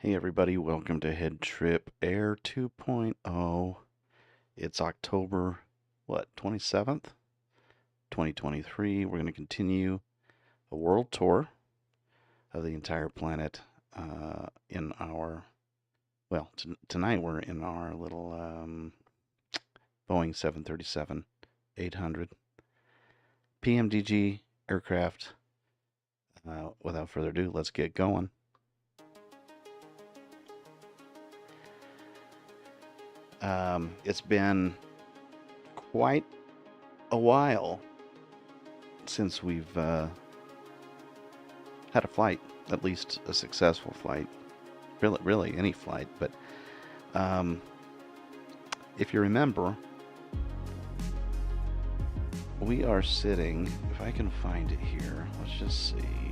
Hey everybody, welcome to HeadTrip Air 2.0. It's October, 27th, 2023. We're going to continue a world tour of the entire planet in our, tonight we're in our little Boeing 737-800 PMDG aircraft. Without further ado, let's get going. It's been quite a while since we've had a flight, at least a successful flight. Really any flight. But if you remember, we are sitting, if I can find it here, let's just see.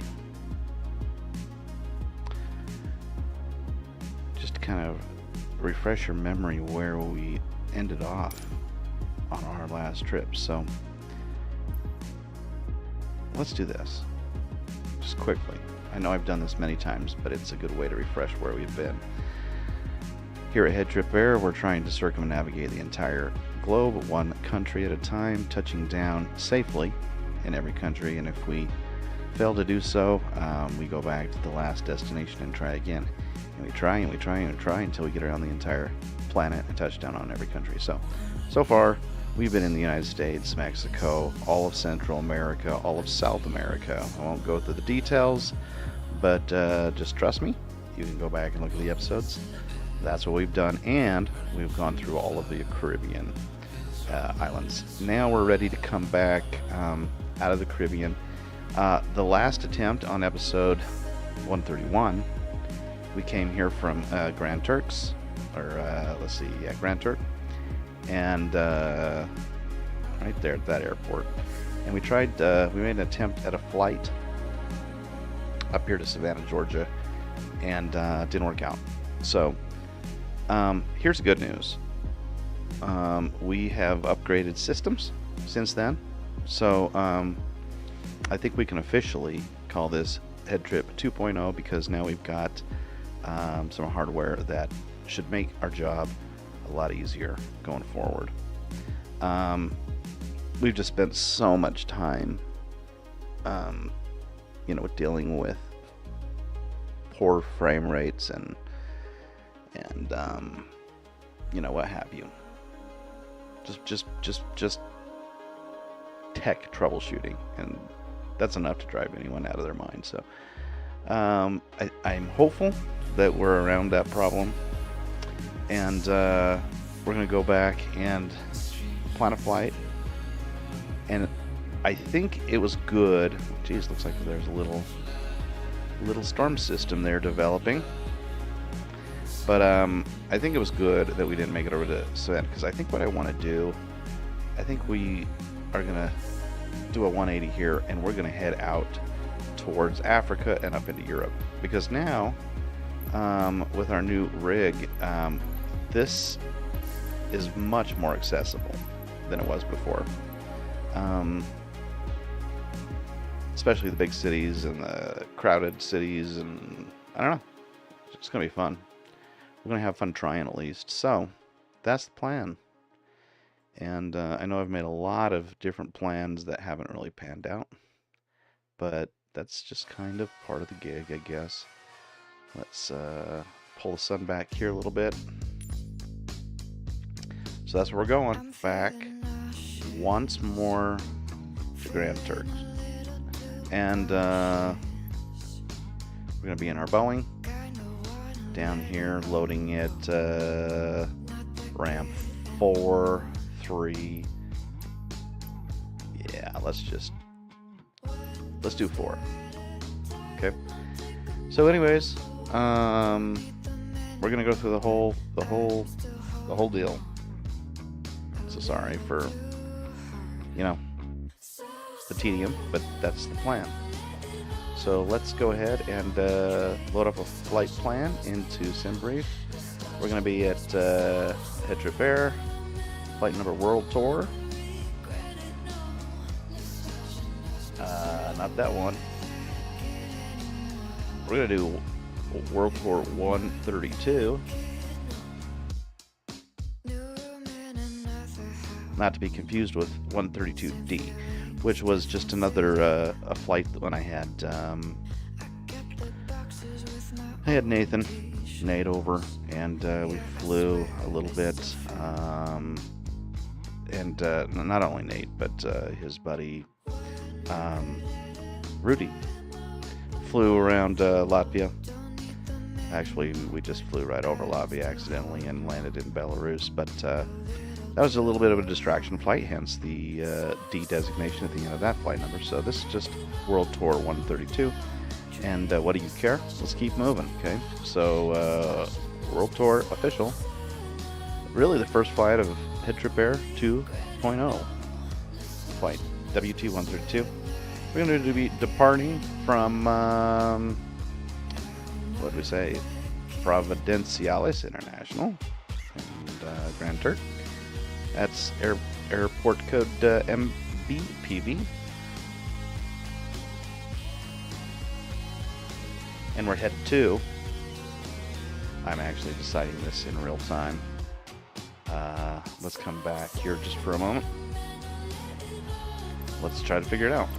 Just to kind of refresh your memory where we ended off on our last trip. So let's do this just quickly. I know I've done this many times, but it's a good way to refresh where we've been. Here at HeadTrip Air, we're trying to circumnavigate the entire globe, one country at a time, touching down safely in every country. And if we fail to do so, we go back to the last destination and try again. And we try and we try and we try until we get around the entire planet and touch down on every country. So far, we've been in the United States, Mexico, all of Central America, all of South America. I won't go through the details, but just trust me. You can go back and look at the episodes. That's what we've done, and we've gone through all of the Caribbean islands. Now we're ready to come back out of the Caribbean. The last attempt on episode 131, we came here from Grand Turks, or Grand Turk, and right there at that airport. And we tried, we made an attempt at a flight up here to Savannah, Georgia, and didn't work out. So here's the good news. We have upgraded systems since then. So I think we can officially call this HeadTrip 2.0 because now we've got some hardware that should make our job a lot easier going forward. We've just spent so much time, dealing with poor frame rates and what have you. Just tech troubleshooting, and that's enough to drive anyone out of their mind. So I'm hopeful that we're around that problem, and we're going to go back and plan a flight. And I think it was good. Geez, looks like there's a little storm system there developing. But I think it was good that we didn't make it over to Savannah, because I think what I want to do, I think we are going to do a 180 here, and we're going to head out towards Africa and up into Europe. Because now, with our new rig, this is much more accessible than it was before. Especially the big cities and the crowded cities, and I don't know, it's going to be fun. We're going to have fun trying, at least. So that's the plan. And I know I've made a lot of different plans that haven't really panned out, but that's just kind of part of the gig, I guess. Let's pull the sun back here a little bit. So that's where we're going. Back once more to Grand Turks. And we're going to be in our Boeing down here, loading it ramp 4, 3. Yeah, let's do 4. Okay. So anyways, we're gonna go through the whole deal. So sorry for the tedium, but that's the plan. So let's go ahead and load up a flight plan into SimBrief. We're going to be at HeadTrip Air, flight number World Tour. Not that one. We're going to do World Tour 132. Not to be confused with 132D, which was just another a flight when I had Nate over, and we flew a little bit, and not only Nate, but his buddy Rudy flew around Latvia. Actually, we just flew right over Latvia accidentally and landed in Belarus, but that was a little bit of a distraction flight, hence the D designation at the end of that flight number. So this is just World Tour 132. And what do you care? Let's keep moving, okay? So, World Tour official. Really the first flight of HeadTrip Air 2.0 flight, WT-132. We're going to be departing from, what did we say? Providenciales International and Grand Turk. That's airport code MBPV. And we're headed to, I'm actually deciding this in real time. Let's come back here just for a moment. Let's try to figure it out.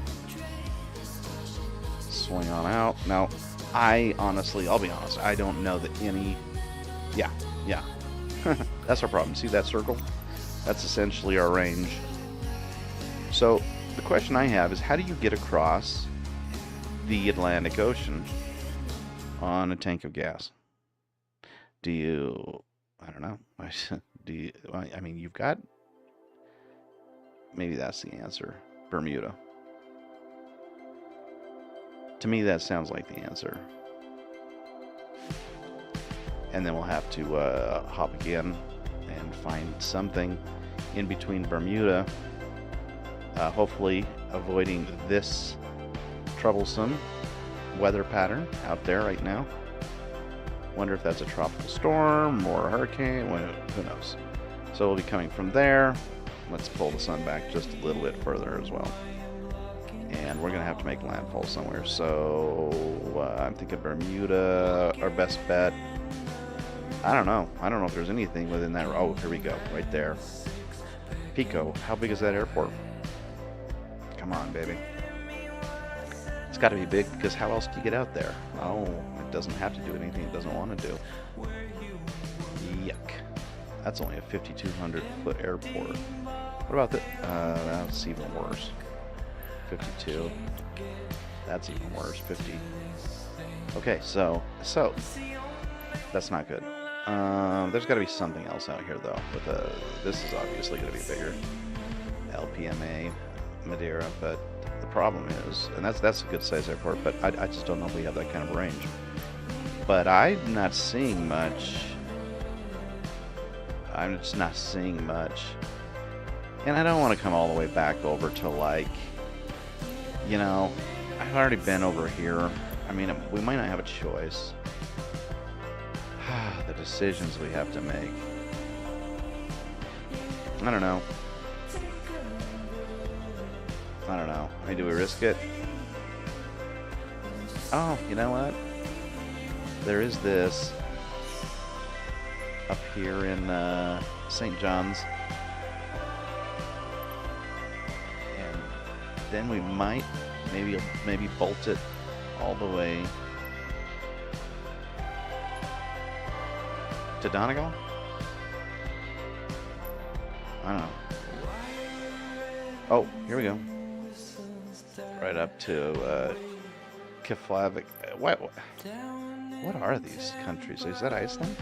Swing on out. Now, I'll be honest, I don't know that any, yeah. That's our problem. See that circle? That's essentially our range. So, the question I have is, how do you get across the Atlantic Ocean on a tank of gas? Do you, I don't know, do you, I mean, you've got, maybe that's the answer, Bermuda. To me, that sounds like the answer. And then we'll have to hop again and find something in between Bermuda, hopefully avoiding this troublesome weather pattern out there right now. Wonder if that's a tropical storm or a hurricane. Who knows? So we'll be coming from there. Let's pull the sun back just a little bit further as well. And we're going to have to make landfall somewhere. So I'm thinking Bermuda, our best bet. I don't know. I don't know if there's anything within that. Oh, here we go. Right there. Pico. How big is that airport? Come on, baby. It's got to be big, because how else do you get out there? Oh, it doesn't have to do anything it doesn't want to do. Yuck. That's only a 5,200 foot airport. What about the, that's even worse. 52. That's even worse. 50. Okay, so that's not good. There's got to be something else out here though. With this is obviously going to be bigger. LPMA, Madeira, but the problem is, and that's a good size airport, but I just don't know if we have that kind of range. But I'm not seeing much. I'm just not seeing much. And I don't want to come all the way back over to, like, you know, I've already been over here. I mean, we might not have a choice. The decisions we have to make. I don't know. I don't know. I mean, do we risk it? Oh, you know what? There is this up here in St. John's. And then we might maybe bolt it all the way to Donegal? I don't know. Oh, here we go. Right up to Keflavik. What are these countries? Is that Iceland?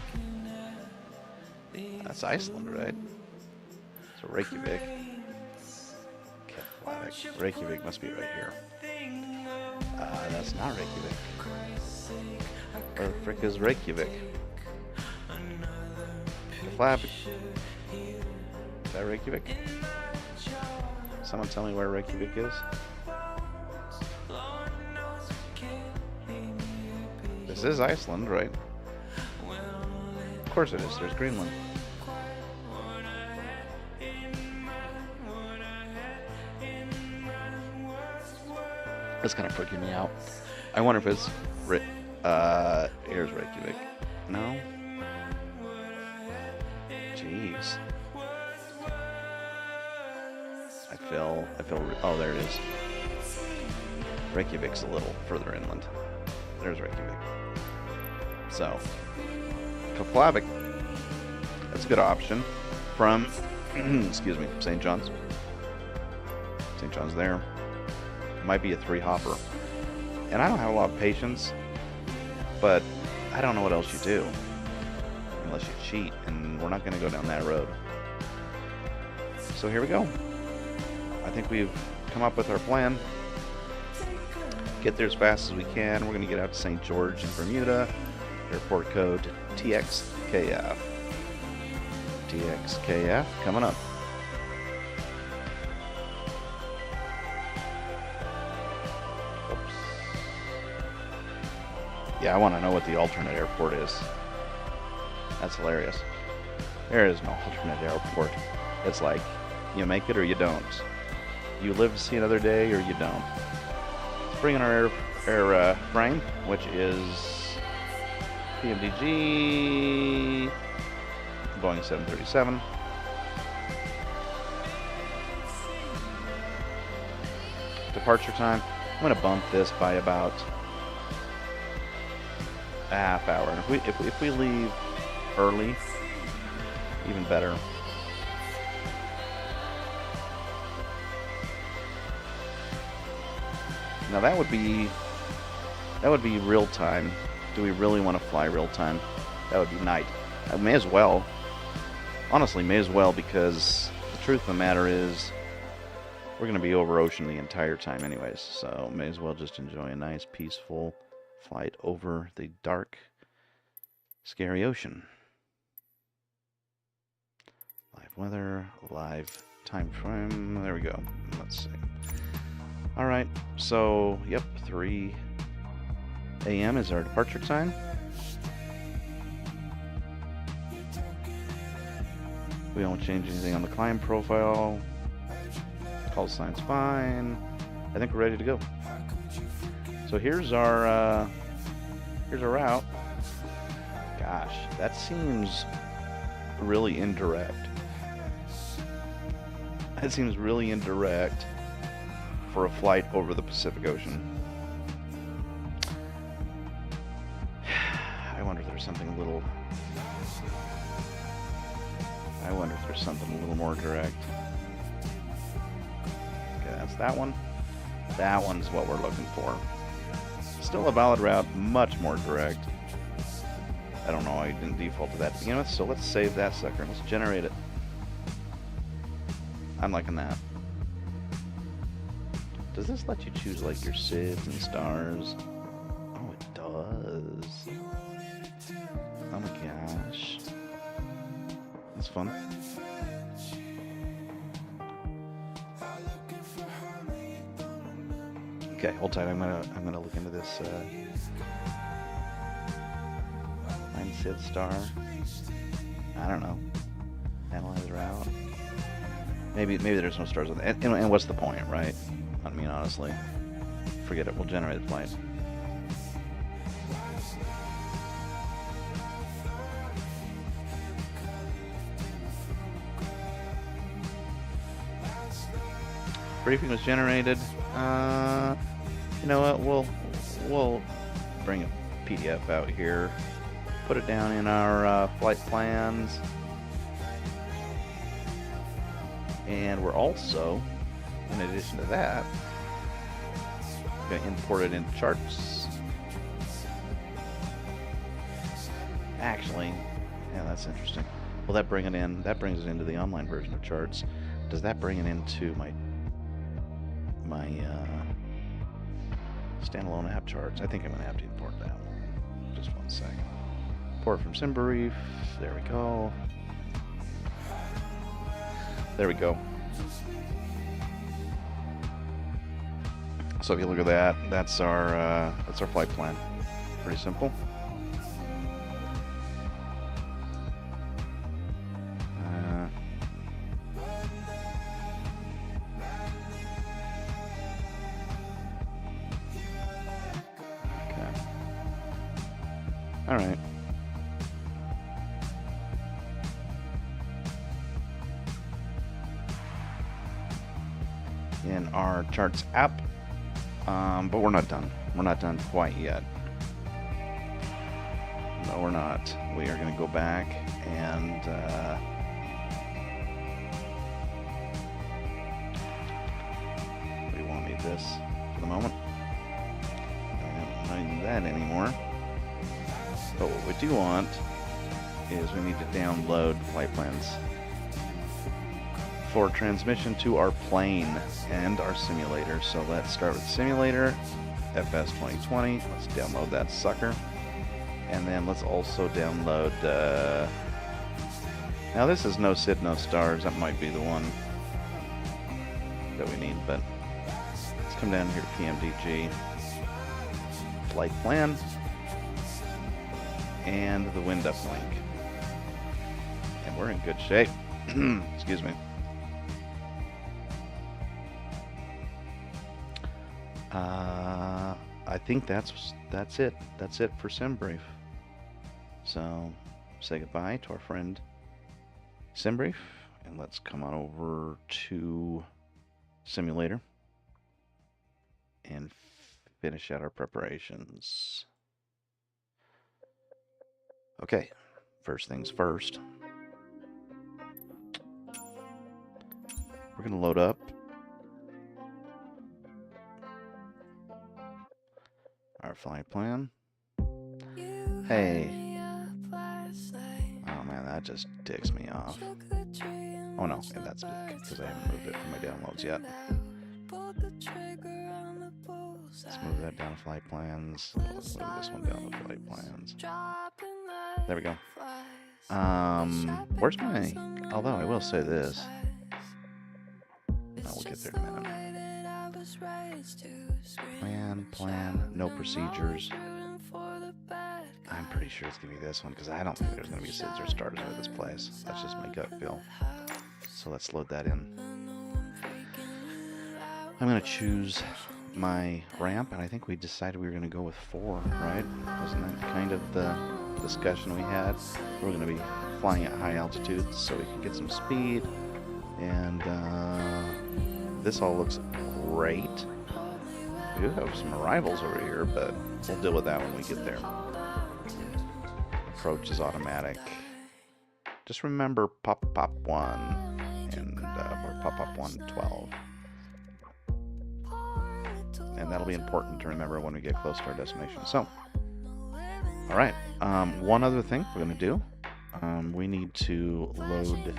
That's Iceland, right? So Reykjavik. Keflavik. Reykjavik must be right here. That's not Reykjavik. Where the frick is Reykjavik? Keflavik. Is that Reykjavik? Someone tell me where Reykjavik is? This is Iceland, right? Of course it is. There's Greenland. That's kind of freaking me out. I wonder if it's Here's Reykjavik. No? Jeez. I feel, oh, there it is. Reykjavik's a little further inland. There's Reykjavik. So, Keflavik. That's a good option from, excuse me, St. John's. St. John's there. Might be a 3-hopper. And I don't have a lot of patience, but I don't know what else you do. Unless you cheat, and we're not going to go down that road. So here we go. I think we've come up with our plan. Get there as fast as we can. We're going to get out to St. George in Bermuda. Airport code TXKF. TXKF coming up. Oops. Yeah, I want to know what the alternate airport is. That's hilarious. There is no alternate airport. It's like, you make it or you don't. You live to see another day or you don't. Let's bring in our frame, which is PMDG Boeing 737. Departure time. I'm going to bump this by about a half hour. If we leave early, even better. Now that would be real time. Do we really want to fly real time? That would be night. I may as well. Honestly, may as well, because the truth of the matter is we're going to be over ocean the entire time anyways. So may as well just enjoy a nice peaceful flight over the dark, scary ocean. Live weather, live time frame. There we go. Let's see. Alright, so, yep, 3 a.m. is our departure time. We don't change anything on the climb profile. Call sign's fine. I think we're ready to go. So here's our route. Gosh, that seems really indirect. That seems really indirect for a flight over the Pacific Ocean. I wonder if there's something a little... more direct. Okay, that's that one. That one's what we're looking for. Still a valid route, much more direct. I don't know why I didn't default to that to begin with, so let's save that sucker. Let's generate it. I'm liking that. Does this let you choose like your SIDs and stars? Oh, it does. Oh my gosh. That's fun. Okay, hold tight. I'm gonna look into this find SID star. I don't know. Analyze route. Maybe there's no stars on that. And what's the point, right? I mean, honestly, forget it. We'll generate the flight. Briefing was generated. You know what? We'll bring a PDF out here. Put it down in our flight plans. And we're also, in addition to that, going to import it into charts. Actually, yeah, that's interesting. Will that bring it in? That brings it into the online version of charts. Does that bring it into my standalone app charts? I think I'm going to have to import that one. Just one second. Import from Serifes. There we go. There we go. So if you look at that, that's our flight plan. Pretty simple. Alright. In our charts app, but we're not done. We're not done quite yet. No, we're not. We are going to go back and we won't need this for the moment. I don't need that anymore. But what we do want is we need to download flight plans for transmission to our plane and our simulator. So let's start with simulator, FS 2020. Let's download that sucker. And then let's also download, now this is No Sid, No Stars. That might be the one that we need, but let's come down here to PMDG, flight plan, and the wind uplink. And we're in good shape. Excuse me. I think that's it. That's it for SimBrief. So say goodbye to our friend SimBrief, and let's come on over to simulator and finish out our preparations. Okay, first things first. We're gonna load up our flight plan. Hey. Oh man, that just ticks me off. Oh no, and that's because I haven't moved it from my downloads yet. Let's move that down to flight plans. Let's move this one down to flight plans. There we go. Where's my... Although I will say this. We'll get there in a minute. Plan, no procedures. I'm pretty sure it's going to be this one, because I don't think there's going to be Sids or Stars with this place. That's just my gut feel. So let's load that in. I'm going to choose my ramp, and I think we decided we were going to go with 4, right? Wasn't that kind of the discussion we had? We're going to be flying at high altitudes so we can get some speed, and this all looks great. We do have some arrivals over here, but we'll deal with that when we get there. Approach is automatic. Just remember pop 1 and or pop 112. And that'll be important to remember when we get close to our destination. So, all right. One other thing we're going to do. We need to load.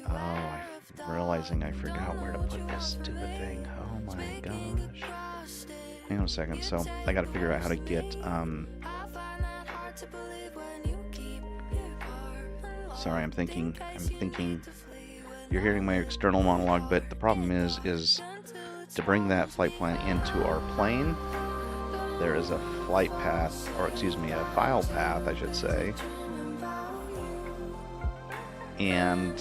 Oh, I'm realizing I forgot where to put this stupid thing. Oh my gosh. Hang on a second. So I got to figure out how to get. Sorry, I'm thinking. You're hearing my external monologue, but the problem is to bring that flight plan into our plane. There is a flight path, or excuse me, a file path, I should say. And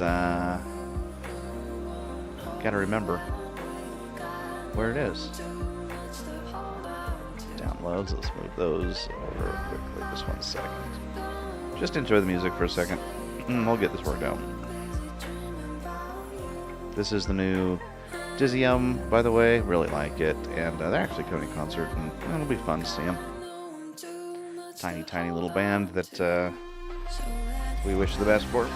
gotta remember where it is. Downloads. Let's move those over quickly. Just 1 second. Just enjoy the music for a second. We'll get this worked out. This is the new Dizium, by the way. Really like it, and they're actually coming to concert, and it'll be fun to see them. Tiny little band that we wish the best for.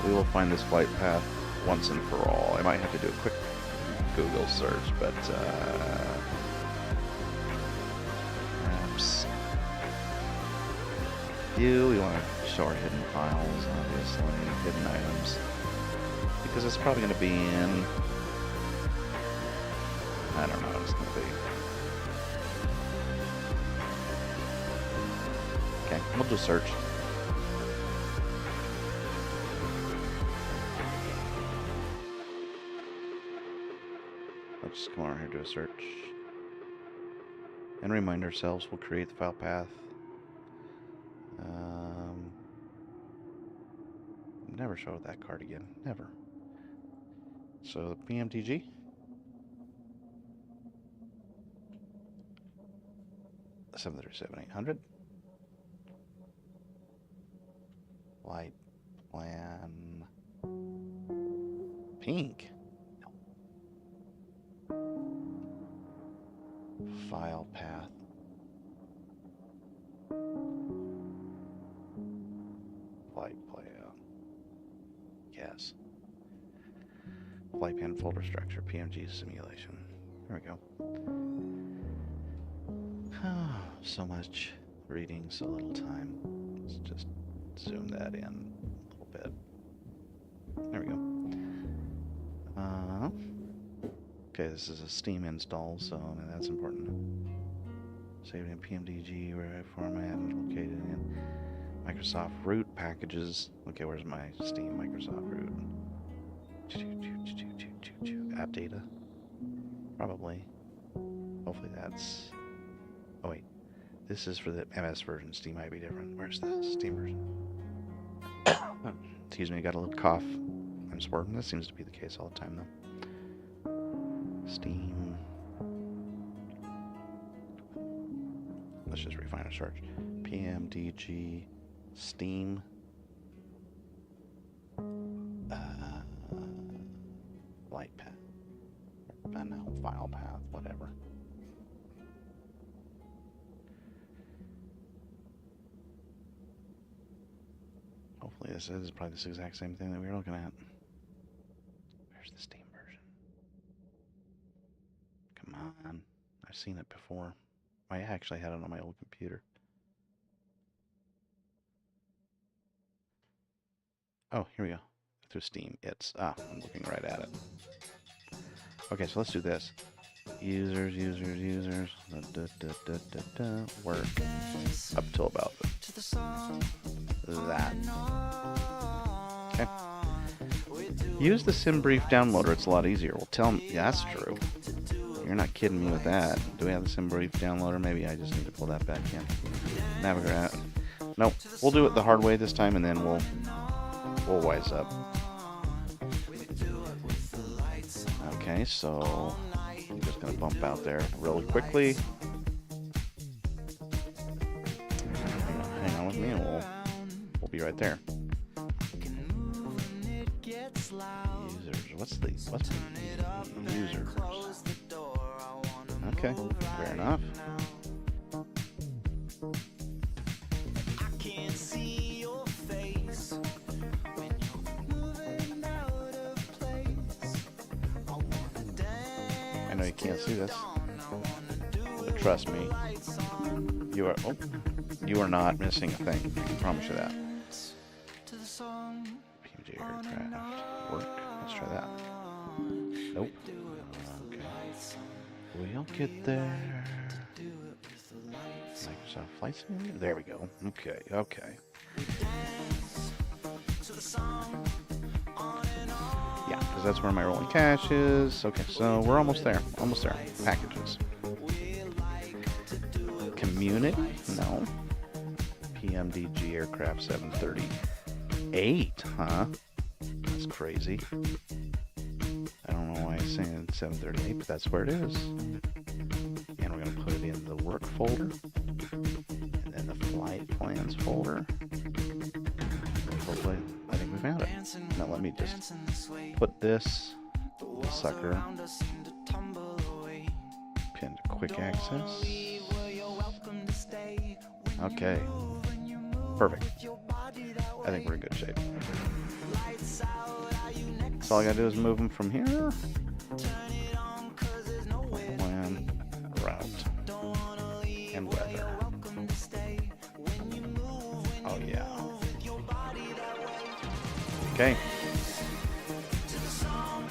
We will find this flight path once and for all. I might have to do a quick Google search, but perhaps we want to show our hidden files, obviously, hidden items, because it's probably going to be in, I don't know what it's going to be. Okay, we'll just search. Let's just come over here and do a search. And remind ourselves we'll create the file path. Never show that card again. Never. So PMTG. 737-800. Flight plan. Pink. File path. Flight plan. Yes. Flight plan folder structure. PMG simulation. There we go. So much reading, so little time. Let's just zoom that in a little bit. There we go. Okay, this is a Steam install, so that's important. Saved in PMDG, where format is located in Microsoft root packages. Okay, where's my Steam Microsoft root? App data? Probably. Hopefully that's... Oh wait, this is for the MS version. Steam might be different. Where's the Steam version? Excuse me, I got a little cough. I'm swerving. That seems to be the case all the time, though. Steam. Let's just refine our search. PMDG Steam. Flight path. No, file path, whatever. Hopefully this is probably this exact same thing that we were looking at. Where's the Steam version? Come on. I've seen it before. I actually had it on my old computer. Oh, here we go. Through Steam. I'm looking right at it. Okay, so let's do this. Users. Work. Up till about that. Okay. Use the SimBrief downloader. It's a lot easier. Well, tell me. Yeah, that's true. You're not kidding me with that. Do we have the SimBrief downloader? Maybe I just need to pull that back in. Navigate. Nope. We'll do it the hard way this time, and then we'll wise up. Okay, so I'm just going to bump out there really quickly. Hang on with me, and we'll be right there. Users. What's the users? Okay, fair enough. I know you can't see this, but trust me, you are not missing a thing. I can promise you that. PMG aircraft work. Let's try that. Nope. Okay. We'll get there. Microsoft Flight Simulator. There we go. Okay. Yeah, because that's where my rolling cache is. Okay, so we're almost there. Packages. Community? No. PMDG aircraft 738, huh? That's crazy. I don't know why it's saying 738, but that's where it is. And we're going to put it in the work folder. And then the flight plans folder. Hopefully, I think we found it. Now let me just put this sucker pinned to quick access. Okay. Perfect. I think we're in good shape. So all I gotta do is move them from here. Plan, route, and weather. Oh yeah. Okay.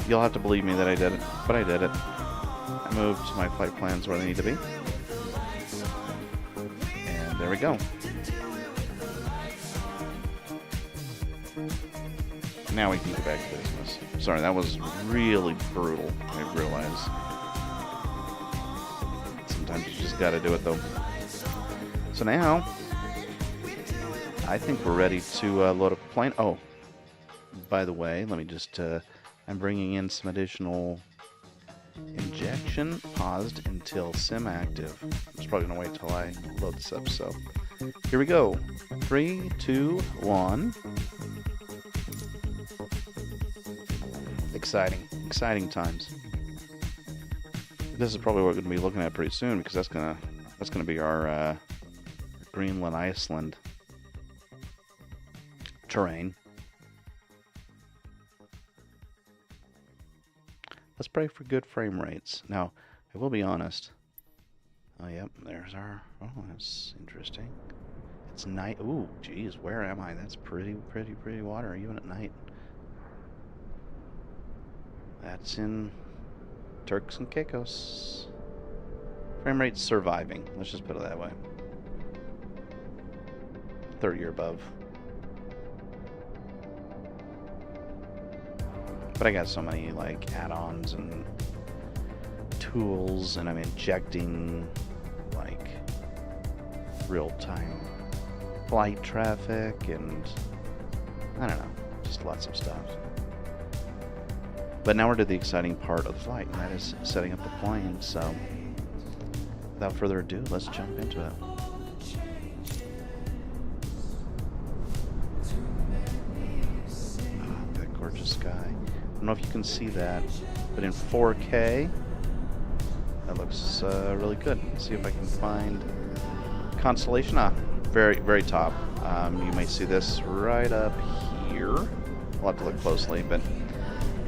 You'll have to believe me that I did it, but I did it. I moved my flight plans where they need to be. And there we go. Now we can get back to business. Sorry, that was really brutal, I realize. Sometimes you just gotta do it though. So now, I think we're ready to load up a plane. Oh, by the way, let me just, I'm bringing in some additional Injection paused until sim active. I'm just probably gonna wait till I load this up, so here we go. 3, 2, 1. Exciting times. This is probably what we're gonna be looking at pretty soon, because that's gonna be our Greenland, Iceland terrain. Let's pray for good frame rates. Now, I will be honest. Oh, yep, there's our... Oh, that's interesting. It's night. Ooh, geez, where am I? That's pretty water, even at night. That's in Turks and Caicos. Frame rate's surviving. Let's just put it that way. 30 or above. But I got so many like add-ons and tools, and I'm injecting like real-time flight traffic, and I don't know, just lots of stuff. But now we're to the exciting part of the flight, and that is setting up the plane. So without further ado, let's jump into it. Oh, that gorgeous sky. I don't know if you can see that, but in 4K, that looks really good. Let's see if I can find constellation. Very top. You may see this right up here. I'll have to look closely, but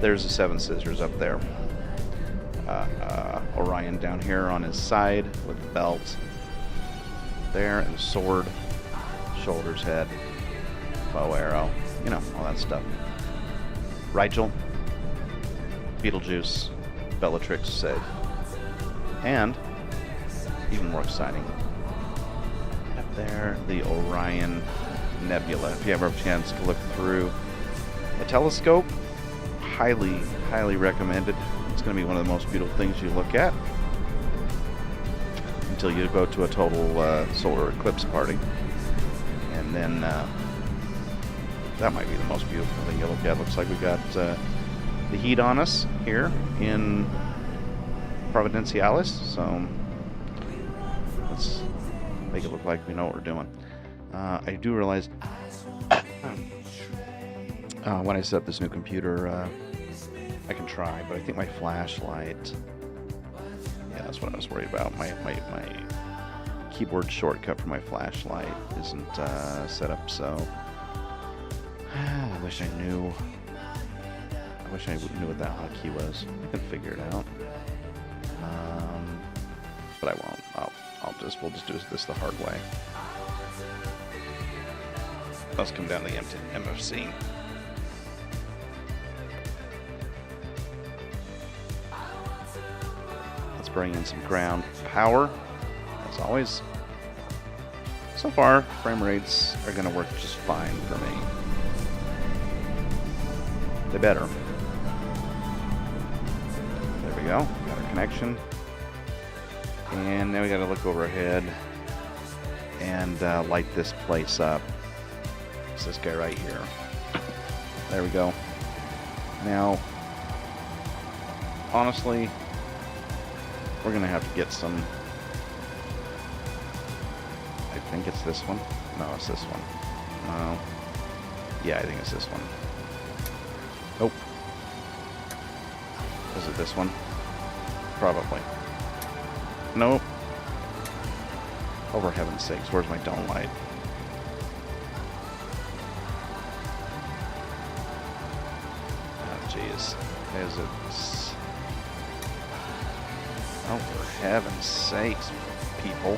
there's the Seven Scissors up there. Orion down here on his side with the belt there, and sword, shoulders, head, bow, arrow, you know, all that stuff. Rigel, Beetlejuice, Bellatrix, Save. And, even more exciting, up there, the Orion Nebula. If you ever have a chance to look through a telescope, highly recommended. It's going to be one of the most beautiful things you look at until you go to a total solar eclipse party. And then that might be the most beautiful thing you look at. Looks like we got the heat on us here in Providenciales, so let's make it look like we know what we're doing. I do realize when I set up this new computer, I can try, but I think my flashlight, yeah, that's what I was worried about. My keyboard shortcut for my flashlight isn't set up, so I wish I knew. I wish I knew what that hotkey was. I can figure it out, but I won't. We'll just do this the hard way. Let's come down to the MFC. Let's bring in some ground power, as always. So far, frame rates are going to work just fine for me. They better. There we go. Got our connection. And now we got to look overhead and light this place up. It's this guy right here. There we go. Now, honestly, we're going to have to get some... I think it's this one. No, it's this one. No. Yeah, I think it's this one. Nope. Is it this one? Probably. Nope. Oh, for heaven's sakes, where's my dome light? Oh, jeez. Is it... Oh, for heaven's sakes, people.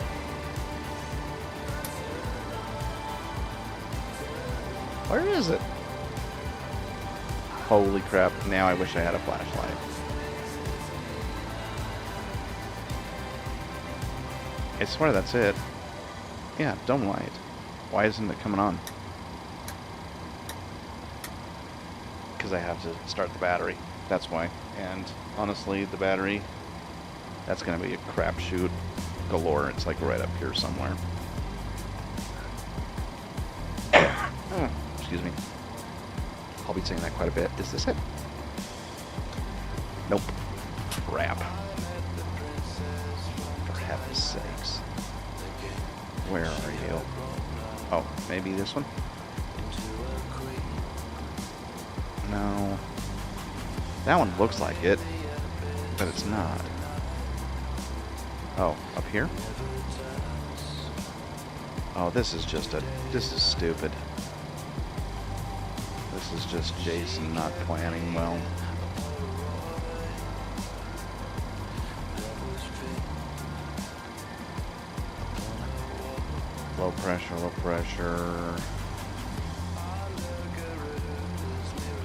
Where is it? Holy crap, now I wish I had a flashlight. I swear that's it. Yeah, dome light. Why isn't it coming on? Because I have to start the battery. That's why. And honestly, the battery, that's going to be a crapshoot galore. It's like right up here somewhere. Excuse me. I'll be saying that quite a bit. Is this it? Nope. Crap. For heaven's sakes. Where are you? Oh, maybe this one? No. That one looks like it, but it's not. Oh, up here? Oh, this is stupid. This is just Jason not planning well. Low pressure, low pressure.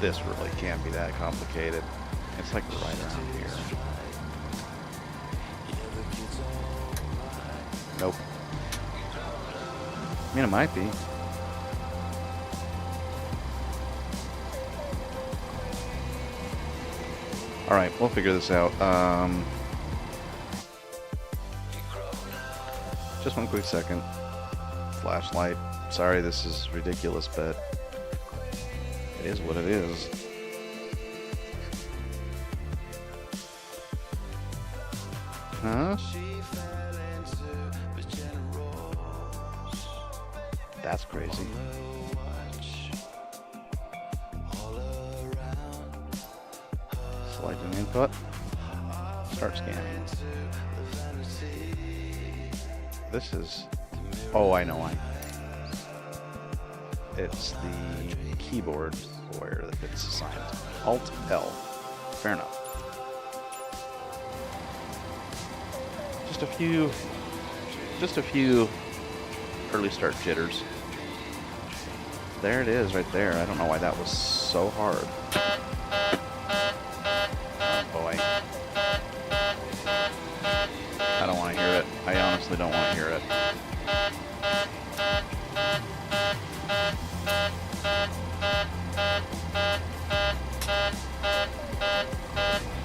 This really can't be that complicated. It's like right around here. Nope. I mean, it might be. Alright, we'll figure this out. Just one quick second. Flashlight. Sorry, this is ridiculous, but it is what it is. Huh? That's crazy. Select an input. Start scanning. This is... Oh, I know why. It's the keyboard where it's assigned. Alt-L. Fair enough. Just a few early start jitters. There it is right there. I don't know why that was so hard. Oh boy. I don't want to hear it. I honestly don't want to hear it.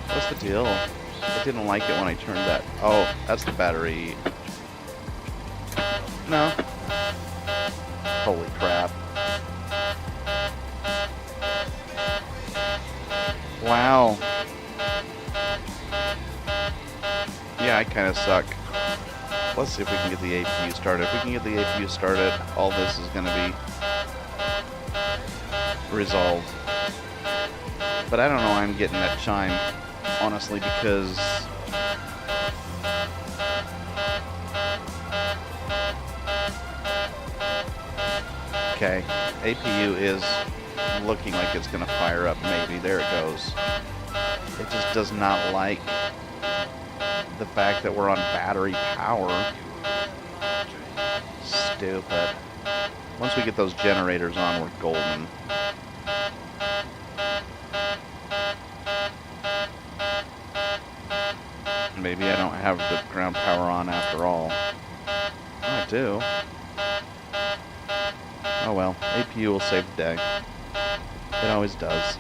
What's the deal? I didn't like it when I turned that. Oh, that's the battery. No. Holy crap. Wow. Yeah, I kind of suck. Let's see if we can get the APU started. If we can get the APU started, all this is going to be resolved. But I don't know why I'm getting that chime, honestly, because... Okay, APU is looking like it's going to fire up, maybe. There it goes. It just does not like the fact that we're on battery power. Stupid. Once we get those generators on, we're golden. Maybe I don't have the ground power on after all. Oh, I do. Oh well, APU will save the day. It always does.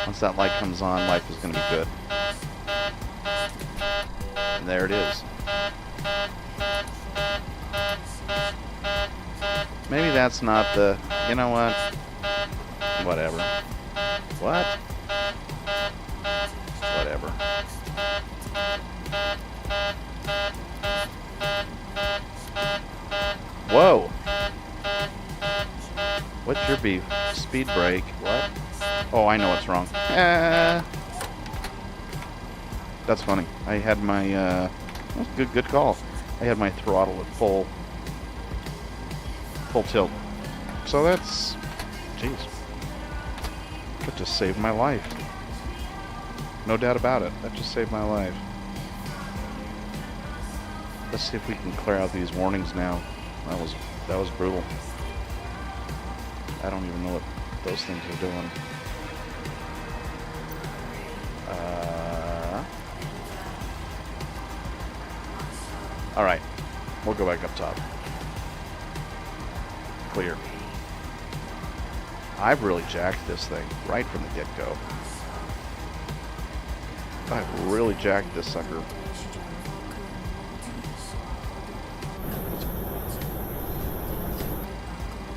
Once that light comes on, life is going to be good. And there it is. Maybe that's not the... You know what? Whatever. What? Whatever. Whoa! What's your beef? Speed brake. What? Oh, I know what's wrong. That's funny. I had my, good call. I had my throttle at full tilt. So that's, jeez. That just saved my life. No doubt about it. That just saved my life. Let's see if we can clear out these warnings now. That was brutal. I don't even know what those things are doing. All right, we'll go back up top. Clear. I've really jacked this thing right from the get-go. I've really jacked this sucker.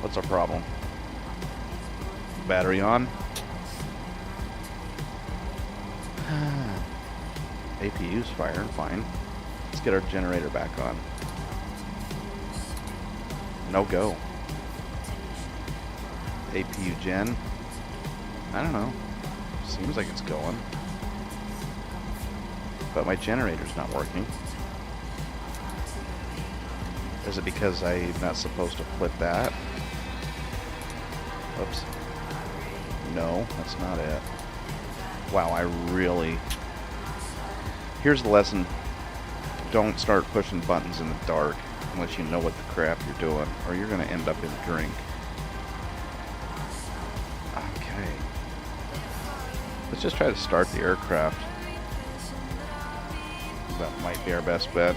What's our problem? Battery on. APU's firing, fine. Let's get our generator back on. No go. APU gen. I don't know. Seems like it's going. But my generator's not working. Is it because I'm not supposed to flip that? Oops. No, that's not it. Wow, I really... Here's the lesson. Don't start pushing buttons in the dark unless you know what the crap you're doing, or you're going to end up in a drink. Okay. Let's just try to start the aircraft. That might be our best bet.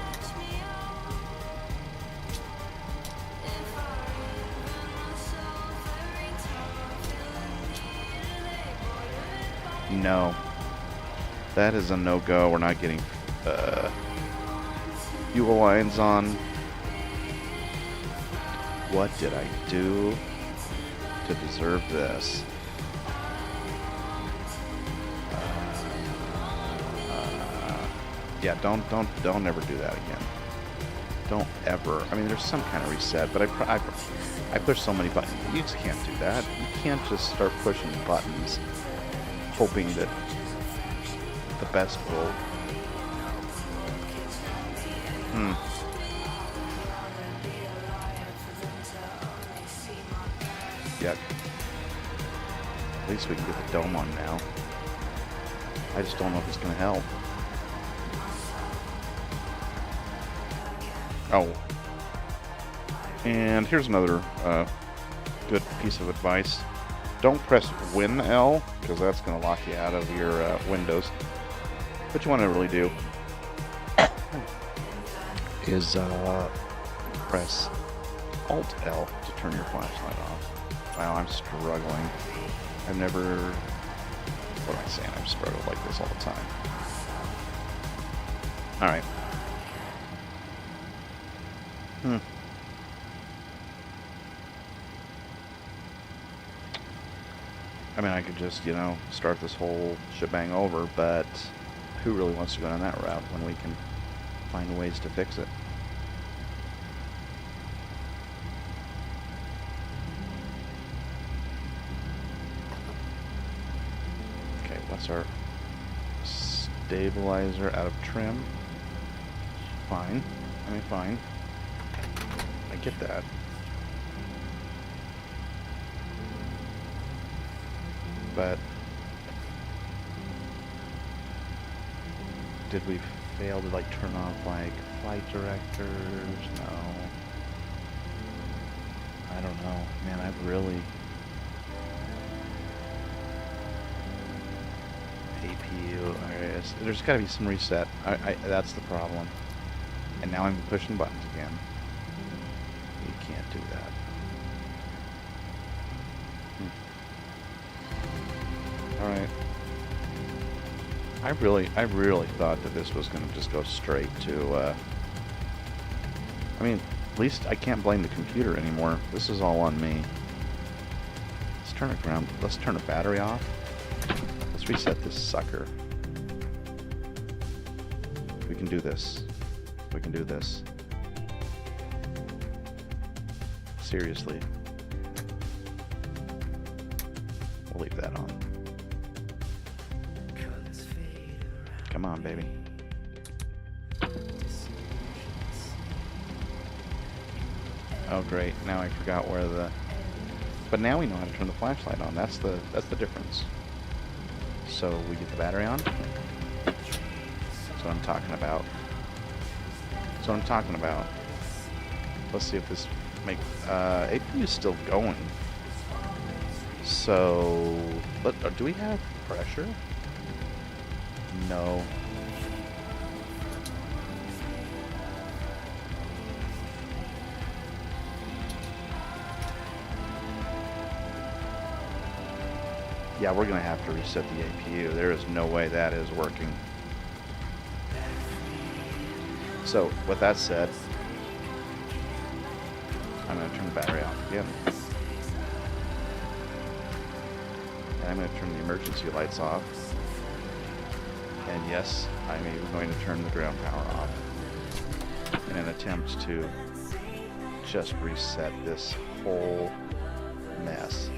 No. That is a no-go. We're not getting fuel lines on. What did I do to deserve this? Yeah, don't ever do that again. Don't ever. I mean, there's some kind of reset, but I push so many buttons. You just can't do that. You can't just start pushing buttons hoping that the best will... Yeah. At least we can get the dome on now. I just don't know if it's going to help. Oh. And here's another good piece of advice. Don't press Win L, because that's going to lock you out of your windows. What you want to really do is press Alt L to turn your flashlight off. Wow, I'm struggling. I've never... What am I saying? I've struggled like this all the time. Alright. I mean, I could just, you know, start this whole shebang over, but who really wants to go down that route when we can find ways to fix it? Okay, what's our stabilizer out of trim? Fine. I mean, fine. I get that. But did we fail to like turn off like flight directors? No. I don't know. Man, I've really... APU. Alright, there's got to be some reset. That's the problem. And now I'm pushing buttons again. You can't do that. Alright. I really thought that this was going to just go straight to, I mean, at least I can't blame the computer anymore. This is all on me. Let's turn it around. Let's turn the battery off. Let's reset this sucker. We can do this. We can do this. Seriously. We'll leave that on. Come on, baby. Oh, great. Now I forgot where the... But now we know how to turn the flashlight on. That's the difference. So we get the battery on. That's what I'm talking about. That's what I'm talking about. Let's see if this makes... APU is still going. So... do we have pressure? No. Yeah, we're gonna have to reset the APU. There is no way that is working. So, with that said, I'm gonna turn the battery off again. And I'm gonna turn the emergency lights off. And yes, I'm even going to turn the ground power off in an attempt to just reset this whole mess.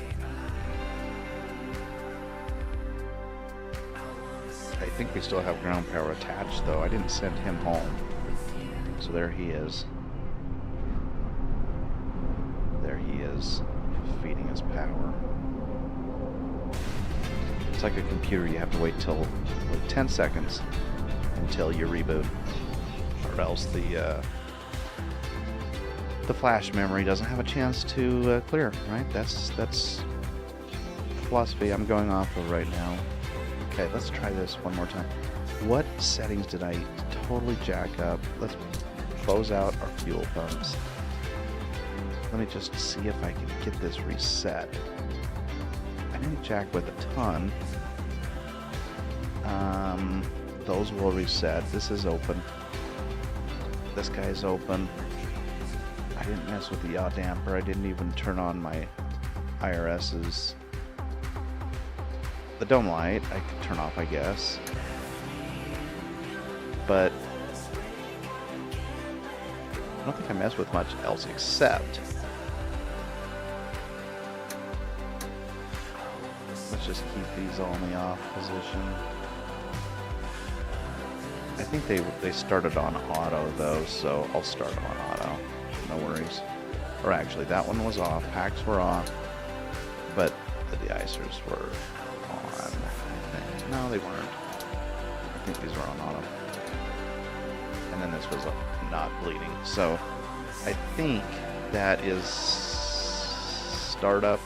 I think we still have ground power attached, though. I didn't send him home. So there he is. There he is, feeding his power. It's like a computer. You have to wait till like 10 seconds until you reboot, or else the flash memory doesn't have a chance to clear. Right? That's the philosophy I'm going off of right now. Okay, let's try this one more time. What settings did I totally jack up? Let's close out our fuel pumps. Let me just see if I can get this reset. I didn't jack with a ton. Those will reset. This is open. This guy's open. I didn't mess with the yaw damper. I didn't even turn on my IRS's. The dome light I could turn off, I guess. But I don't think I messed with much else except. Let's just keep these all in the off position. I think they started on auto though, so I'll start on auto. No worries. Or actually, that one was off. Packs were off, but the de-icers were on. I think. No, they weren't. I think these were on auto. And then this was not bleeding. So I think that is startup.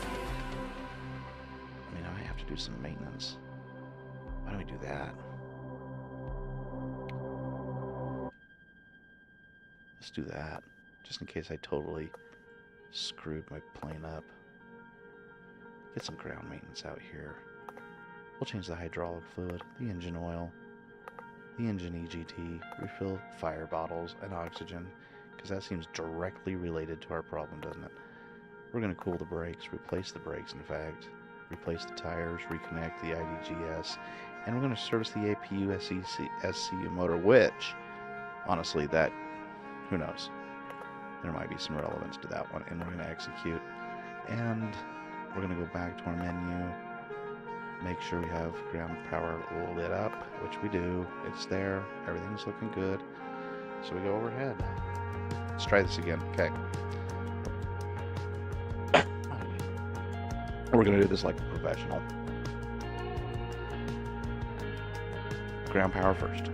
I mean, I have to do some maintenance. Why don't we do that? Let's do that, just in case I totally screwed my plane up. Get some ground maintenance out here. We'll change the hydraulic fluid, the engine oil, the engine EGT, refill fire bottles and oxygen, because that seems directly related to our problem, doesn't it? We're going to cool the brakes, replace the brakes, in fact, replace the tires, reconnect the IDGS, and we're going to service the APU SCU motor, which, honestly, that, who knows? There might be some relevance to that one, and we're going to execute, and we're going to go back to our menu, make sure we have ground power lit up, which we do. It's there. Everything's looking good. So we go overhead. Let's try this again. Okay. We're going to do this like a professional. Ground power first.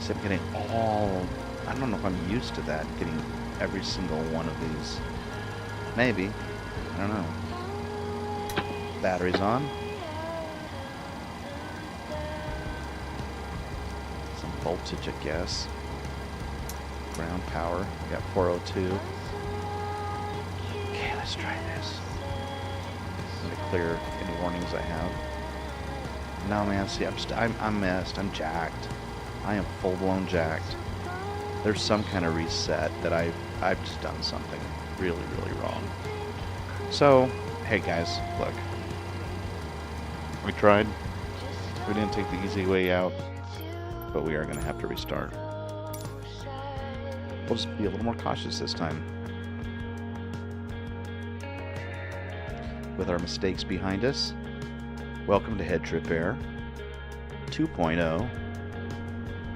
So I'm getting all... I don't know if I'm used to that, getting every single one of these. Maybe. I don't know. Batteries on. Some voltage, I guess. Ground power. We got 402. Okay, let's try this. I'm gonna clear any warnings I have. No, man. See, I'm messed. I'm jacked. I am full-blown jacked. There's some kind of reset that I've just done something really, really wrong. So, hey guys, look. We tried. We didn't take the easy way out, but we are going to have to restart. We'll just be a little more cautious this time. With our mistakes behind us, welcome to HeadTrip Air 2.0.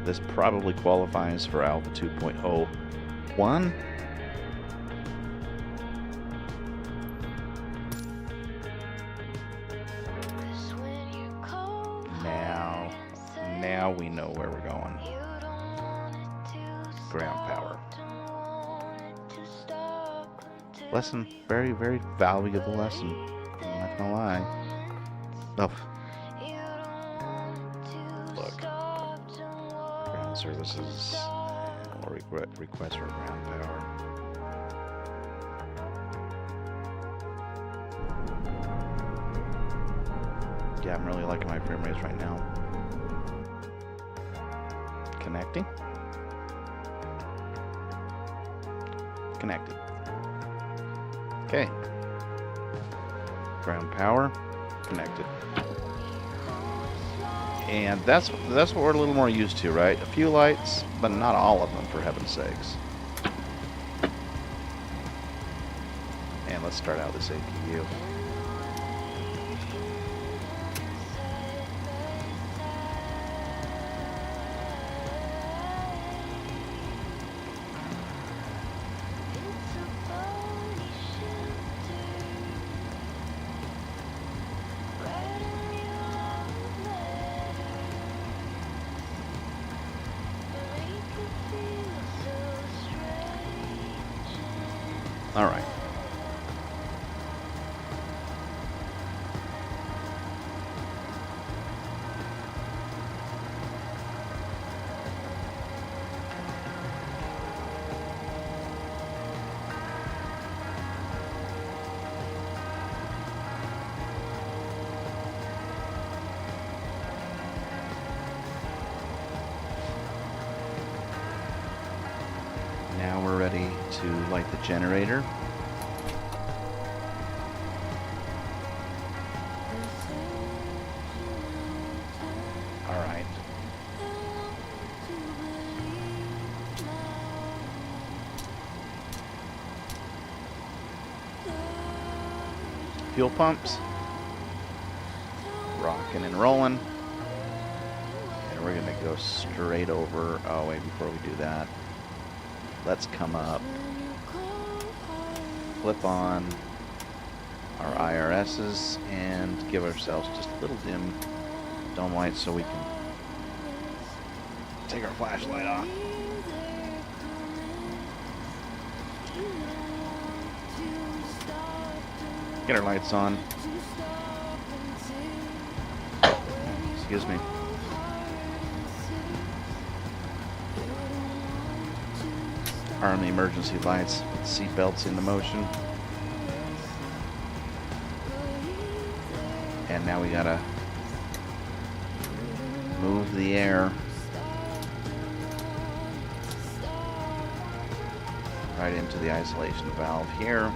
This probably qualifies for Alpha 2.01. Now we know where we're going. Ground power. Lesson, very, very valuable lesson. I'm not gonna lie. Oh. Look. Ground services. Or request for ground power. Yeah, I'm really liking my frame rates right now. Connecting. Connected. Okay. Ground power. Connected. And that's what we're a little more used to, right? A few lights, but not all of them, for heaven's sakes. And let's start out this APU. All right. Now we're ready to light the generator. All right. Fuel pumps. Rocking and rolling. And we're gonna go straight over. Oh wait, before we do that, let's come up, flip on our IRSs, and give ourselves just a little dim dome light so we can take our flashlight off. Get our lights on. Excuse me. Arm the emergency lights with seat belts into motion. And now we gotta move the air right into the isolation valve here.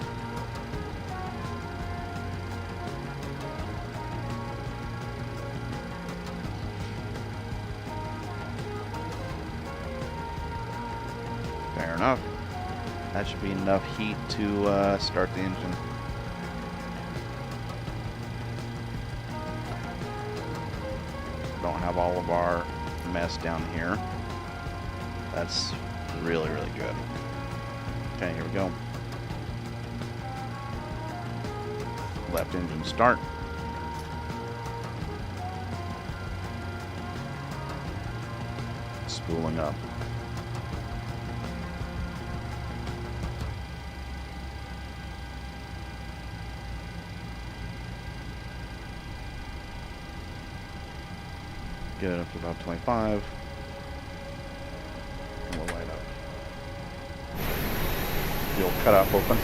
Fair enough. That should be enough heat to start the engine. Don't have all of our mess down here. That's really, really good. Okay, here we go. Left engine start. Spooling up. Get it up to about 25. And we'll light up. The old cutoff open.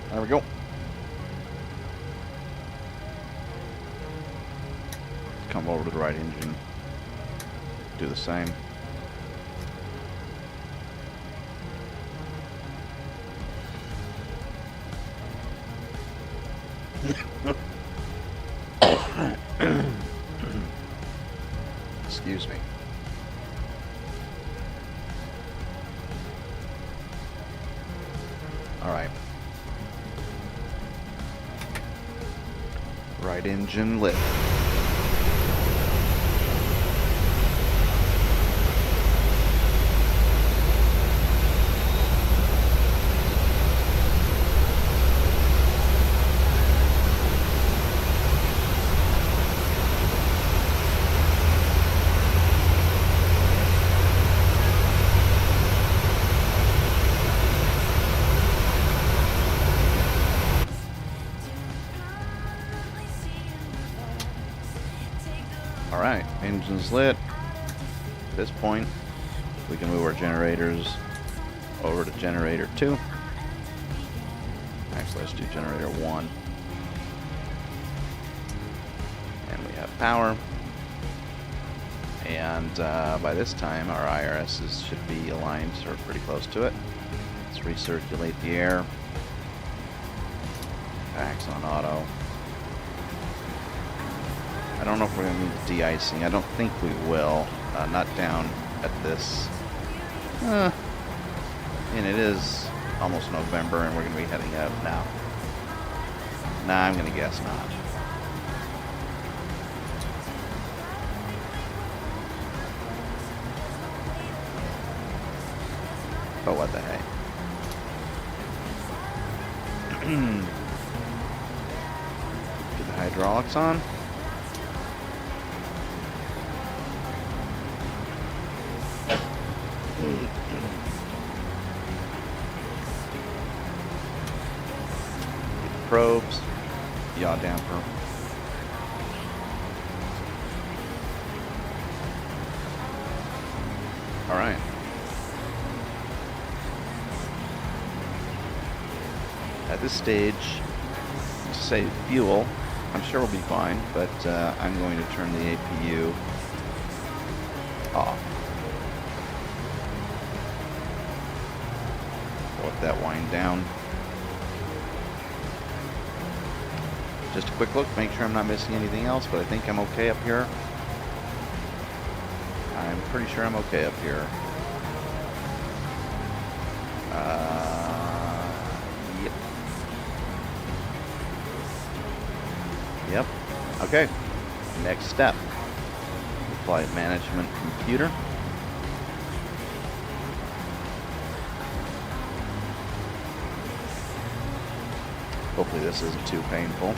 There we go. Come over to the right engine. Do the same. Excuse me. All right. Right engine lit. Alright, engine's lit. At this point, we can move our generators over to generator 2. Actually, let's do generator 1. And we have power. And by this time, our IRSs should be aligned or pretty close to it. Let's recirculate the air. Packs on auto. I don't know if we're going to need de-icing. I don't think we will. Not down at this. And it is almost November, and we're going to be heading up now. Nah, I'm going to guess not. But what the heck? Get the hydraulics on. Get the probes. Yaw damper. All right. At this stage, to save fuel, I'm sure we'll be fine, but I'm going to turn the APU off. Let that wind down. Just a quick look, make sure I'm not missing anything else, but I think I'm okay up here. I'm pretty sure I'm okay up here. Yep. Okay. Next step. Flight management computer. Hopefully this isn't too painful.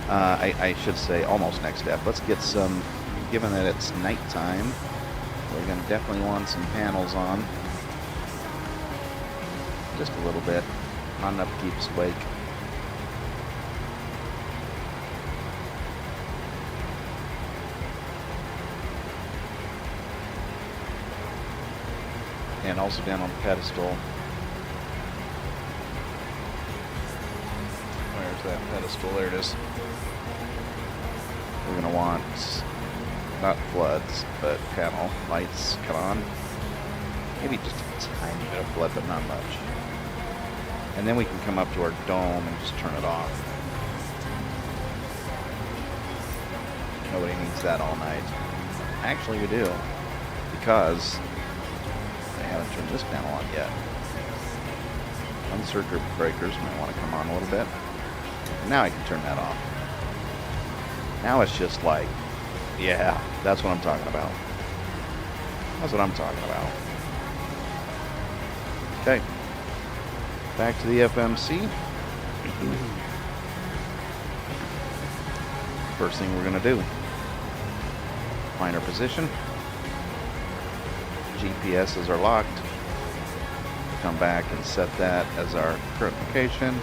I should say almost next step. Let's get some, given that it's nighttime, we're going to definitely want some panels on. Just a little bit. Not enough to keep us awake. And also down on the pedestal. Where's that pedestal? There it is. We're going to want, not floods, but panel lights come on. Maybe just a tiny bit of flood, but not much. And then we can come up to our dome and just turn it off. Nobody needs that all night. Actually, we do. Because I haven't turned this panel on yet. Circuit breakers might want to come on a little bit. Now I can turn that off. Now it's just like, yeah, that's what I'm talking about. That's what I'm talking about. Okay. Back to the FMC. First thing we're going to do, find our position. GPSs are locked. Come back and set that as our current location.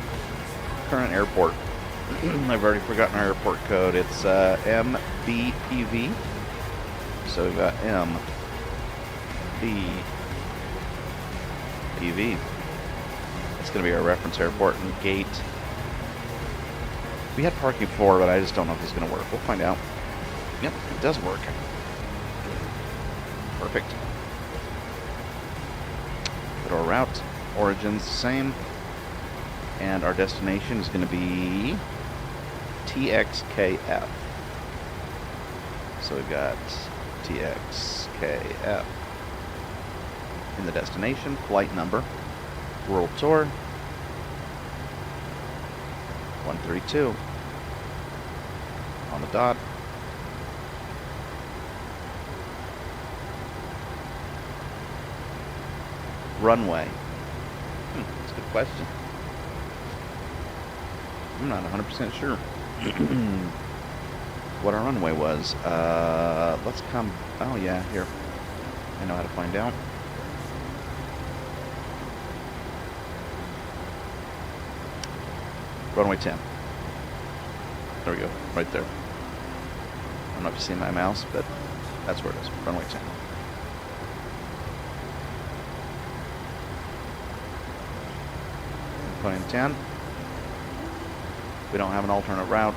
Current airport. I've already forgotten our airport code. It's MBPV. So we've got MBPV. It's going to be our reference airport and gate. We had parking before, but I just don't know if it's going to work. We'll find out. Yep, it does work. Perfect. Put our route. Origin's the same. And our destination is going to be TXKF. So we've got TXKF in the destination, flight number, world tour, 132 on the dot. Runway. That's a good question. I'm not 100% sure what our runway was. Let's come. Oh yeah, here. I know how to find out. Runway 10. There we go, right there. don't know if you see my mouse, but that's where it is. Runway 10. Plane 10. We don't have an alternate route.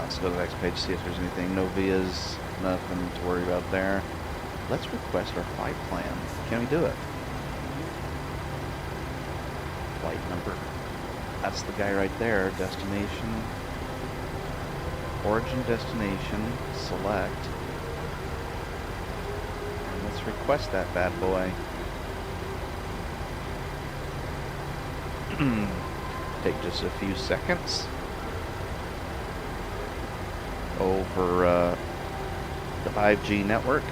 Let's go to the next page, see if there's anything. No vias, nothing to worry about there. Let's request our flight plan. Can we do it? Flight number. That's the guy right there. Destination. Origin, destination. Select. And let's request that bad boy. Take just a few seconds. Over the 5G network.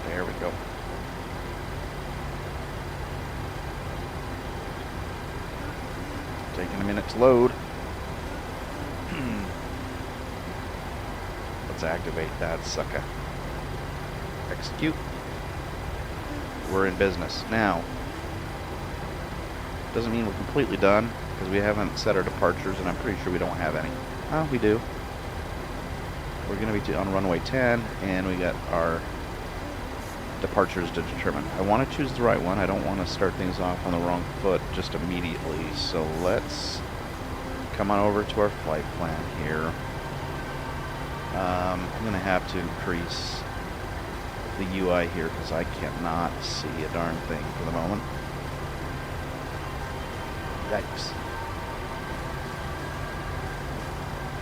There we go. Taking a minute to load. Let's activate that sucker. Execute. We're in business. Now, doesn't mean we're completely done, because we haven't set our departures, and I'm pretty sure we don't have any. Oh, we do. We're going to be on runway 10, and we got our departures to determine. I want to choose the right one. I don't want to start things off on the wrong foot just immediately. So let's come on over to our flight plan here. I'm going to have to increase the UI here because I cannot see a darn thing for the moment. Yikes.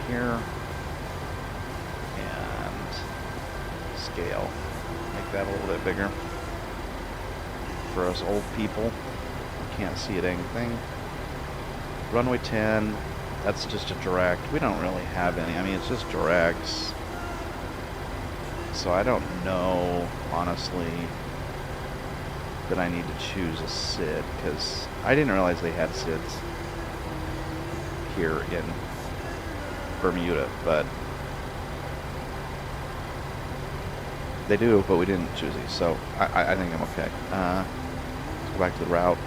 Here. And scale. Make that a little bit bigger. For us old people, we can't see it anything. Runway 10, that's just a direct. We don't really have any. I mean, it's just directs. So I don't know, honestly, that I need to choose a SID, because I didn't realize they had SIDs here in Bermuda, but they do, but we didn't choose these, so I think I'm okay. Let's go back to the route.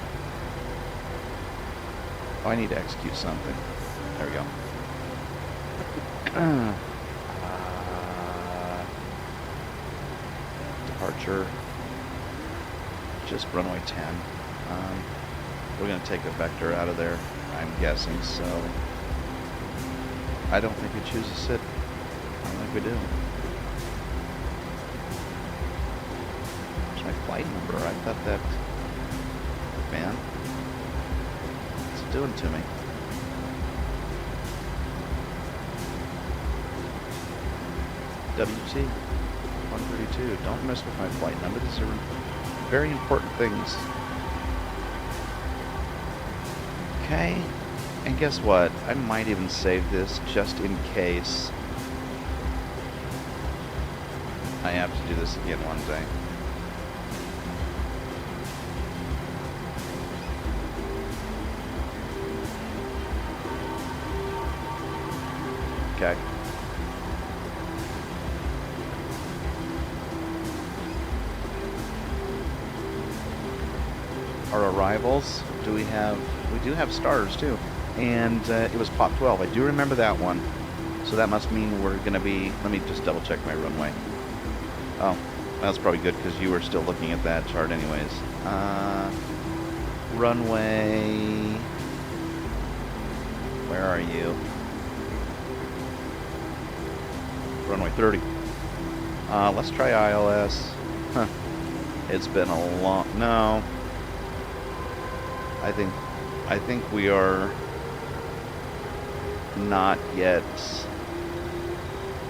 Oh, I need to execute something. There we go. Departure. Just runway 10. We're going to take a vector out of there, I'm guessing, so I don't think we choose a SID. I don't think we do. Where's my flight number? I thought that... Man. What's it doing to me? WT 132. Don't mess with my flight number. These are very important things. Okay. And guess what? I might even save this just in case I have to do this again one day. Okay. Our arrivals, we do have stars too, and it was Pop 12. I do remember that one, so that must mean we're gonna be, let me just double check my runway. Oh, that's probably good because you were still looking at that chart anyways. Runway, where are you? Runway 30. Let's try ILS. Huh. It's been a long, no. I think we are not yet.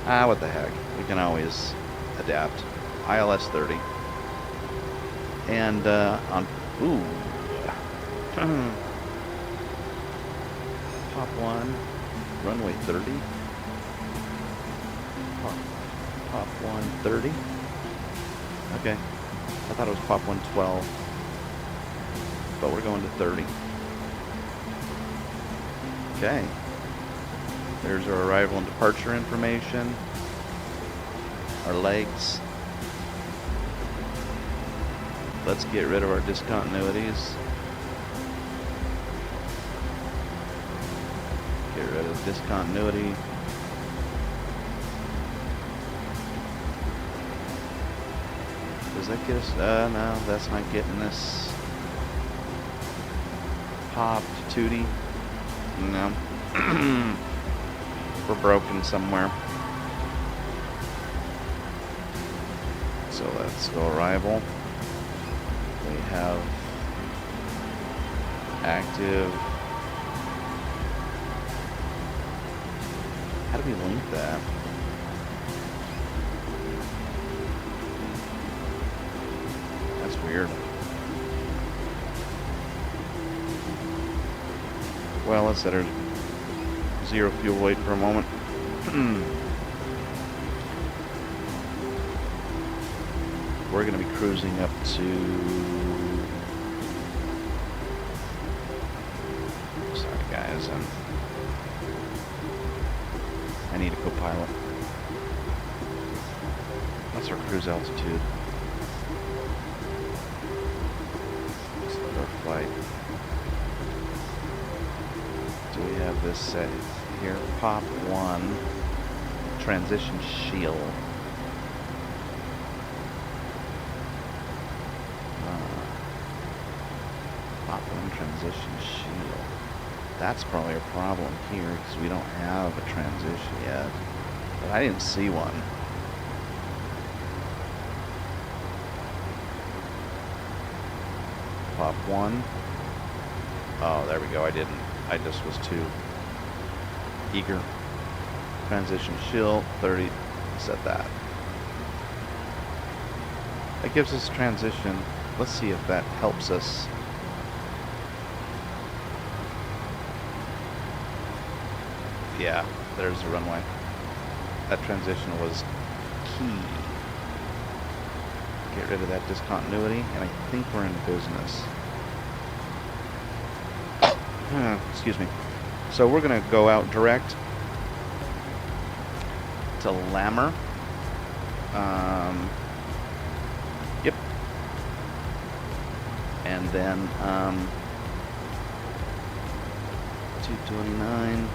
What the heck? We can always adapt. ILS 30. And on Pop 1, runway 30. Pop 1 30. Okay. I thought it was Pop 1 12. But we're going to 30. Okay. There's our arrival and departure information. Our legs. Let's get rid of our discontinuities. rid of discontinuity. Does that get us? No, that's not getting us. Popped, tootie. No. We're broken somewhere. So let's go arrival. We have active. How do we link that? That's weird. Well, let's set our zero fuel weight for a moment. We're going to be cruising up to... Sorry guys, I need a co-pilot. What's our cruise altitude? Let's look at our flight. Do we have this set here? Pop 1, transition shield. Pop 1 transition shield. That's probably a problem here because we don't have a transition yet. But I didn't see one. Pop 1. Oh, there we go. I didn't. I just was too eager. Transition shield 30. Set that. That gives us transition. Let's see if that helps us. Yeah, there's the runway. That transition was key. Get rid of that discontinuity, and I think we're in business. Excuse me. So we're going to go out direct to Lammer. Yep. And then 229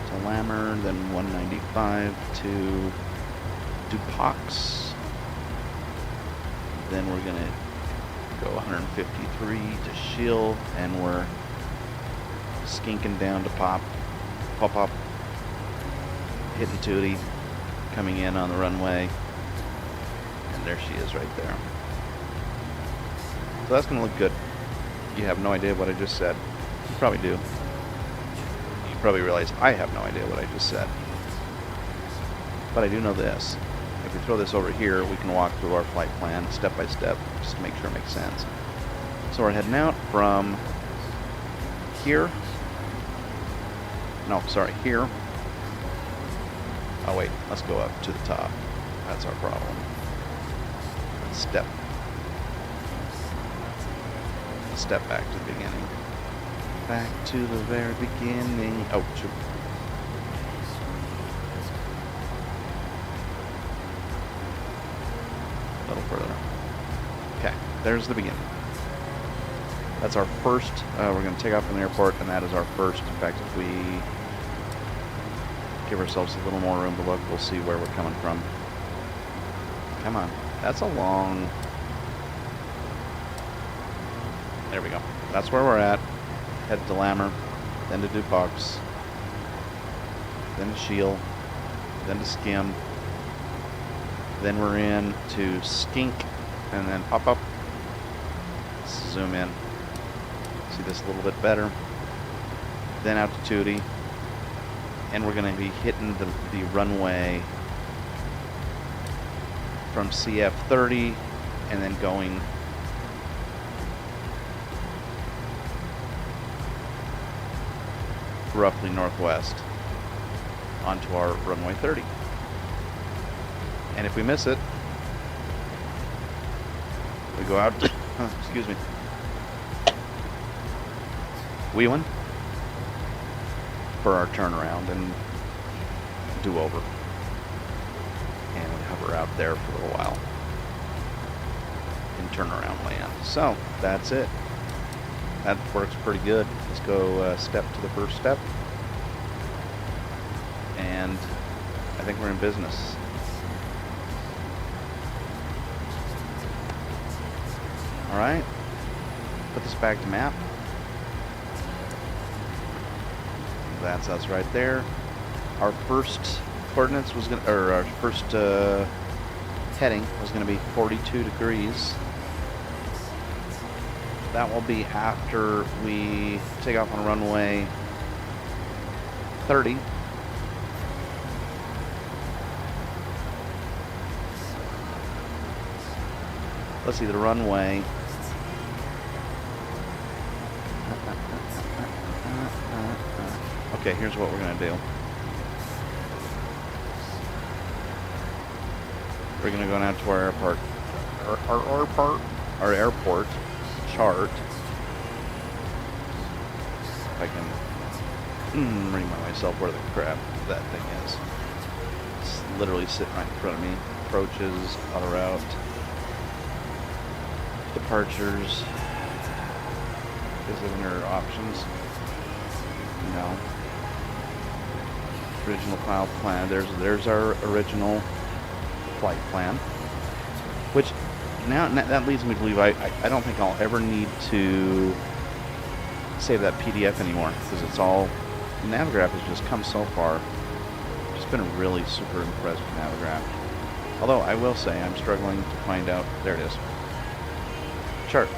to Lammer, then 195 to Dupox. Then we're going to go 153 to Shield, and we're skinking down to Pop, hitting Tootie, coming in on the runway, and there she is right there. So that's going to look good. You have no idea what I just said. You probably do. You probably realize I have no idea what I just said. But I do know this. If we throw this over here, we can walk through our flight plan step by step, just to make sure it makes sense. So we're heading out from here. No, sorry, here. Oh wait, let's go up to the top. That's our problem. Step back to the beginning. Back to the very beginning. Oh, shoot. A little further. Okay, there's the beginning. That's our first. We're going to take off from the airport, and that is our first. In fact, if we give ourselves a little more room to look, we'll see where we're coming from. Come on. That's a long... There we go. That's where we're at. Head to Lammer, then to Dupox, then to Shield, then to Skim. Then we're in to Skink, and then pop up. Let's zoom in. See this a little bit better. Then out to Tootie. And we're going to be hitting the runway from CF30 and then going roughly northwest onto our runway 30. And if we miss it, we go out, excuse me, wheeling for our turnaround and do over. And we hover out there for a little while in turnaround land. So that's it. That works pretty good. Let's go step to the first step. and I think we're in business. All right, put this back to map. That's us right there. Our first coordinates was gonna, or our first heading was gonna be 42 degrees. That will be after we take off on runway 30. Let's see, the runway. Okay, here's what we're gonna do. We're gonna go down to our airport, our airport chart. If I can remind myself where the crap that thing is. It's literally sitting right in front of me. Approaches, auto route, departures, visitor options. No. Original file plan. There's our original flight plan, which now that leads me to believe I don't think I'll ever need to save that PDF anymore, because it's all, Navigraph has just come so far. Just been really super impressed with Navigraph. Although I will say I'm struggling to find out. There it is. Chart.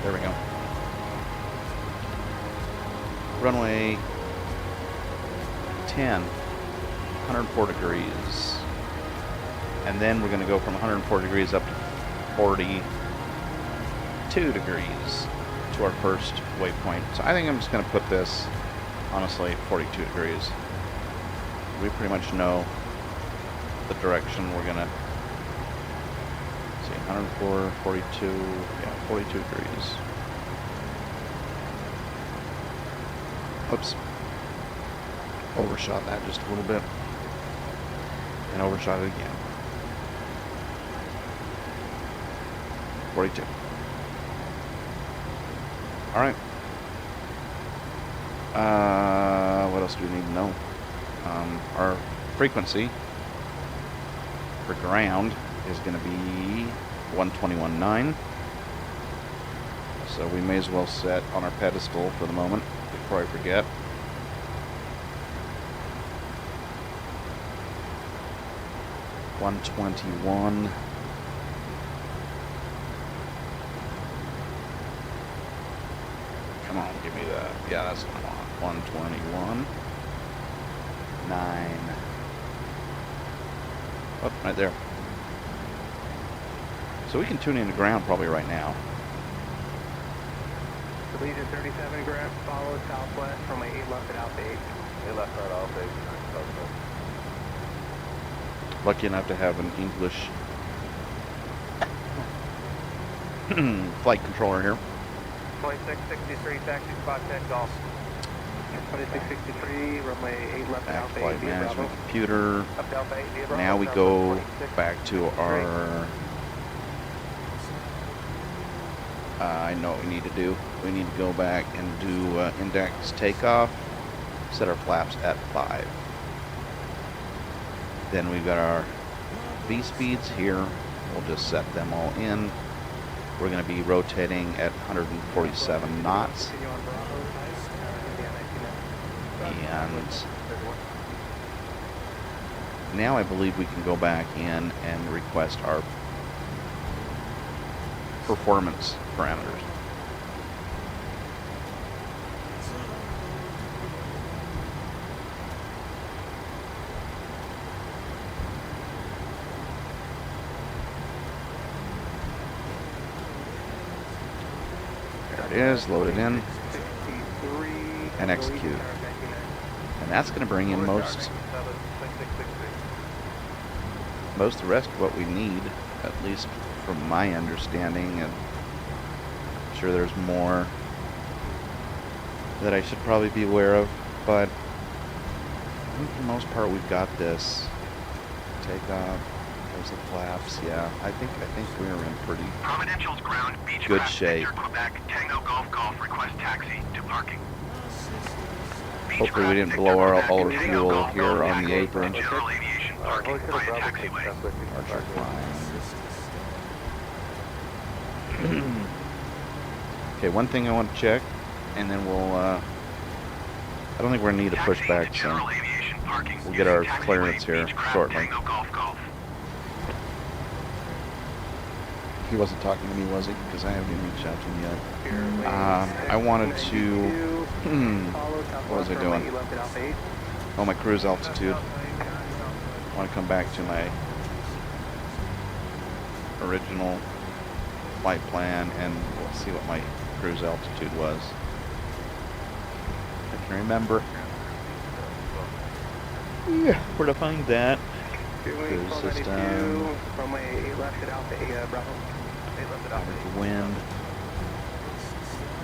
There we go. Runway 10, 104 degrees. And then we're going to go from 104 degrees up to 42 degrees to our first waypoint. So I think I'm just going to put this, honestly, 42 degrees. We pretty much know the direction we're going to see. 104, 42, yeah, 42 degrees. Oops. Overshot that just a little bit. And overshot it again. 42. Alright. What else do we need to know? Our frequency for ground is going to be 121.9. So we may as well set on our pedestal for the moment before I forget. $121. Come on, give me that. Yeah, that's what I want. 121. 9. Oh, right there. So we can tune in to ground probably right now. Legion 37 ground, follow southwest from 8 left at Alpha 8. 8 left at Alpha 8. Lucky enough to have an English flight controller here. 2663, taxi spot 10 golf. 2663, runway 8 left at Back Alpha 8. flight management computer. Now we go back to our... I know what we need to do. We need to go back and do index takeoff. Set our flaps at 5. Then we've got our V speeds here. We'll just set them all in. We're going to be rotating at 147 knots. And now I believe we can go back in and request our performance parameters. There it is, load it in, and execute. And that's going to bring in most of the rest of what we need, at least from my understanding, and I'm sure there's more that I should probably be aware of, but I think for the most part we've got this. Takeoff, there's the flaps, yeah. I think we're in pretty good shape. Quebec, Tango Golf Golf, request taxi to parking. Hopefully we didn't blow all our fuel here on the apron. Okay, one thing I want to check, and then we'll, I don't think we're going to need to push back, so we'll get our clearance here shortly. He wasn't talking to me, was he? Because I haven't even reached out to him yet. I wanted to, what was I doing? Oh, my cruise altitude. I want to come back to my original flight plan, and we'll see what my cruise altitude was. I can remember. Yeah, where to find that? Cruise system. Wind.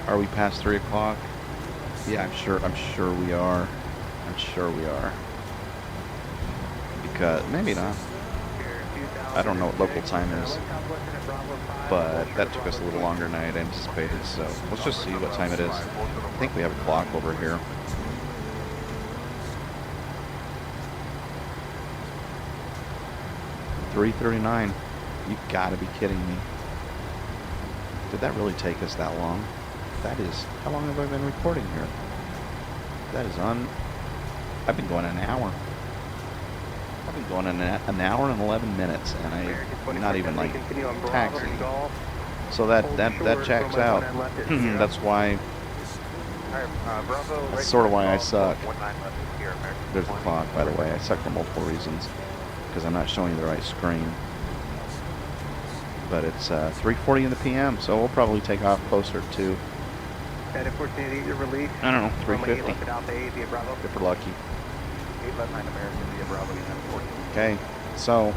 Are we past 3 o'clock? Yeah, I'm sure we are. I'm sure we are. Because maybe not. I don't know what local time is, but that took us a little longer than I had anticipated, so let's just see what time it is. I think we have a clock over here. $3:39. You gotta be kidding me. Did that really take us that long? That is, how long have I been recording here? That is I've been going an hour. I've been going an hour and 11 minutes, and I'm not even like taxiing. So that checks out. That's why. That's sort of why I suck. There's the clock, by the way. I suck for multiple reasons, because I'm not showing you the right screen. But it's 3:40 in the PM, so we'll probably take off closer to, I don't know, 3:50 if we're lucky. Okay, so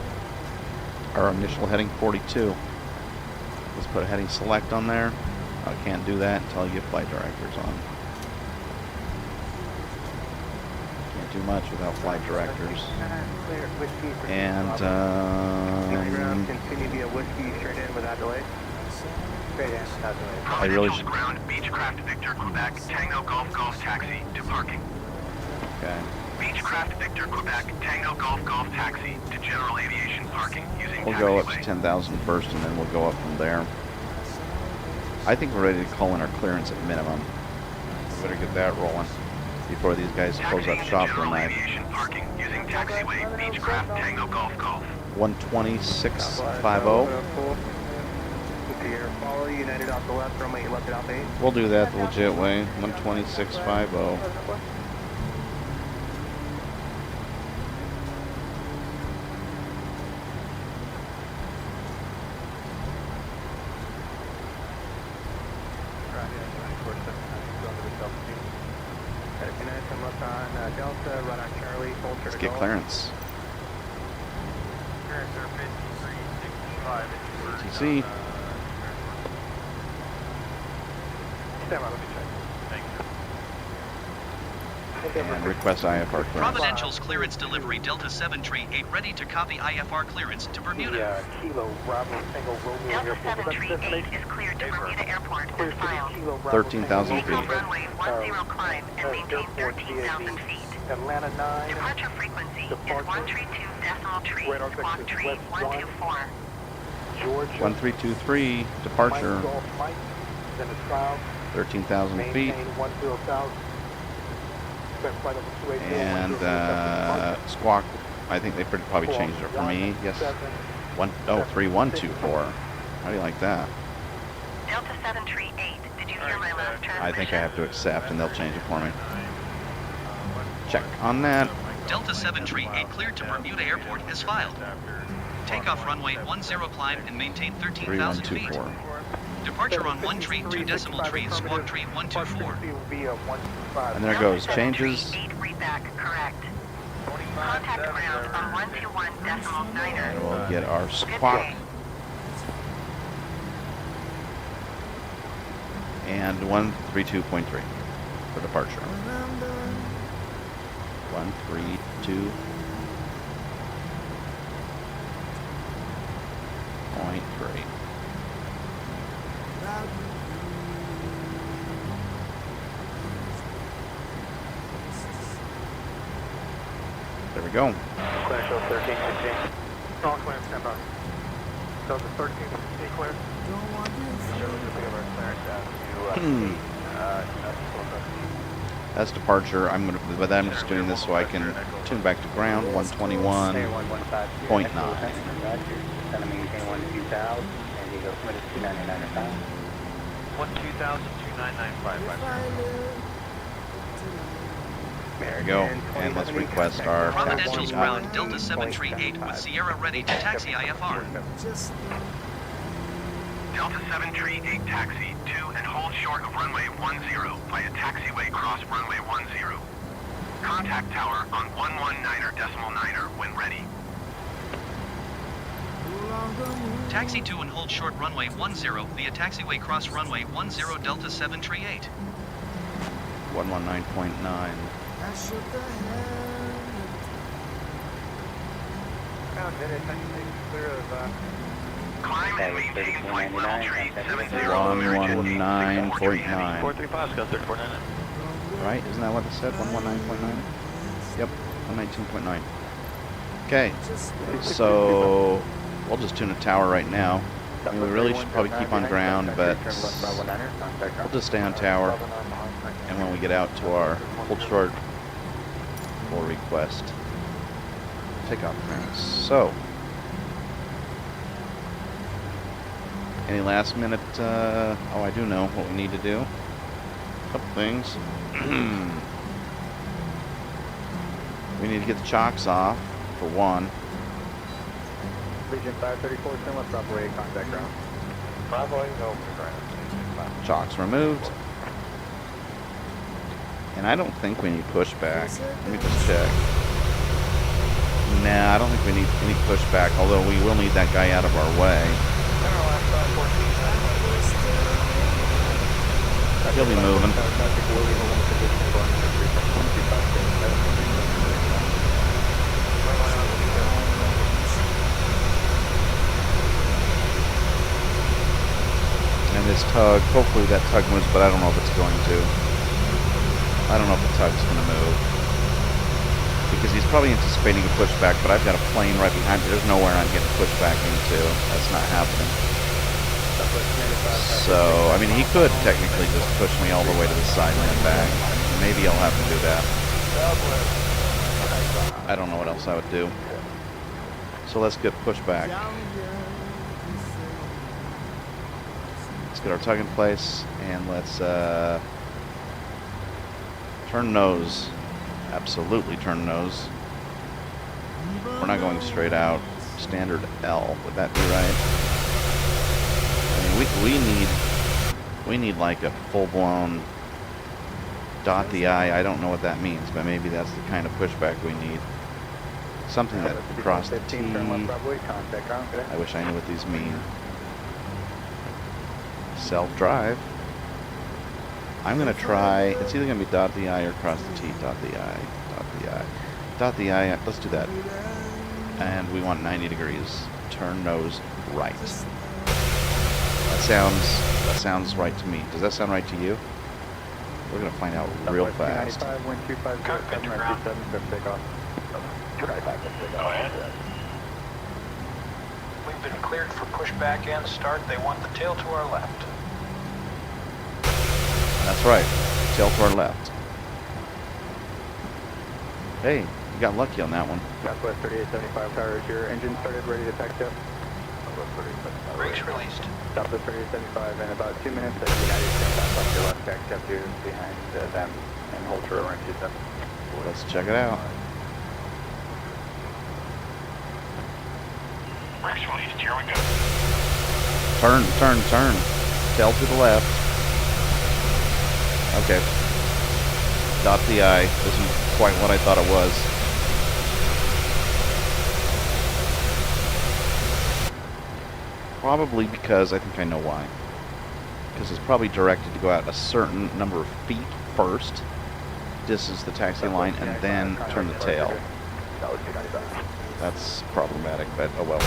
our initial heading 42. Let's put a heading select on there. I can't do that until you get flight directors on. Can't do much without flight directors. And I really should. Beechcraft Victor Quebec Tango Golf Golf taxi to parking. Okay. Beechcraft Victor Quebec Tango Golf Golf taxi to general aviation parking using We'll go up to 10,000 first, and then we'll go up from there. I think we're ready to call in our clearance at minimum. We better get that rolling before these guys close up shop for the night. Parking using taxiway Beechcraft Tango Golf Golf. 12650. We'll do that the legit way. 12650. Let's get clearance. ATC. And request IFR clearance. Providential's clearance delivery Delta 7 Tree 8 ready to copy IFR clearance to Bermuda. Delta 7 Tree 8 is cleared to Bermuda Airport and filed. 13,000 feet. Runway 10 climb and maintain 13,000 feet. Atlanta 9. Departure frequency is 132.3 squawk tree 124. Georgia. 1323, departure. 13,000 feet. And squawk, I think they probably changed it for me. Yes. 3124. How do you like that? Delta 7 Tree 8, did you hear my last transmission? I think I have to accept, and they'll change it for me. Check on that. Delta 7 Tree 8 cleared to Bermuda Airport is filed. Takeoff runway 10 climb and maintain 13,000 feet. 3124. Departure on 1 tree 2 decimal trees squawk tree 124. And there goes. Changes. 8 readback correct. Contact ground on 121.9er. And we'll get our squawk. And 132.3 for departure. 132.3. we go. Clear, show 1316. All clear, stand by. So the 1316 clear? That's departure. But I'm just doing this so I can tune back to ground. 121.9. Maintain 12000, and you go committed 2995. 12000-2995. There we go. And let's request our Providential's taxi. ground Delta 738 with Sierra ready to taxi IFR. Delta 738 taxi to and hold short of runway 10 via taxiway cross runway 10. Contact tower on 119er when ready. Taxi to and hold short runway 10 via taxiway cross runway 10 Delta 738. 119.9. Climb and maintain flight level tree 70 119.9. 435, Scott 3499. Right? Isn't that what it said? 119.9? Yep, 119.9. Okay, so we'll just tune a tower right now. I mean, we really should probably keep on ground, but we'll just stay on tower. And when we get out to our hold short, we'll request takeoff clearance. So, any last minute, oh, I do know what we need to do. A couple things. We need to get the chocks off, for one. Region 534, similar, Bravo 8, contact ground. Bravo 8, over the ground. Chocks removed. And I don't think we need pushback. Let me just check. Nah, I don't think we need any pushback, although we will need that guy out of our way. He'll be moving. And this tug, hopefully that tug moves, but I don't know if it's going to. I don't know if the tug's going to move. Because he's probably anticipating a pushback, but I've got a plane right behind me. There's nowhere I'm getting pushback into. That's not happening. So, I mean, he could technically just push me all the way to the side land back. Maybe I'll have to do that. I don't know what else I would do. So let's get pushback. Let's get our tug in place, and let's turn nose. Absolutely turn nose. We're not going straight out. Standard L. Would that be right? I mean, we need like a full-blown dot the I. I don't know what that means, but maybe that's the kind of pushback we need. Something that crossed the T. I wish I knew what these mean. Self-drive. I'm going to try, it's either going to be dot the I or cross the T, dot the I, dot the I. Dot the I, let's do that. And we want 90 degrees. Turn nose right. That sounds right to me. Does that sound right to you? We're going to find out real fast. Cockpit to ground. Go ahead. We've been cleared for pushback and start. They want the tail to our left. That's right. Tail to our left. Hey, you got lucky on that one. Southwest 3875 towers, your engine started, ready to taxi up. Brakes released. Southwest 3875, in about 2 minutes, the United States back left your left taxi up to behind them and hold true around 27. Let's check it out. Brakes released, here we go. Turn, turn, turn. Tail to the left. Okay. Dot the I. Isn't quite what I thought it was. Probably because I think I know why. Because it's probably directed to go out a certain number of feet first, distance the taxi line, and then turn the tail. That's problematic, but oh well.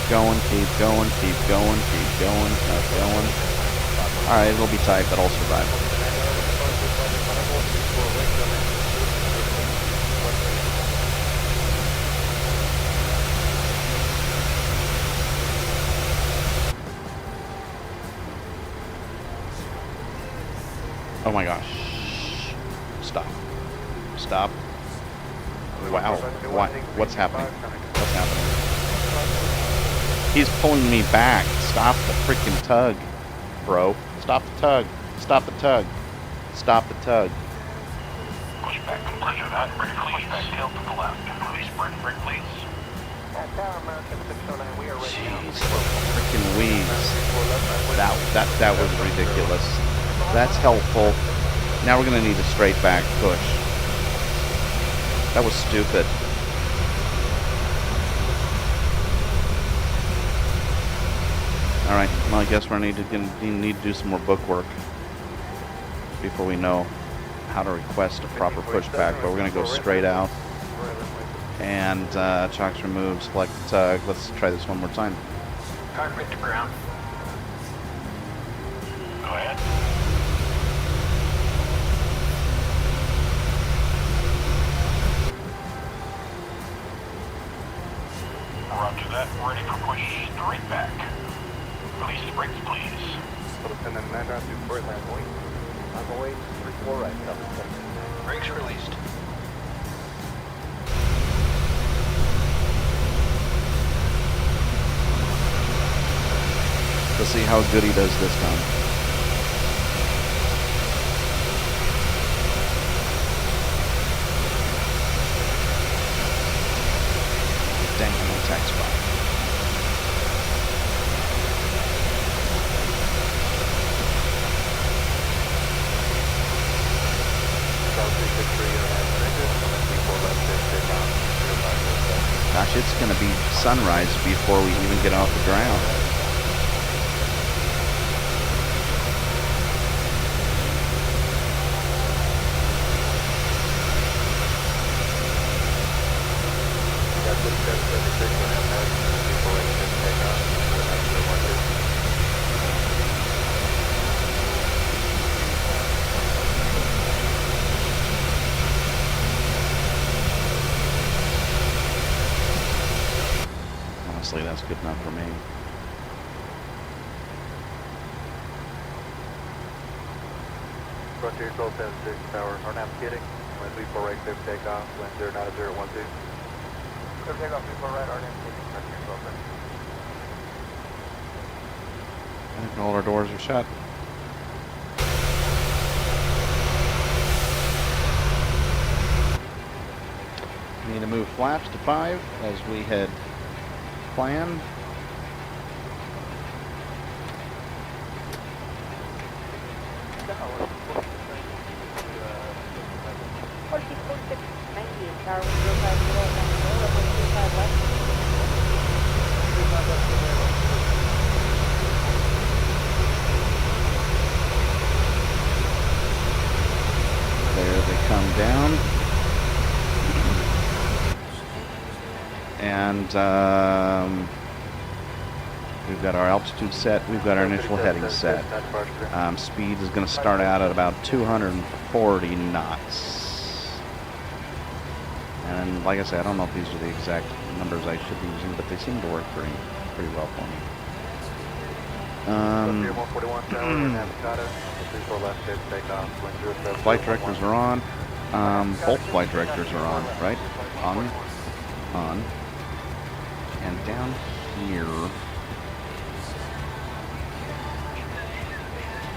going, keep going, keep going, keep going, keep going. Alright, it'll be tight, but I'll survive. Oh my gosh. Stop. Stop. Wow. What? What's happening? What's happening? He's pulling me back. Stop the freaking tug, bro. Stop the tug. Stop the tug. Stop the tug. Push back, roger that. Brake, please. Back tail to the left. Release brake, please. Jeez, freaking weaves. That was ridiculous. That's helpful. Now we're gonna need a straight back push. That was stupid. Alright, well I guess we're need to do some more book work before we know how to request a proper pushback, but we're gonna go straight out. And chocks removed, select the tug. Let's try this one more time. Cockpit to ground. Go ahead. Roger that. Ready for push straight back. Release the brakes, please. Brakes released. Let's see how good he does this time. Dang, I'm on attack spot. Gosh, it's going to be sunrise before we even get off the ground. Honestly, that's good enough for me. Frontier 1276 Tower, our navigating. When 34 right, clear for takeoff. Wind 09012. Clear for takeoff, 34 right, our navigating. Frontier 1276. I think all our doors are shut. We need to move flaps to 5 as we had planned. There they come down. And we've got our altitude set. We've got our initial heading set. Speed is going to start out at about 240 knots. And like I said, I don't know if these are the exact numbers I should be using, but they seem to work pretty well for me. Flight directors are on. Both flight directors are on, right? On. And down here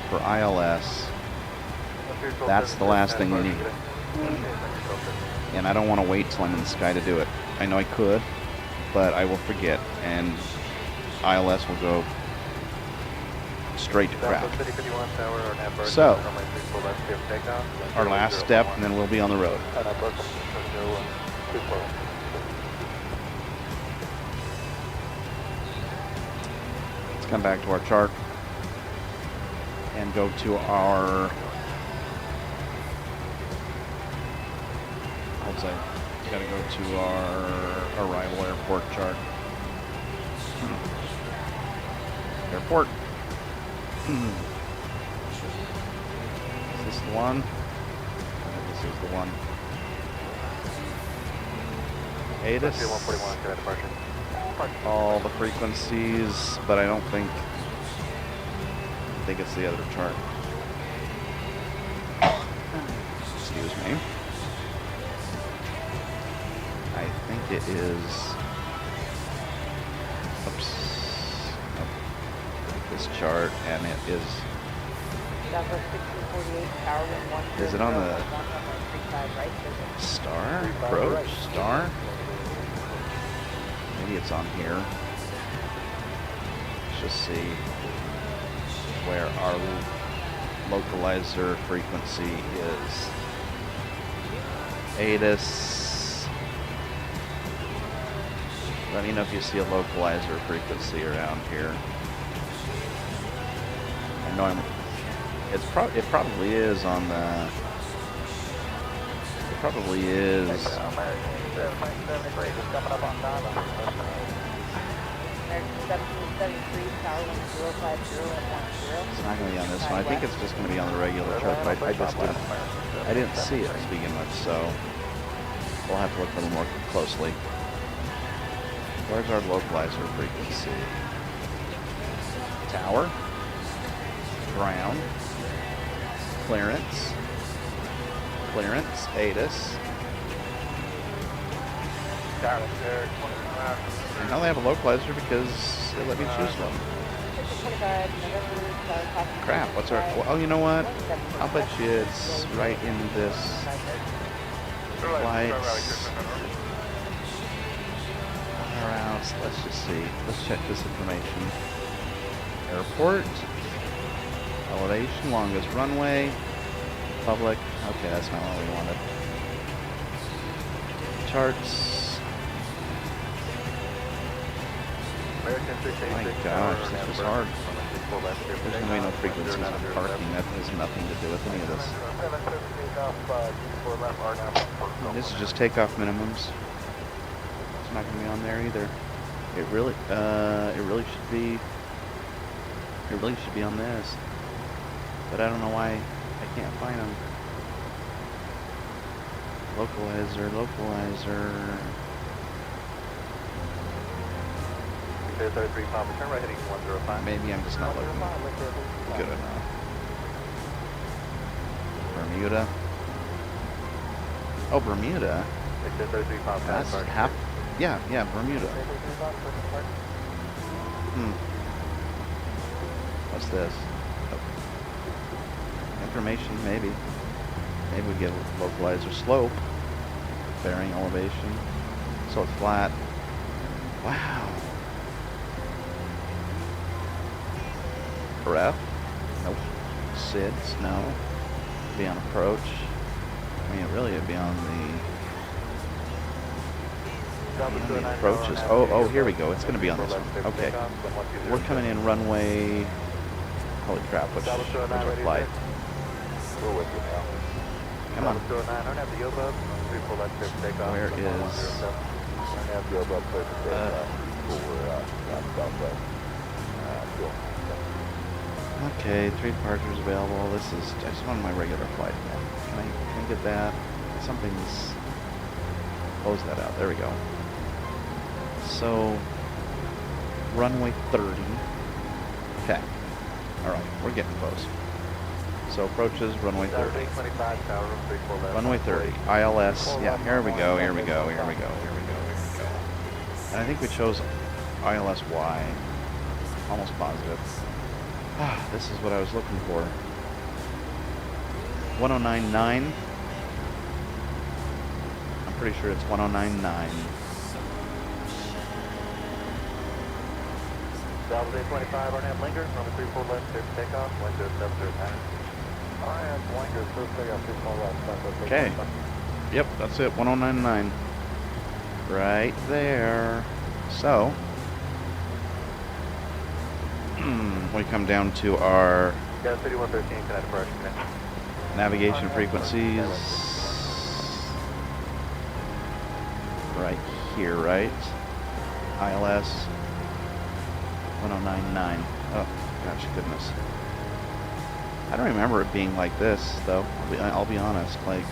for ILS, that's the last thing we need. And I don't want to wait till I'm in the sky to do it. I know I could, but I will forget, and ILS will go straight to craft. So, our last step, and then we'll be on the road. Let's come back to our chart and go to our, let's say, gotta go to our arrival airport chart. Airport. Is this the one? This is the one. ATIS. 141, cadet departure. All the frequencies, but I don't think it's the other chart. Excuse me. I think it is. Oops. Nope. This chart, and it is. Is it on the star? Approach? Star? Maybe it's on here. Let's just see where our localizer frequency is. ATIS. Let me know if you see a localizer frequency around here. I know it probably is on the. It probably is. It's not going to be on this one. I think it's just going to be on the regular chart, but I didn't see it to begin with, so we'll have to look a little more closely. Where's our localizer frequency? Tower, ground, clearance, ATIS. I know they have a localizer because they let me choose one. Crap, what's our... Oh, you know what? I'll bet you it's right in this flights. Routes. Let's just see. Let's check this information. Airport. Elevation, longest runway. Public. Okay, that's not what we wanted. Charts. My gosh, this was hard. There's going to be no frequencies on parking. That has nothing to do with any of this. This is just takeoff minimums. It's not going to be on there either. It really should be. It really should be on this. But I don't know why I can't find them. Localizer. Maybe I'm just not looking good enough. Bermuda. Oh, Bermuda. That's half. Yeah, Bermuda. What's this? Oh. Information, maybe. Maybe we get a localizer slope. Bearing elevation. So it's flat. Wow. Ref? Nope. SIDS? No. Be on approach. I mean, it really would be on the approaches. Oh, here we go. It's going to be on this one. Okay. We're coming in runway. Holy crap! Which our flight? We're with you now. Come on. Where is? Okay, 3 departures available. This is. I just wanted my regular flight. Can I get that? Something's. Close that out. There we go. So, runway 30. Okay. Alright, we're getting close. So, approaches runway 30. Runway 30. ILS. Yeah, here we go. And I think we chose ILS Y. Almost positive. This is what I was looking for. 1099. I'm pretty sure it's 1099. Bravo 25, RNAV Linger, runway 34 left, clear for takeoff, wind 0709. RNAV Linger, clear for takeoff, 34 left, okay. Yep, that's it, 1099. Right there. So, we come down to our navigation frequencies. Right here, right? ILS 1099. Oh, gosh, goodness. I don't remember it being like this, though. I'll be honest. Like,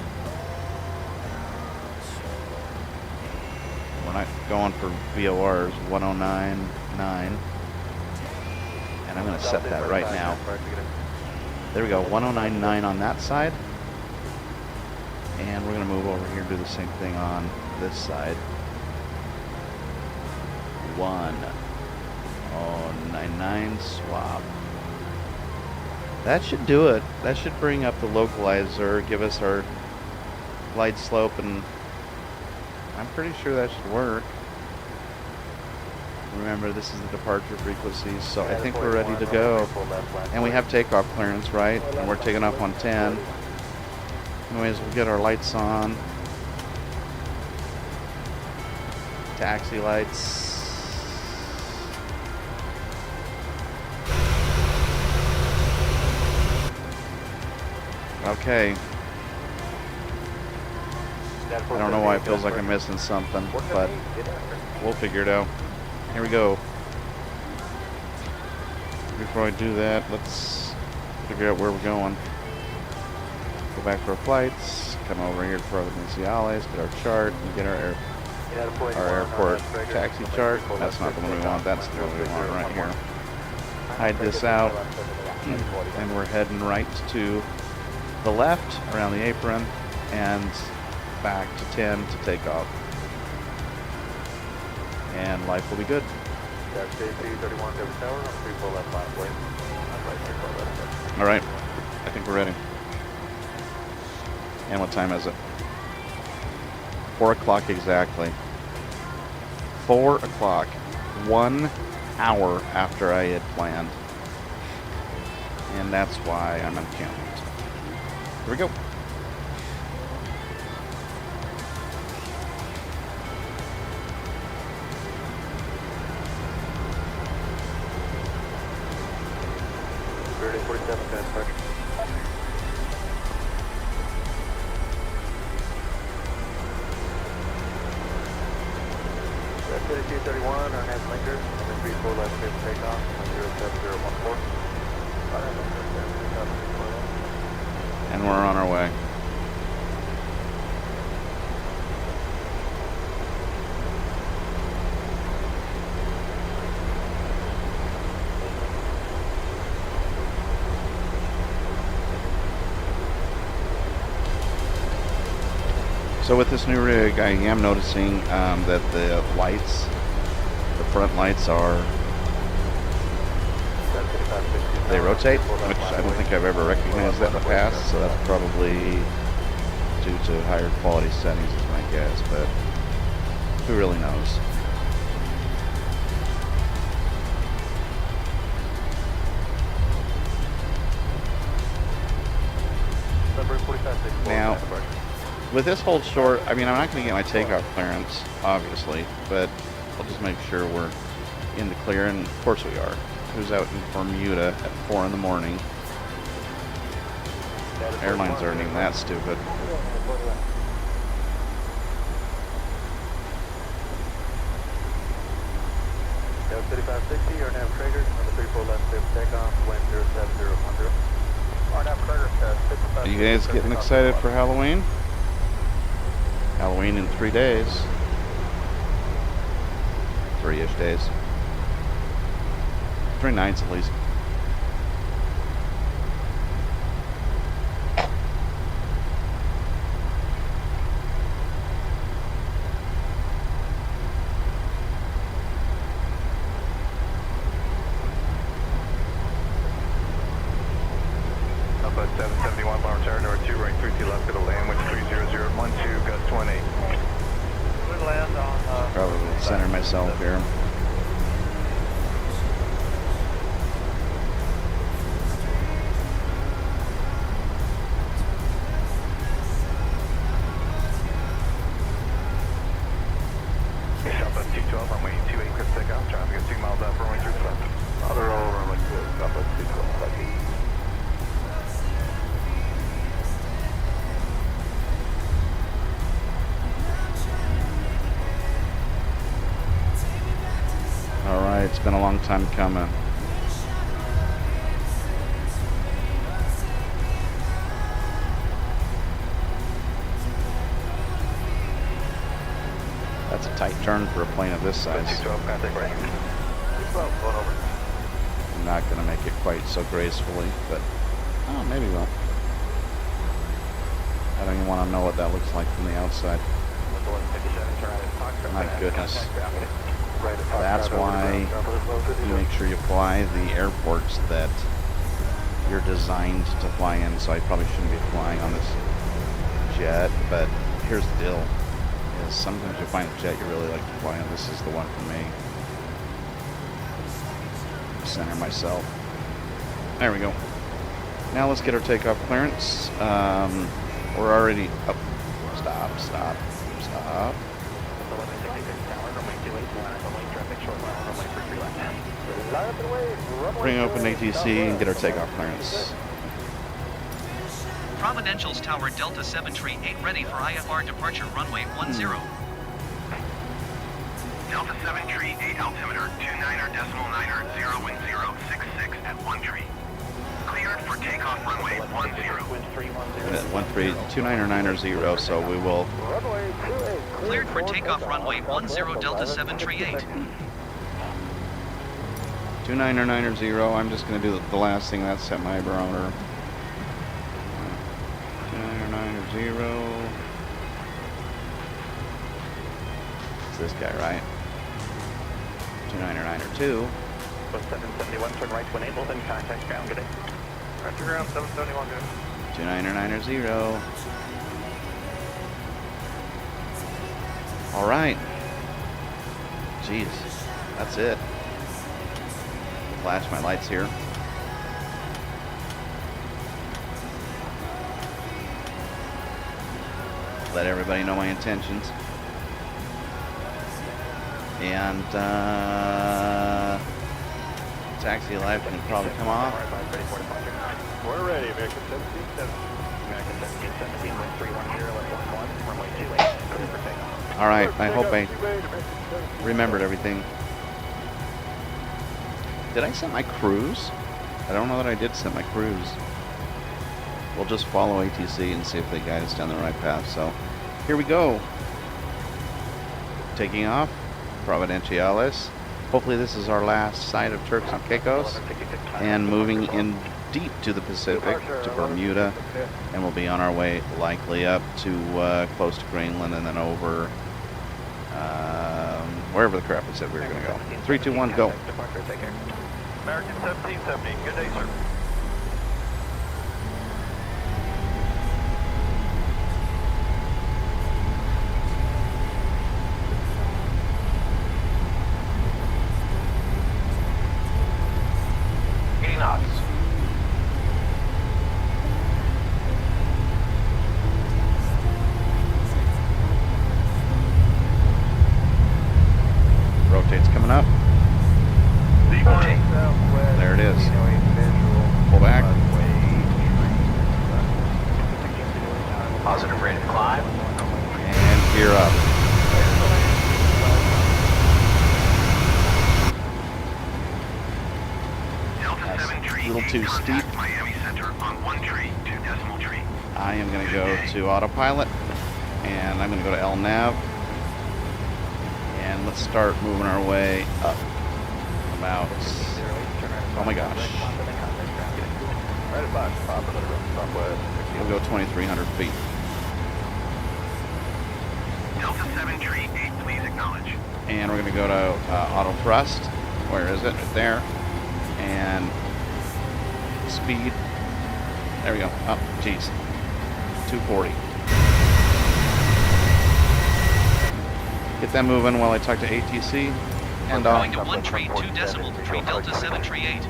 we're not going for VORs 109.9. And I'm going to set that right now. There we go, 109.9 on that side. And we're going to move over here and do the same thing on this side. 109.9 swap. That should do it. That should bring up the localizer, give us our glide slope, and I'm pretty sure that should work. Remember, this is the departure frequency, so I think we're ready to go. And we have takeoff clearance, right? And we're taking off on 10. Anyways, we'll get our lights on. Taxi lights. Okay. I don't know why it feels like I'm missing something, but we'll figure it out. Here we go. Before I do that, let's figure out where we're going. Go back to our flights, come over here to Providenciales, get our chart, and get our airport taxi chart. That's not the one we want, that's the one we want right here. Hide this out, and we're heading right to the left around the apron and back to 10 to take off. And life will be good. All right, I think we're ready. And what time is it? 4 o'clock exactly. 4 o'clock. 1 hour after I had planned. And that's why I'm encamped. Here we go. And we're on our way. So with this new rig, I am noticing that the lights, the front lights are, they rotate, which I don't think I've ever recognized that in the past, so that's probably due to higher quality settings is my guess, but who really knows? Now, with this hold short, I mean, I'm not going to get my takeoff clearance, obviously, but I'll just make sure we're in the clear, and of course we are. Who's out in Bermuda at 4 in the morning? Airlines aren't even that stupid. Are you guys getting excited for Halloween? Halloween in 3 days. 3-ish days. 3 nights at least. Up at 771 Bomber Territory 2, right 30 left, to land with 30012, gust 18. We land on Probably center myself here. Southwest 212, runway 28, clear for takeoff, traffic at 2 miles out, runway 3 left. Other roll, runway 2, Southwest 212, thank you. Alright, it's been a long time coming. That's a tight turn for a plane of this size. 212, contact right. 212, going over. I'm not going to make it quite so gracefully, but oh, maybe we'll. I don't even want to know what that looks like from the outside. My goodness. That's why you make sure you fly the airports that you're designed to fly in. So I probably shouldn't be flying on this jet, but here's the deal. Is sometimes you find a jet you really like to fly on. This is the one for me. Center myself. There we go. Now let's get our takeoff clearance. We're already up. Stop. Bring open ATC and get our takeoff clearance. Providential's Tower Delta 738 ready for IFR departure runway 10. Delta 738 altimeter 29.9 wind 066 at 1 tree. Cleared for takeoff runway 10. 2990, so we will. Cleared for takeoff runway 10 Delta 738. 2990. I'm just going to do the last thing. That's set my barometer. 2990. It's this guy, right? 2992. 771, turn right to enable, then contact ground, good day. Right to ground, 771, good. 2990. All right. Jeez, that's it. Flash my lights here. Let everybody know my intentions. And taxi light can probably come off. We're ready, American 17, American 17, wind 310 at 11, runway 28, clear for takeoff. All right, I hope I remembered everything. Did I set my cruise? I don't know that I did set my cruise. We'll just follow ATC and see if they guide us down the right path. So here we go. Taking off, Providenciales. Hopefully this is our last sight of Turks and Caicos, and moving in deep to the Pacific, to Bermuda, and we'll be on our way likely up to close to Greenland and then over wherever the crap we said we were going to go. 3, 2, 1, go. American 1770, good day, sir. Rotate's coming up. There it is. Pull back. Positive rate of climb. And gear up. Delta 7 tree, a little too contact steep. Miami Center on 1 tree, 2 decimal tree. I am going to go to autopilot, and I'm going to go to LNAV, and let's start moving our way up. About, oh my gosh, we'll go 2,300 feet. Delta 7 tree 8, please acknowledge. And we're going to go to auto thrust. Where is it? Right there. And speed. There we go. Oh, geez. 240. Get that moving while I talk to ATC. And Going to 1 tree 2 decimal tree Delta 738.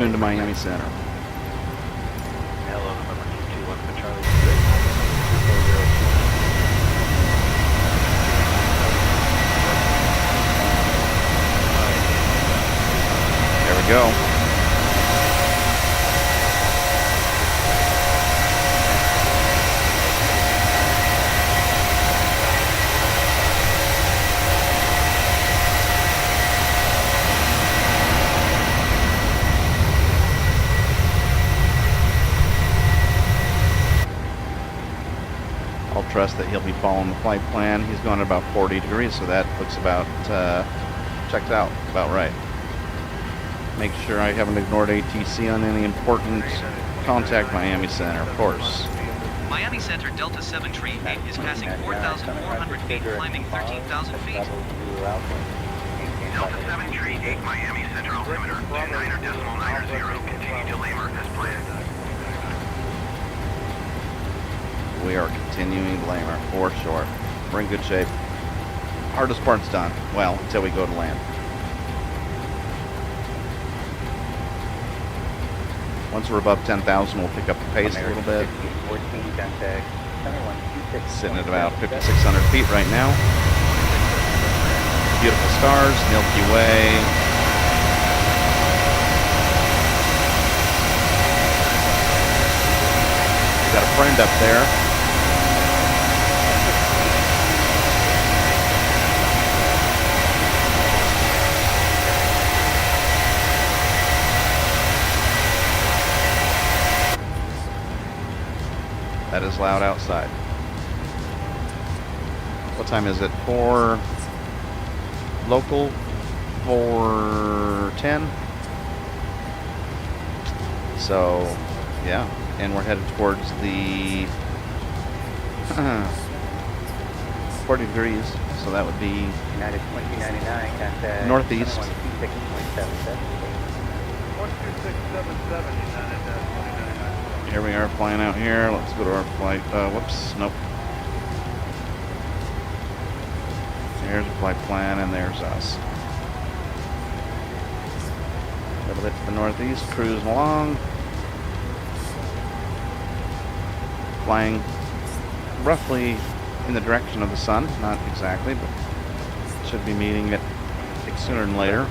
tune to Miami Center. Hello, November 221 for Charlie. There we go. I'll trust that he'll be following the flight plan. He's going at about 40 degrees, so that looks about checked out, about right. Make sure I haven't ignored ATC on any important contact Miami Center, of course. Miami Center Delta 738 is passing 4,400 feet, climbing 13,000 feet. Delta 738 Miami Center altimeter 29.90. Continue to Lamer as planned. We are continuing Lamer for sure. We're in good shape. Hardest part's done. Well, until we go to land. Once we're above 10,000, we'll pick up the pace a little bit. Sitting at about 5,600 feet right now. Beautiful stars, Milky Way. We got a friend up there. That is loud outside. What time is it? 4 local, 4:10. So, yeah, and we're headed towards the 40 degrees. So that would be northeast. 12677 Here we are flying out here. Let's go to our flight. Whoops, nope. There's a flight plan, and there's us. A little bit to the northeast, cruising along. Flying roughly in the direction of the sun. Not exactly, but should be meeting it sooner than later.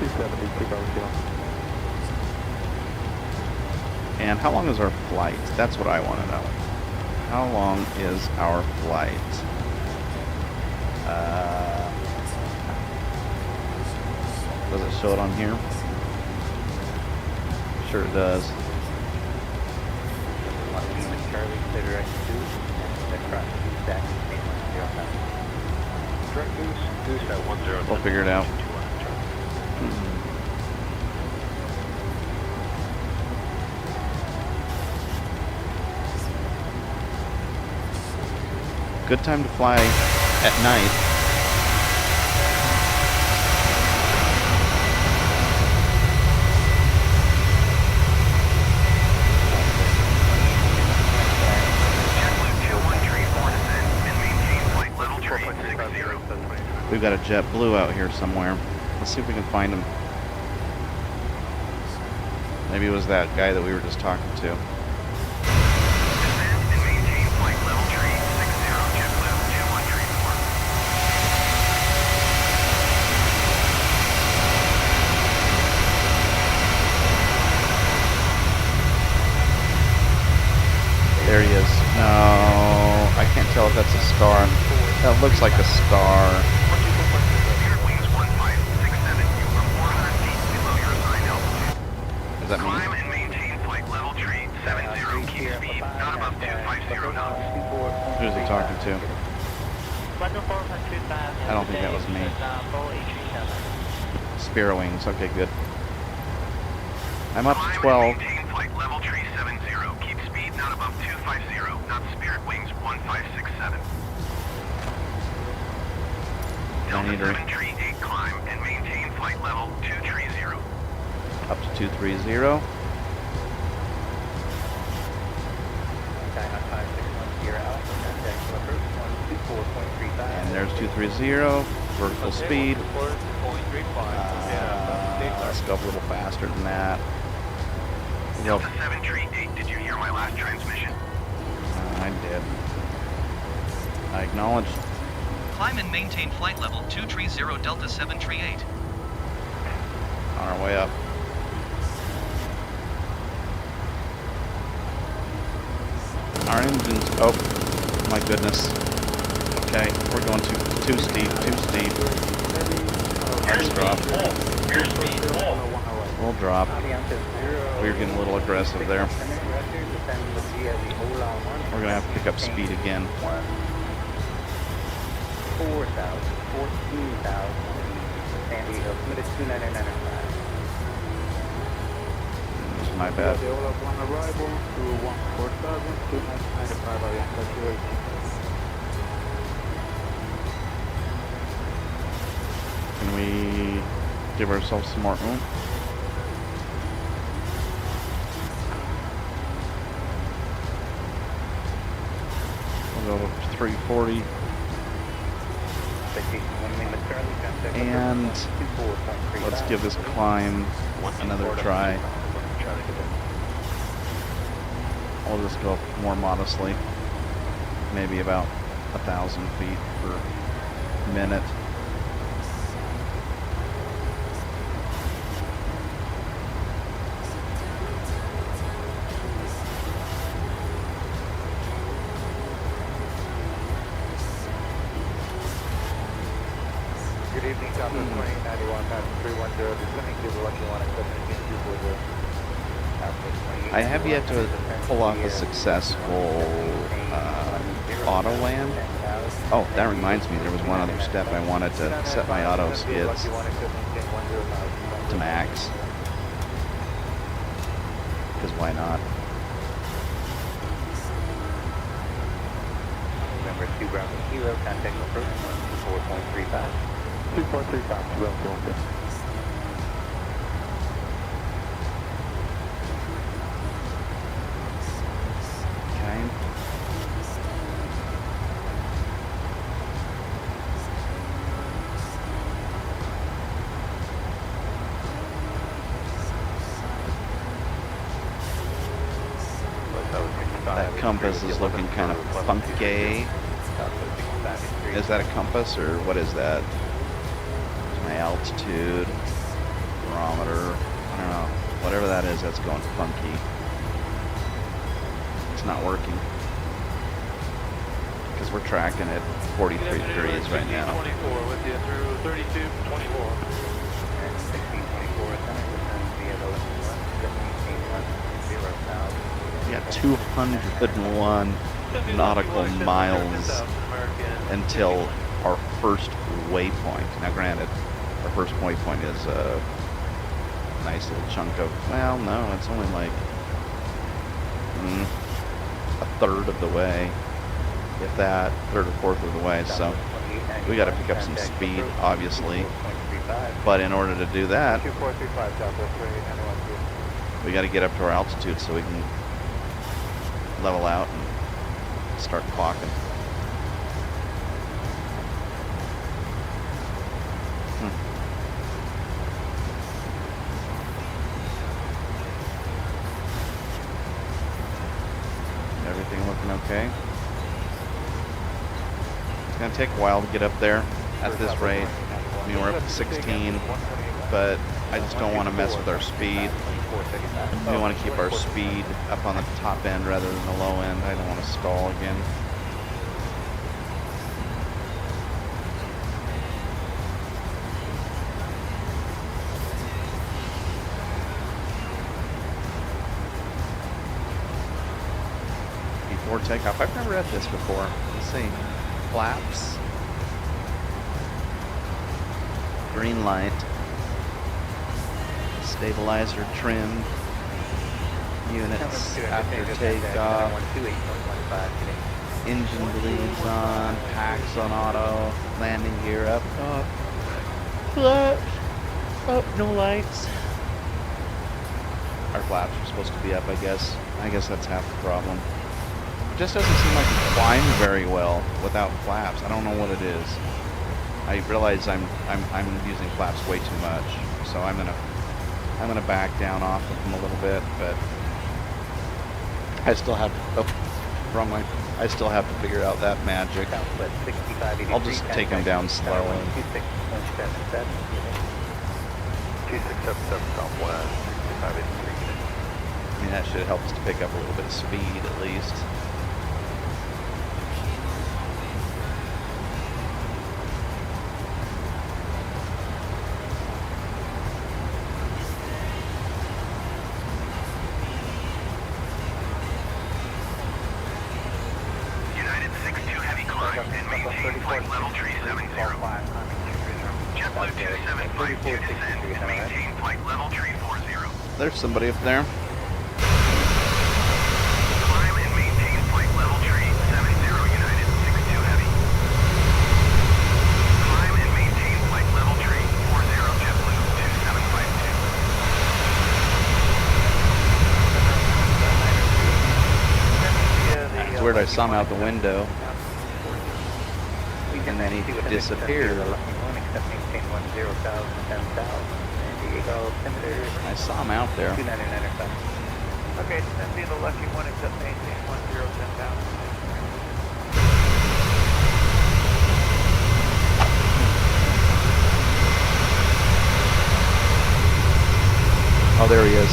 270. And how long is our flight? That's what I want to know. How long is our flight? Does it show it on here? Sure it does. We'll figure it out. Good time to fly at night. We've got a JetBlue out here somewhere. Let's see if we can find him. Maybe it was that guy that we were just talking to. There he is. No, I can't tell if that's a star. That looks like a star. Does that mean? Climb and maintain flight level tree 70. Keep speed not above 250 knots. Who's he talking to? I don't think that was me. Spirit Wings. Okay, good. I'm up to 12. Maintain flight level tree 70. Keep speed not above 250 knots. Spirit Wings 1567. Delta 7 tree 8 climb and maintain flight level 230. Up to 230. And there's 230. Vertical speed. Let's go up a little faster than that. Delta 7 tree 8, did you hear my last transmission? I did. I acknowledge. Climb and maintain flight level 230 Delta 738. On our way up. Our engines, oh my goodness. Okay, we're going too steep, too steep. Let's drop. We'll drop. We're getting a little aggressive there. We're gonna have to pick up speed again. 4,000, 14,000. Sandy Hill, committed 299.5. That's my bad. The Ola on arrival to 14,000, 299.5 Avianca 218. Can we give ourselves some more oomph? We'll go up to 340. And let's give this climb another try. I'll just go up more modestly. Maybe about 1,000 feet per minute. Good evening, Southwest 2091, 310, descending to the lucky one at 17 I have yet to pull off a successful auto land. Oh, that reminds me, there was one other step. I wanted to set my auto skids to max. Because why not? Number 2 Bravo Kilo, contact approach 4.35. 2.35, well done. Okay. That compass is looking kind of funky. Is that a compass or what is that? My altitude, barometer, I don't know. Whatever that is, that's going funky. It's not working. Because we're tracking at 43 degrees right now. 24 with you through 32, 24. And 1624, We got 201 nautical miles until our first waypoint. Now granted, our first waypoint is a nice little chunk of, well, no, it's only like a third of the way, if that, third or fourth of the way, so we got to pick up some speed, obviously, but in order to do that, we got to get up to our altitude so we can level out and start clocking. Everything looking okay? It's going to take a while to get up there at this rate. I mean, we're up to 16, but I just don't want to mess with our speed. We want to keep our speed up on the top end rather than the low end. I don't want to stall again. Before takeoff, I've never read this before. Let's see. Flaps. Green light. Stabilizer trimmed. Units after takeoff. Engine bleeds on. Packs on auto. Landing gear up. Up. Flaps. Up. No lights. Our flaps are supposed to be up, I guess. I guess that's half the problem. It just doesn't seem like it climbs very well without flaps. I don't know what it is. I realize I'm using flaps way too much, so I'm gonna back down off of them a little bit, but I still have wrong line. I still have to figure out that magic. I'll just take them down slowly. 2677 Southwest, 6583. I mean, that should help us to pick up a little bit of speed at least. flight level tree 70. JetBlue 2752 descend and maintain flight level tree 40. There's somebody up there. Climb and maintain flight level tree 70 United 62 Heavy. Climb and maintain flight level tree 40 JetBlue 2752. It's weird, I saw him out the window. And then he disappeared. I saw him out there. Okay, send me the lucky one, except maintain 10, 10,000. Oh, there he is.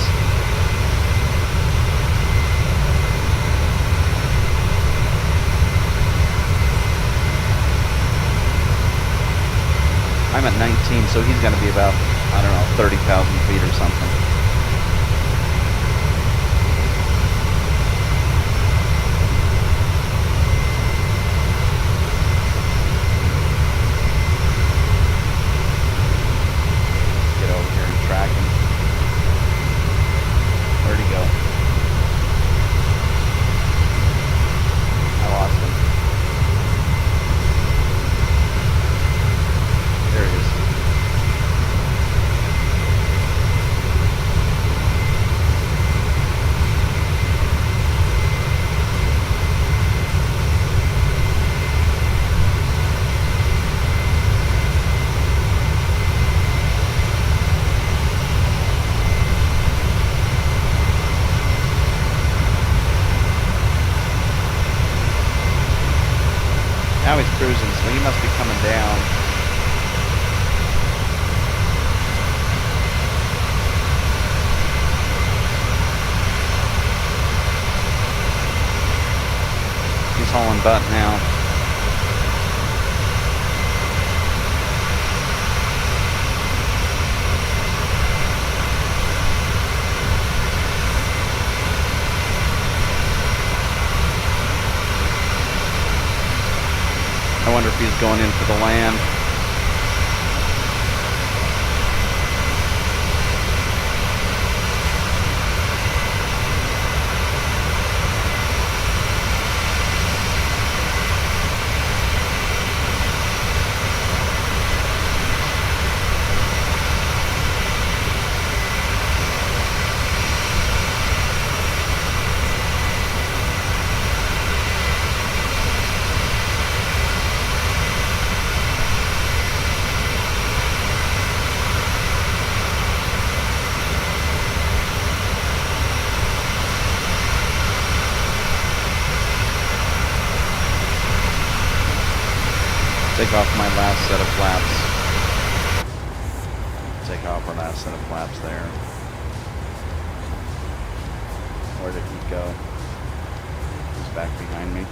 I'm at 19, so he's going to be about, I don't know, 30,000 feet or something. Get over here and track him. Where'd he go? I lost him. There he is. Now he's cruising, so he must be coming down. He's hauling butt now. I wonder if he's going in for the land. Take off my last set of flaps. Take off our last set of flaps there. Where did he go? He's back behind me.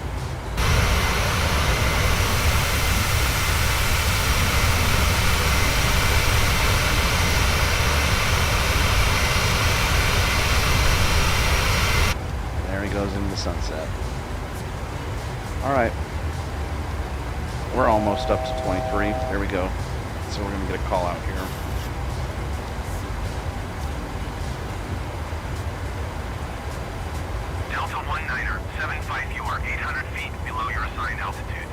There he goes into the sunset. Alright. We're almost up to 23. There we go. So we're going to get a call out here. Delta 19er, 75, you are 800 feet below your assigned altitude.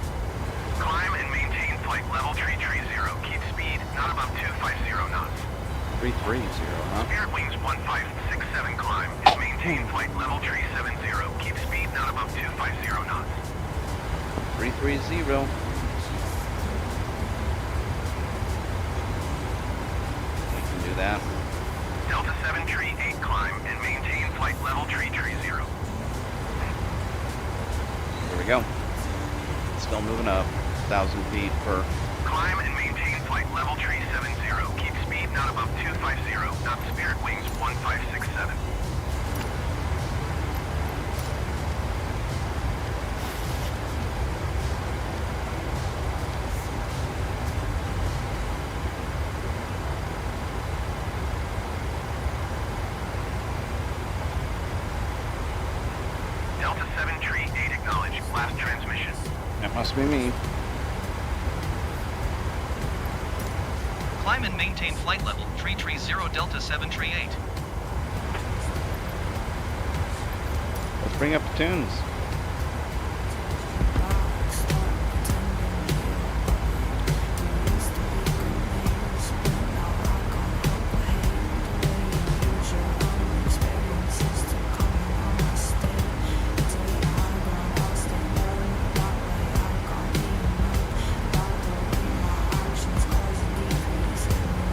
Climb and maintain flight level tree 30. Keep speed not above 250 knots. 330, huh? Spirit Wings 1567 climb is maintain flight level tree 70. Keep speed not above 250 knots. 330. That. Delta 7 tree 8 climb and maintain flight level tree 30. Here we go. Still moving up. 1,000 feet per. Climb and maintain flight level tree 70. Keep speed not above 250. Not Spirit Wings 1567. Must be me. Climb and maintain flight level 330 Delta 738. Let's bring up the tunes.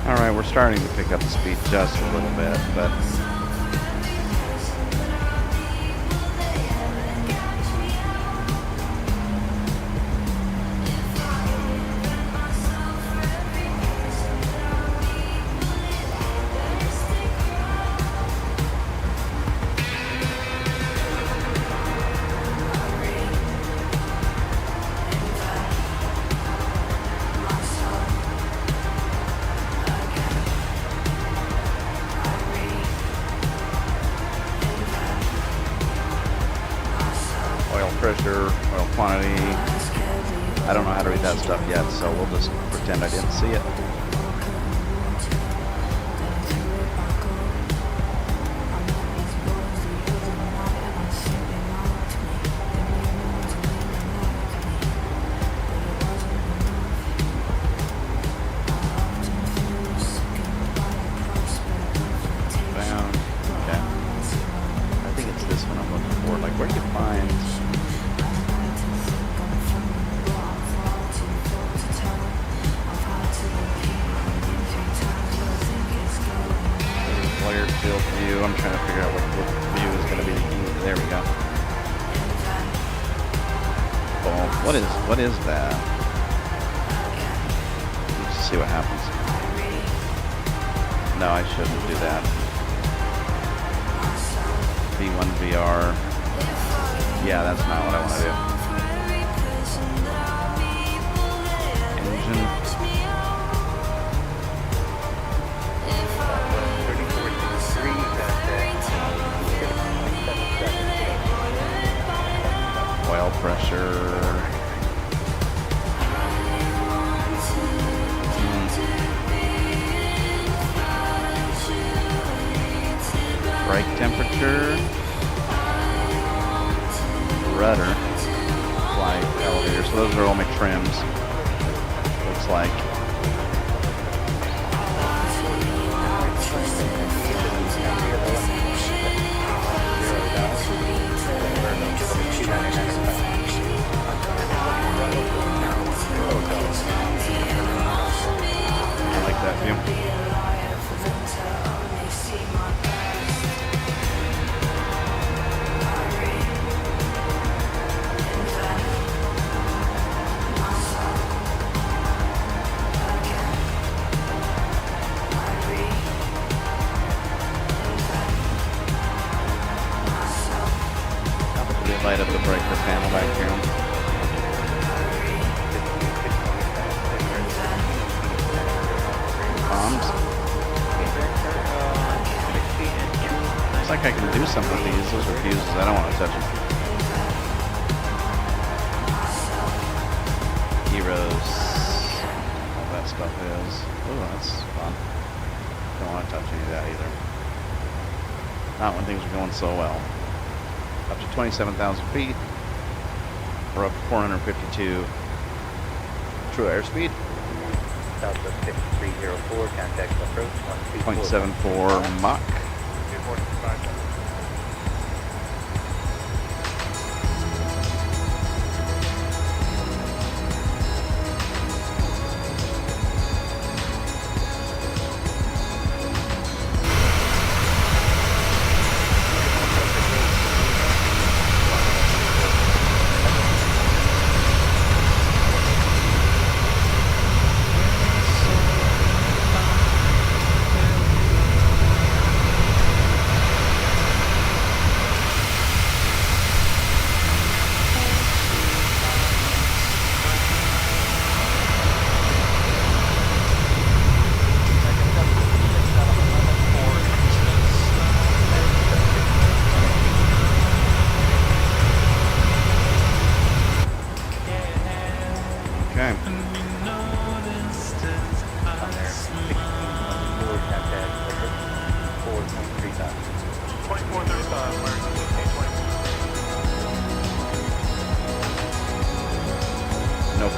Alright, we're starting to pick up the speed just a little bit, but pressure, oil quantity. I don't know how to read that stuff yet, so we'll just pretend I didn't see it. Bound. Okay. I think it's this one I'm looking for. Like, where do you find... Layered field view. I'm trying to figure out what view is going to be the key. There we go. Oh, what is that? Let's see what happens. No, I shouldn't do that. V1 VR. Yeah, that's not what I want to do. Engine. Oil pressure. Brake temperature. Rudder. Flight elevator. So those are all my trims. Looks like. I like that view. Light up the breaker panel back here. Bombs. Looks like I can do something with these. Those are fuses. I don't want to touch them. Heroes. All that stuff is. Oh, that's fun. Don't want to touch any of that either. Not when things are going so well. Up to 27,000 feet, or up to 452 true airspeed. Southwest 5304, contact approach 0.74 Mach.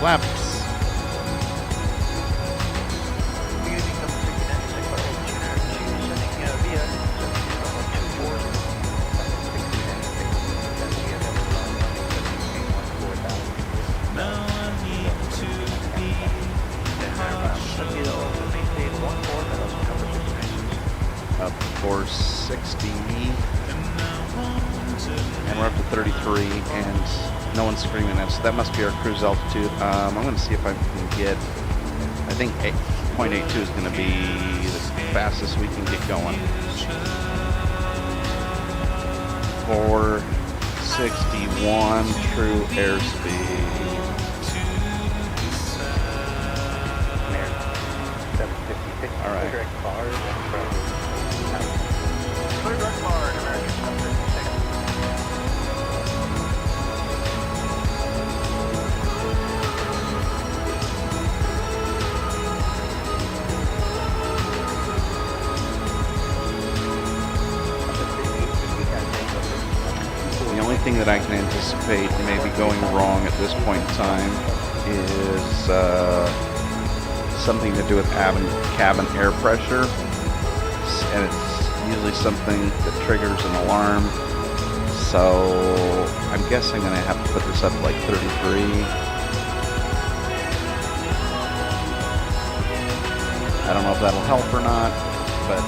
Flaps. Up 460. And we're up to 33, and no one's screaming at us. That must be our cruise altitude. I'm going to see if I can get, I think 8.82 is going to be the fastest we can get going. 461 true airspeed. All right. The only thing that I can anticipate maybe going wrong at this point in time is something to do with cabin air pressure, and it's usually something that triggers an alarm. So I'm guessing I'm going to have to put this up to like 33. I don't know if that'll help or not, but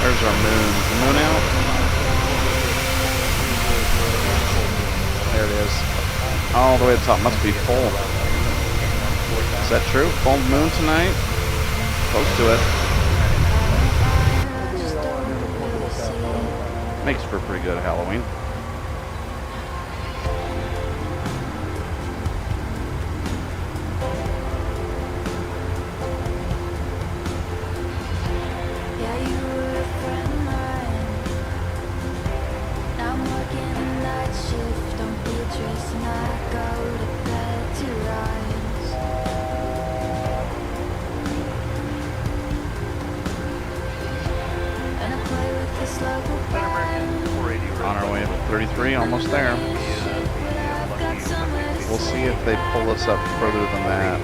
there's our moon. Is the moon out? There it is. All the way to the top. Must be full. Is that true? Full moon tonight? Close to it. Makes for a pretty good Halloween. On our way up to 33, almost there. We'll see if they pull us up further than that.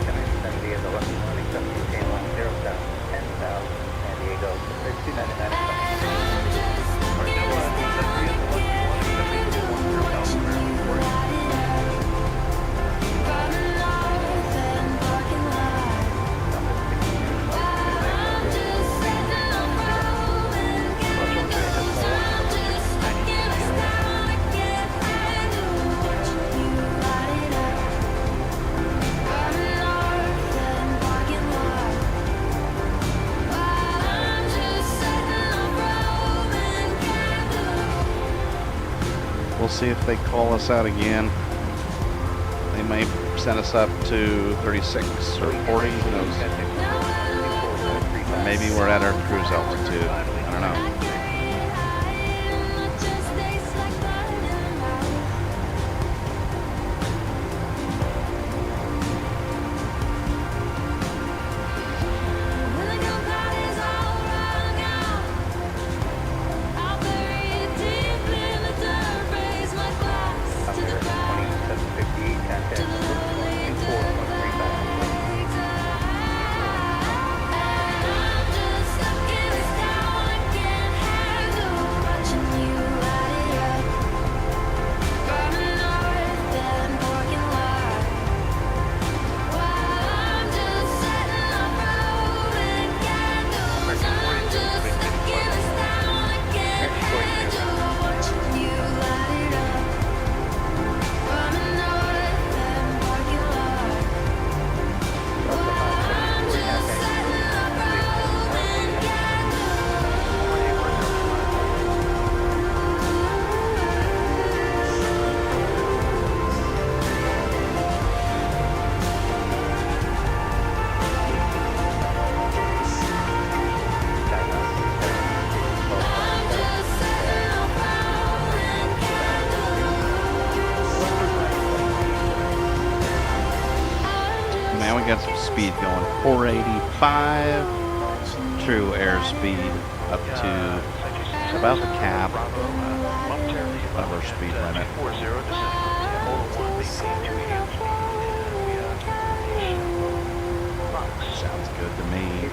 We'll see if they call us out again. They may send us up to 36 or 40, who knows. Or maybe we're at our cruise altitude. I don't know. man. We got some speed going. 485. True airspeed up to about the cap of our speed limit. Sounds good to me.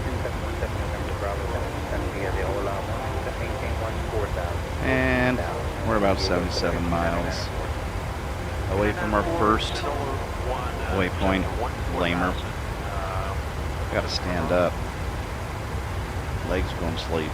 And we're about 77 miles away from our first waypoint, Lamer. Gotta stand up. Legs going to sleep.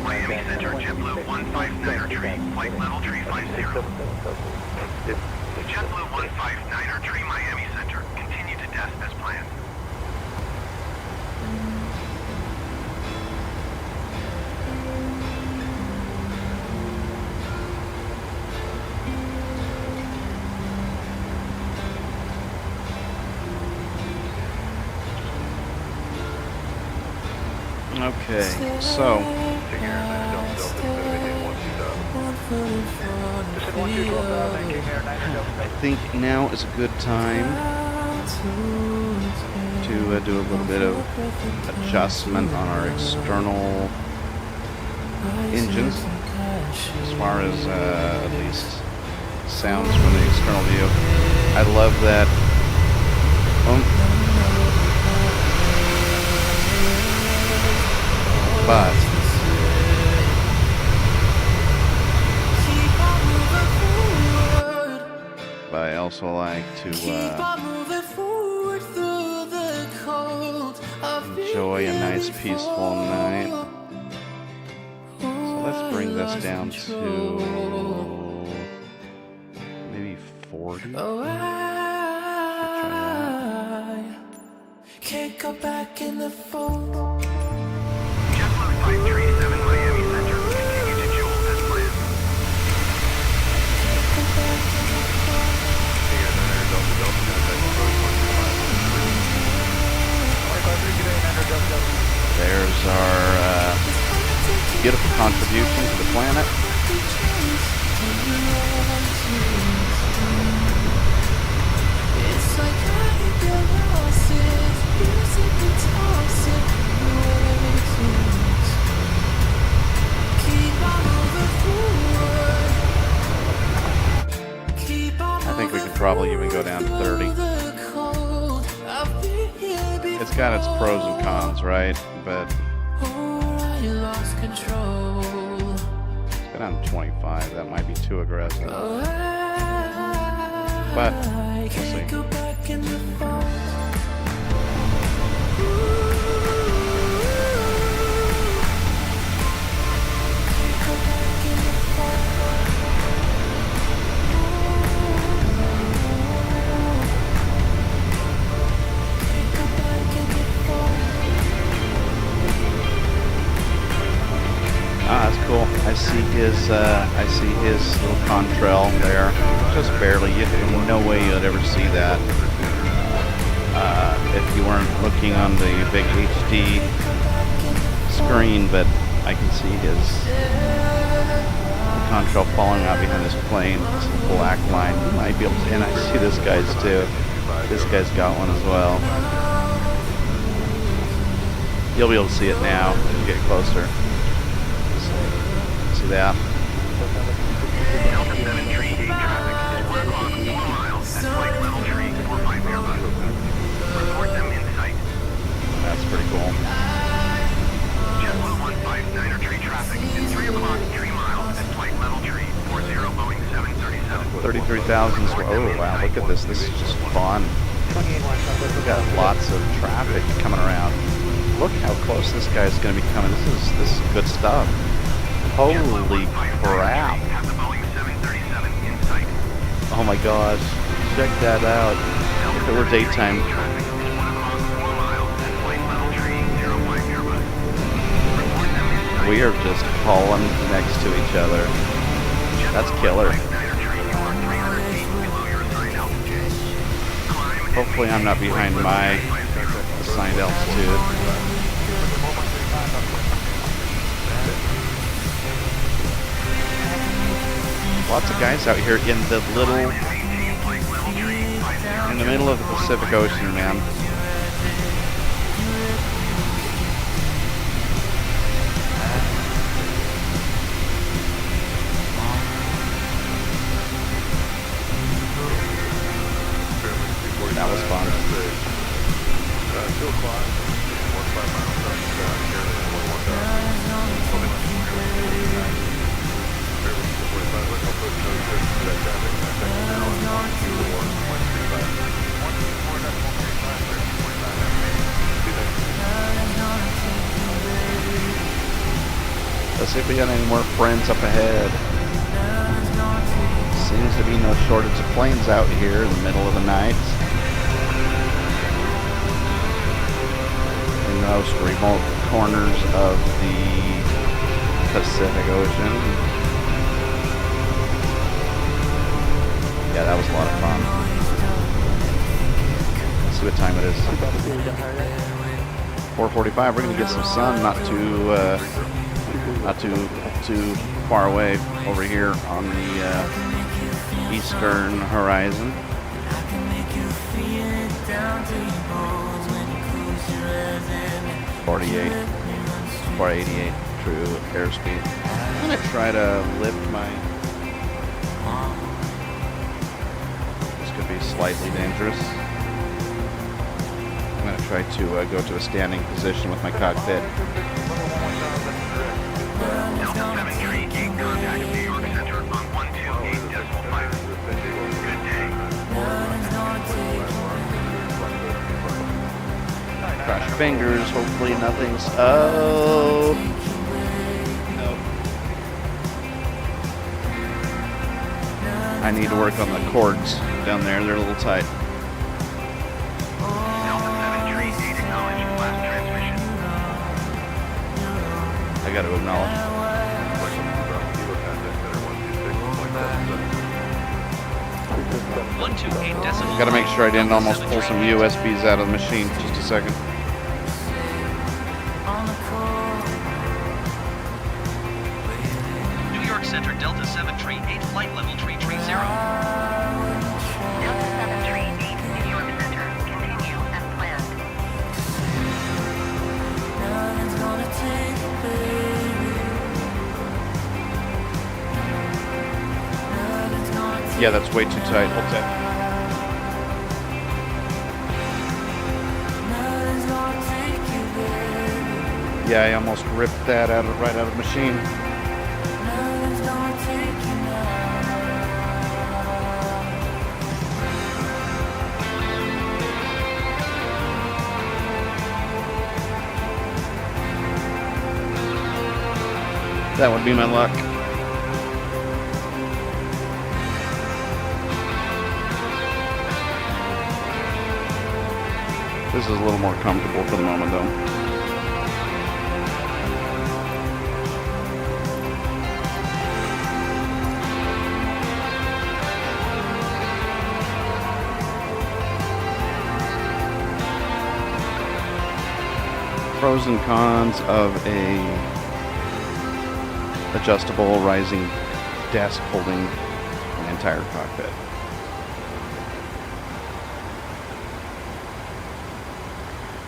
Miami Center, JetBlue 159er tree, flight level 350. JetBlue 159er tree, Miami Center, continue to desk as planned. Okay, so I think now is a good time to do a little bit of adjustment on our external engines, as far as at least sounds from the external view. I love that. But I also like to enjoy a nice peaceful night. So let's bring this down to maybe 40. Can't go back in the phone. JetBlue Flight 37 Miami Center. Continue to Joel as planned. There's our beautiful contribution to the planet. It's like I get lost in music and tossing waves. Keep on moving forward. Keep on I think we could probably even go down to 30. It's got its pros and cons, right? But let's go down to 25. That might be too aggressive. But we'll see. Ah, that's cool. I see his little contrail there, just barely. There's no way you'd ever see that if you weren't looking on the big HD screen. But I can see his contrail falling out behind his plane. It's a black line. You might be able to, and I see this guy's too. This guy's got one as well. You'll be able to see it now as you get closer. See that? Delta 7 tree 8 traffic is 1 o'clock 4 miles at flight level tree 45 Airbus. Report them in sight. That's pretty cool. JetBlue 159er tree traffic is 3 o'clock 3 miles at flight level tree 40 Boeing 737. 33,000. Oh wow! Look at this. This is just fun. We've got lots of traffic coming around. Look how close this guy's going to be coming. This is good stuff. Holy crap! Oh my gosh! Check that out. If it were daytime. We are just hauling next to each other. That's killer. Hopefully I'm not behind my assigned altitude. Lots of guys out here in the middle of the Pacific Ocean, man. That was fun. 2 o'clock, 1 miles Let's see if we got any more friends up ahead. Seems to be no shortage of planes out here in the middle of the night. In most remote corners of the Pacific Ocean. Yeah, that was a lot of fun. Let's see what time it is. 4:45. We're gonna get some sun, not too far away over here on the eastern horizon. 48, 488 true airspeed. I'm gonna try to lift my. This could be slightly dangerous. I'm gonna try to go to a standing position with my cockpit. Delta 738, contact New York Center on 128.5. Good day. Cross your fingers. Hopefully nothing's. Oh. Nope. I need to work on the cords down there. They're a little tight. Delta 738, acknowledge last transmission. I got to acknowledge. 128.5. Got to make sure I didn't almost pull some USBs out of the machine. Just a second. New York Center Delta 738, flight level 330. Delta 738, New York Center. Continue as planned. Yeah, that's way too tight. Hold tight. Yeah, I almost ripped that right out of the machine. That would be my luck. This is a little more comfortable for the moment, though. Pros and cons of a adjustable rising desk holding the entire cockpit.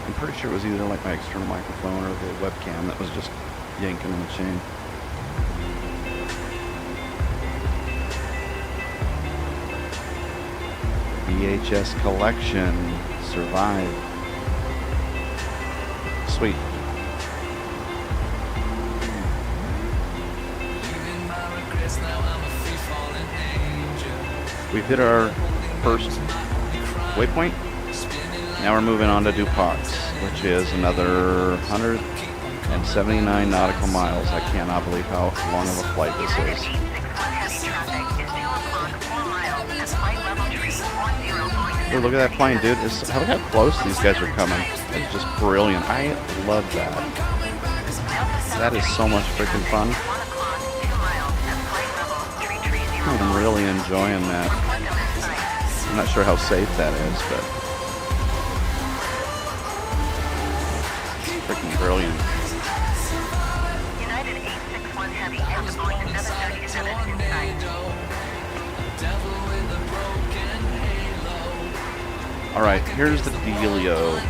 I'm pretty sure it was either like my external microphone or the webcam that was just yanking on the chain. VHS collection survived. Sweet. We've hit our first waypoint. Now we're moving on to DuPont's, which is another 179 nautical miles. I cannot believe how long of a flight this United is. 861 heavy traffic is 2 o'clock, 4 miles, and flight level 340. Ooh, look at that plane, dude. Look how close these guys are coming. It's just brilliant. I love that. That is so much freaking fun. 1 o'clock, 2 miles, and flight level 330. I'm really enjoying that. I'm not sure how safe that is, but it's freaking brilliant. United 861 heavy has deployed to 737 in sight. All right, here's the dealio.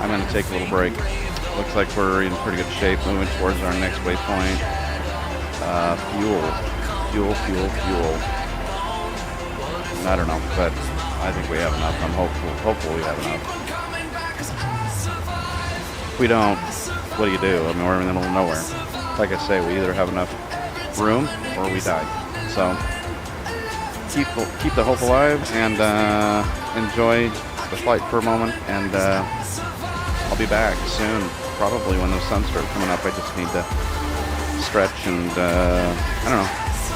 I'm going to take a little break. Looks like we're in pretty good shape moving towards our next waypoint. Fuel. I don't know, but I think we have enough. I'm hopeful we have enough. If we don't, what do you do? I mean, we're in the middle of nowhere. Like I say, we either have enough room or we die. So keep the hope alive and enjoy the flight for a moment. And I'll be back soon, probably when the sun starts coming up. I just need to stretch and I don't know,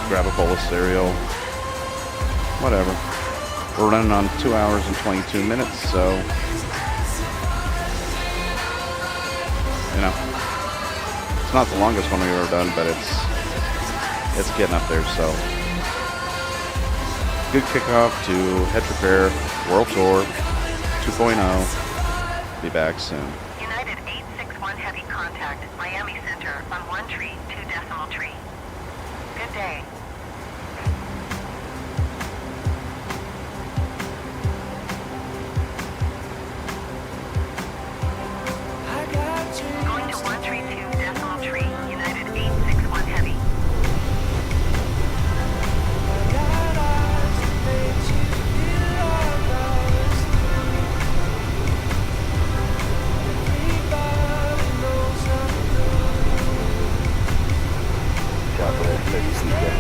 grab a bowl of cereal, whatever. We're running on 2 hours and 22 minutes, so you know, it's not the longest one we've ever done, but it's getting up there. So good kickoff to HeadTrip Air World Tour 2.0. Be back soon. United 861 Heavy contact, Miami Center on 1 tree, 2 decimal tree. Good day. Going to 1 tree, 2 decimal tree, United 861 Heavy. Southwest 52.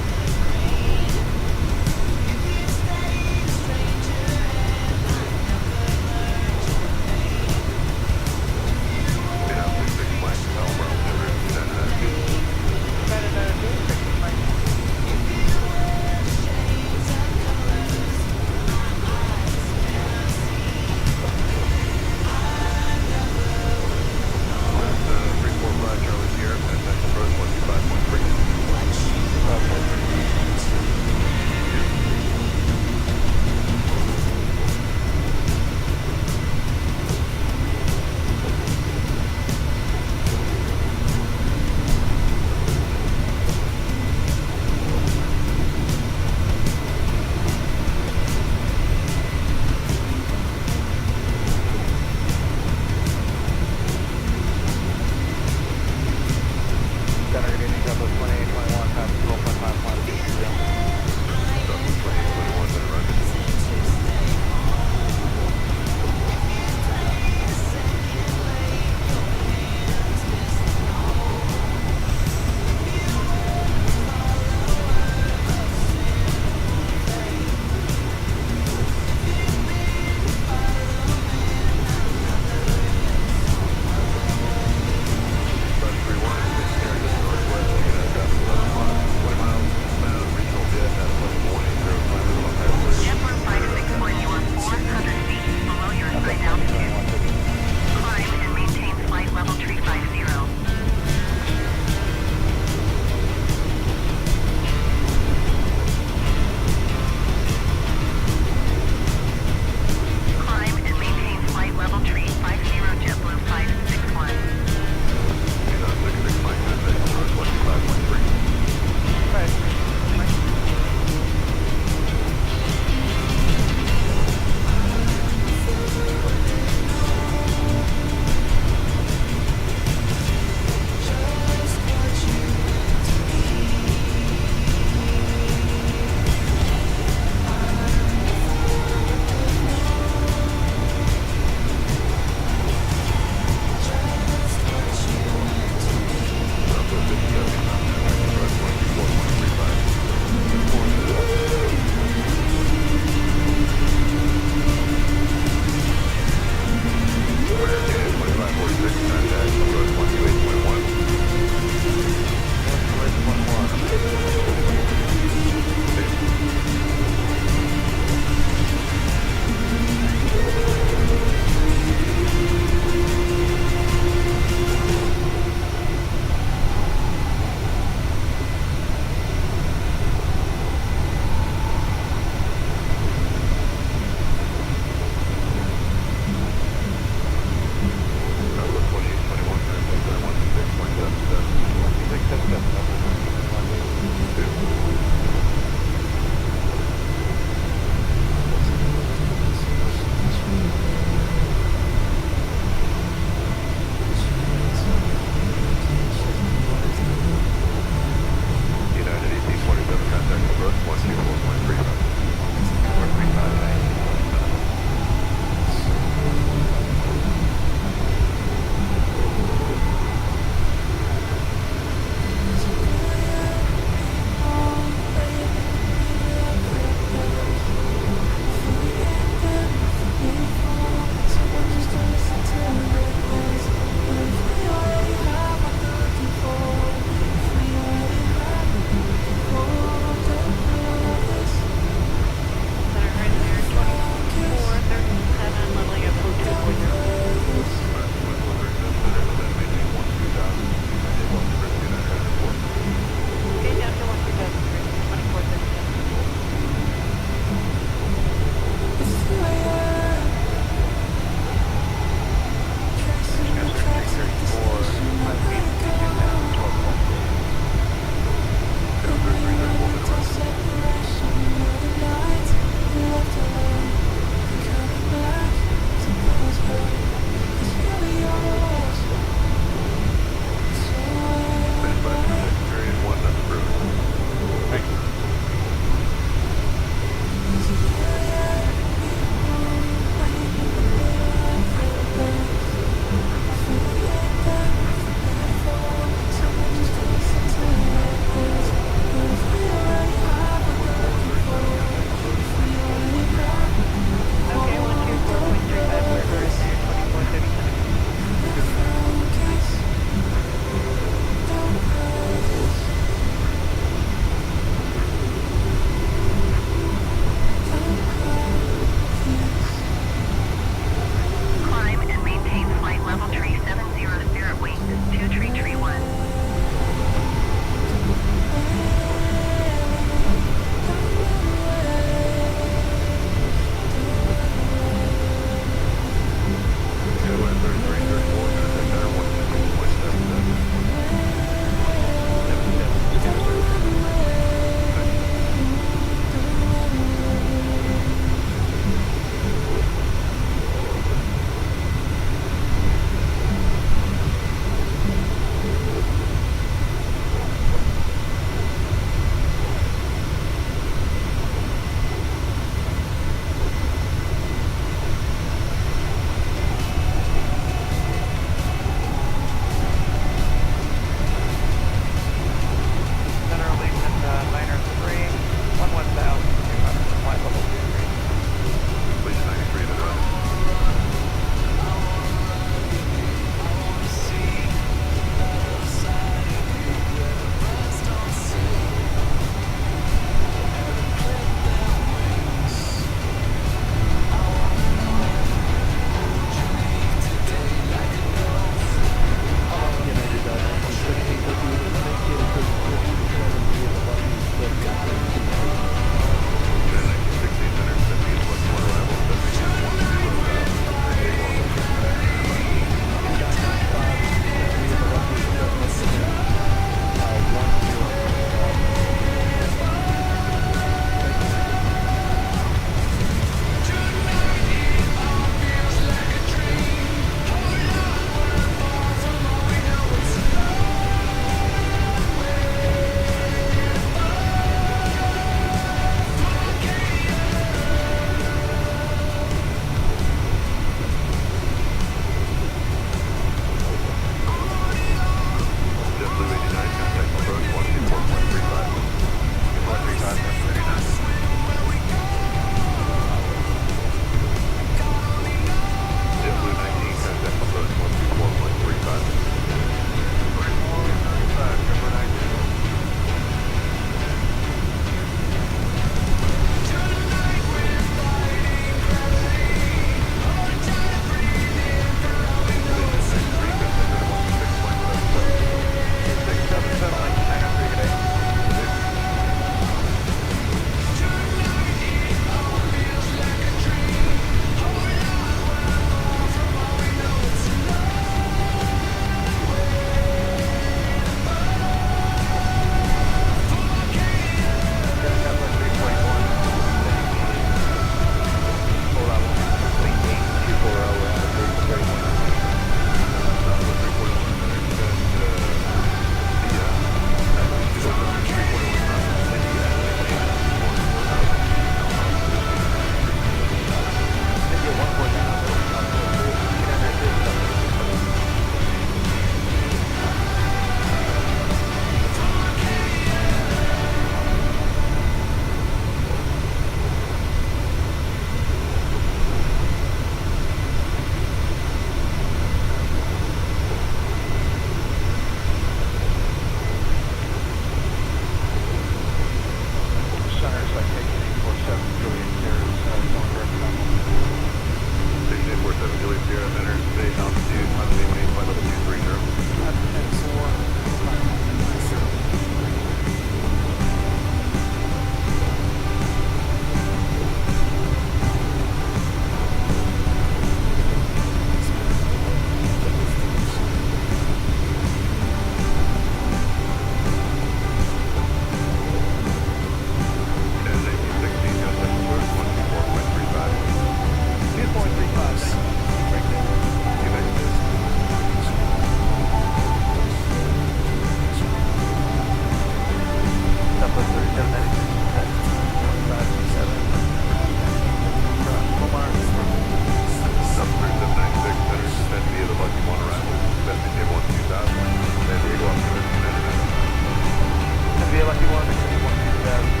lucky one, 127.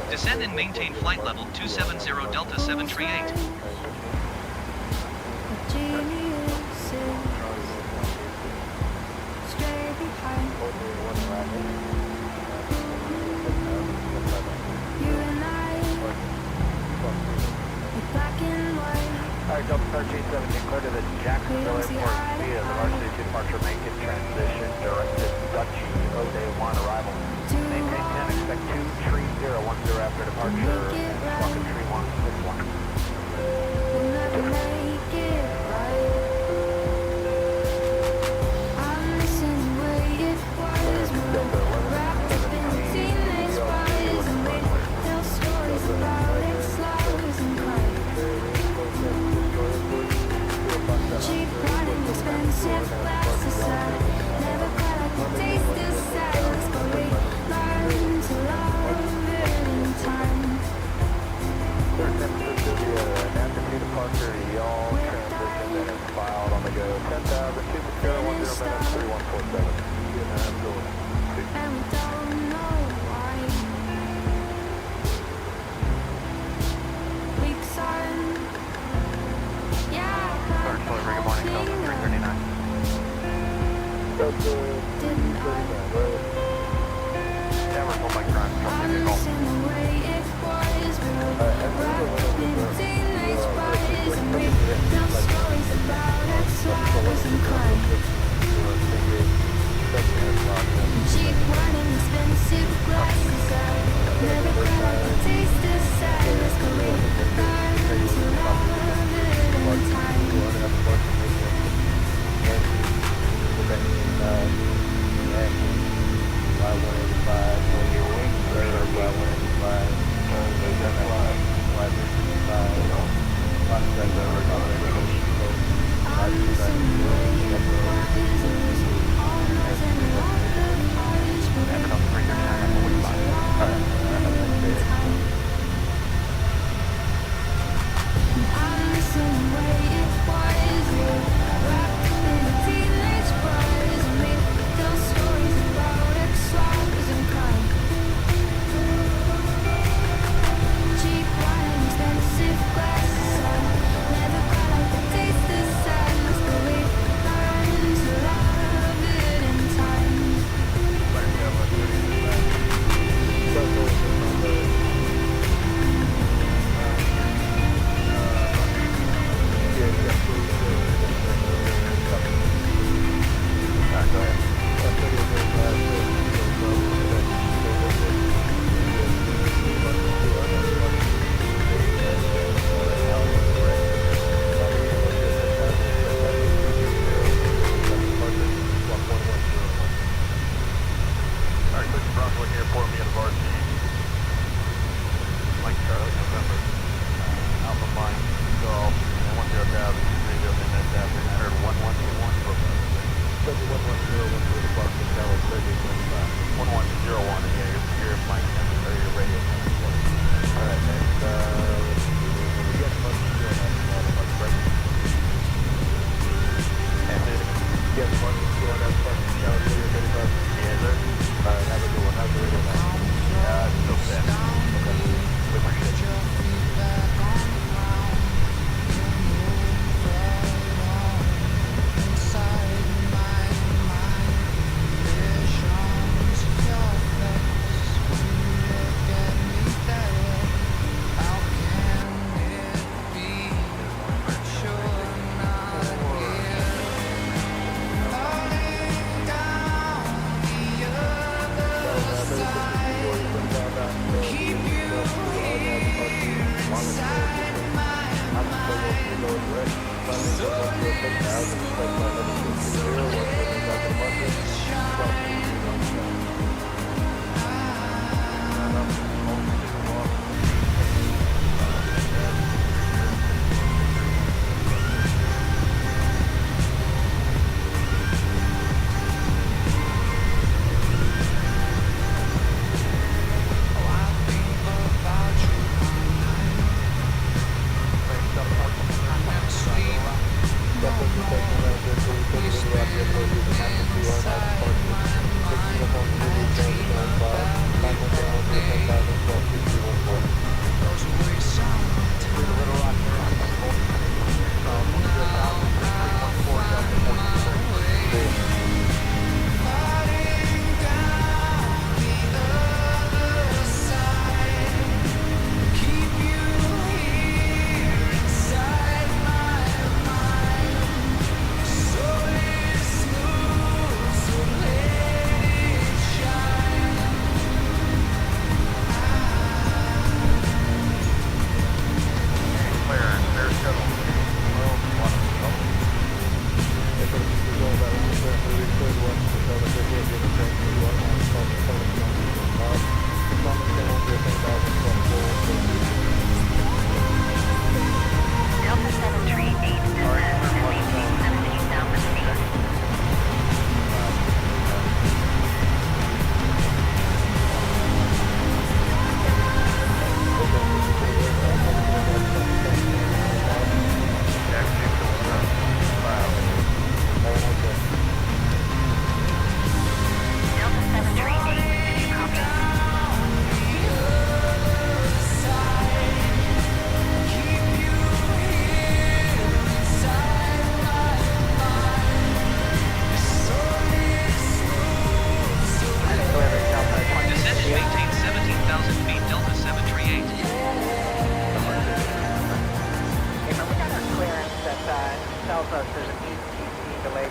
Descend and maintain flight level 270 Delta 738. Alright, Delta 1317, clear to the Jacksonville Airport via the varsity 2 departure, make it transition, directed Dutchy, O'Day 1 arrival. Maintain 10, expect 23010 after departure, squawk at 3161. Cheap running, expensive glasses on. Never quite like the taste of sadness, but we learn to love it in time. Nancy departure, y'all transition, then it's filed on the go. 10,000, 2010 minutes, 3147. And we don't know why. Weeks on. Yeah. Start delivery, good morning, Delta 339. Didn't I? Yeah, we're full bike drive, drop me a call. Understand the way it was. We were wrapped in teenage bodies, and we tell stories about ex-lovers and crime. Cheap running, expensive glasses on. Never quite like the taste of sadness, but we learn to love it in time.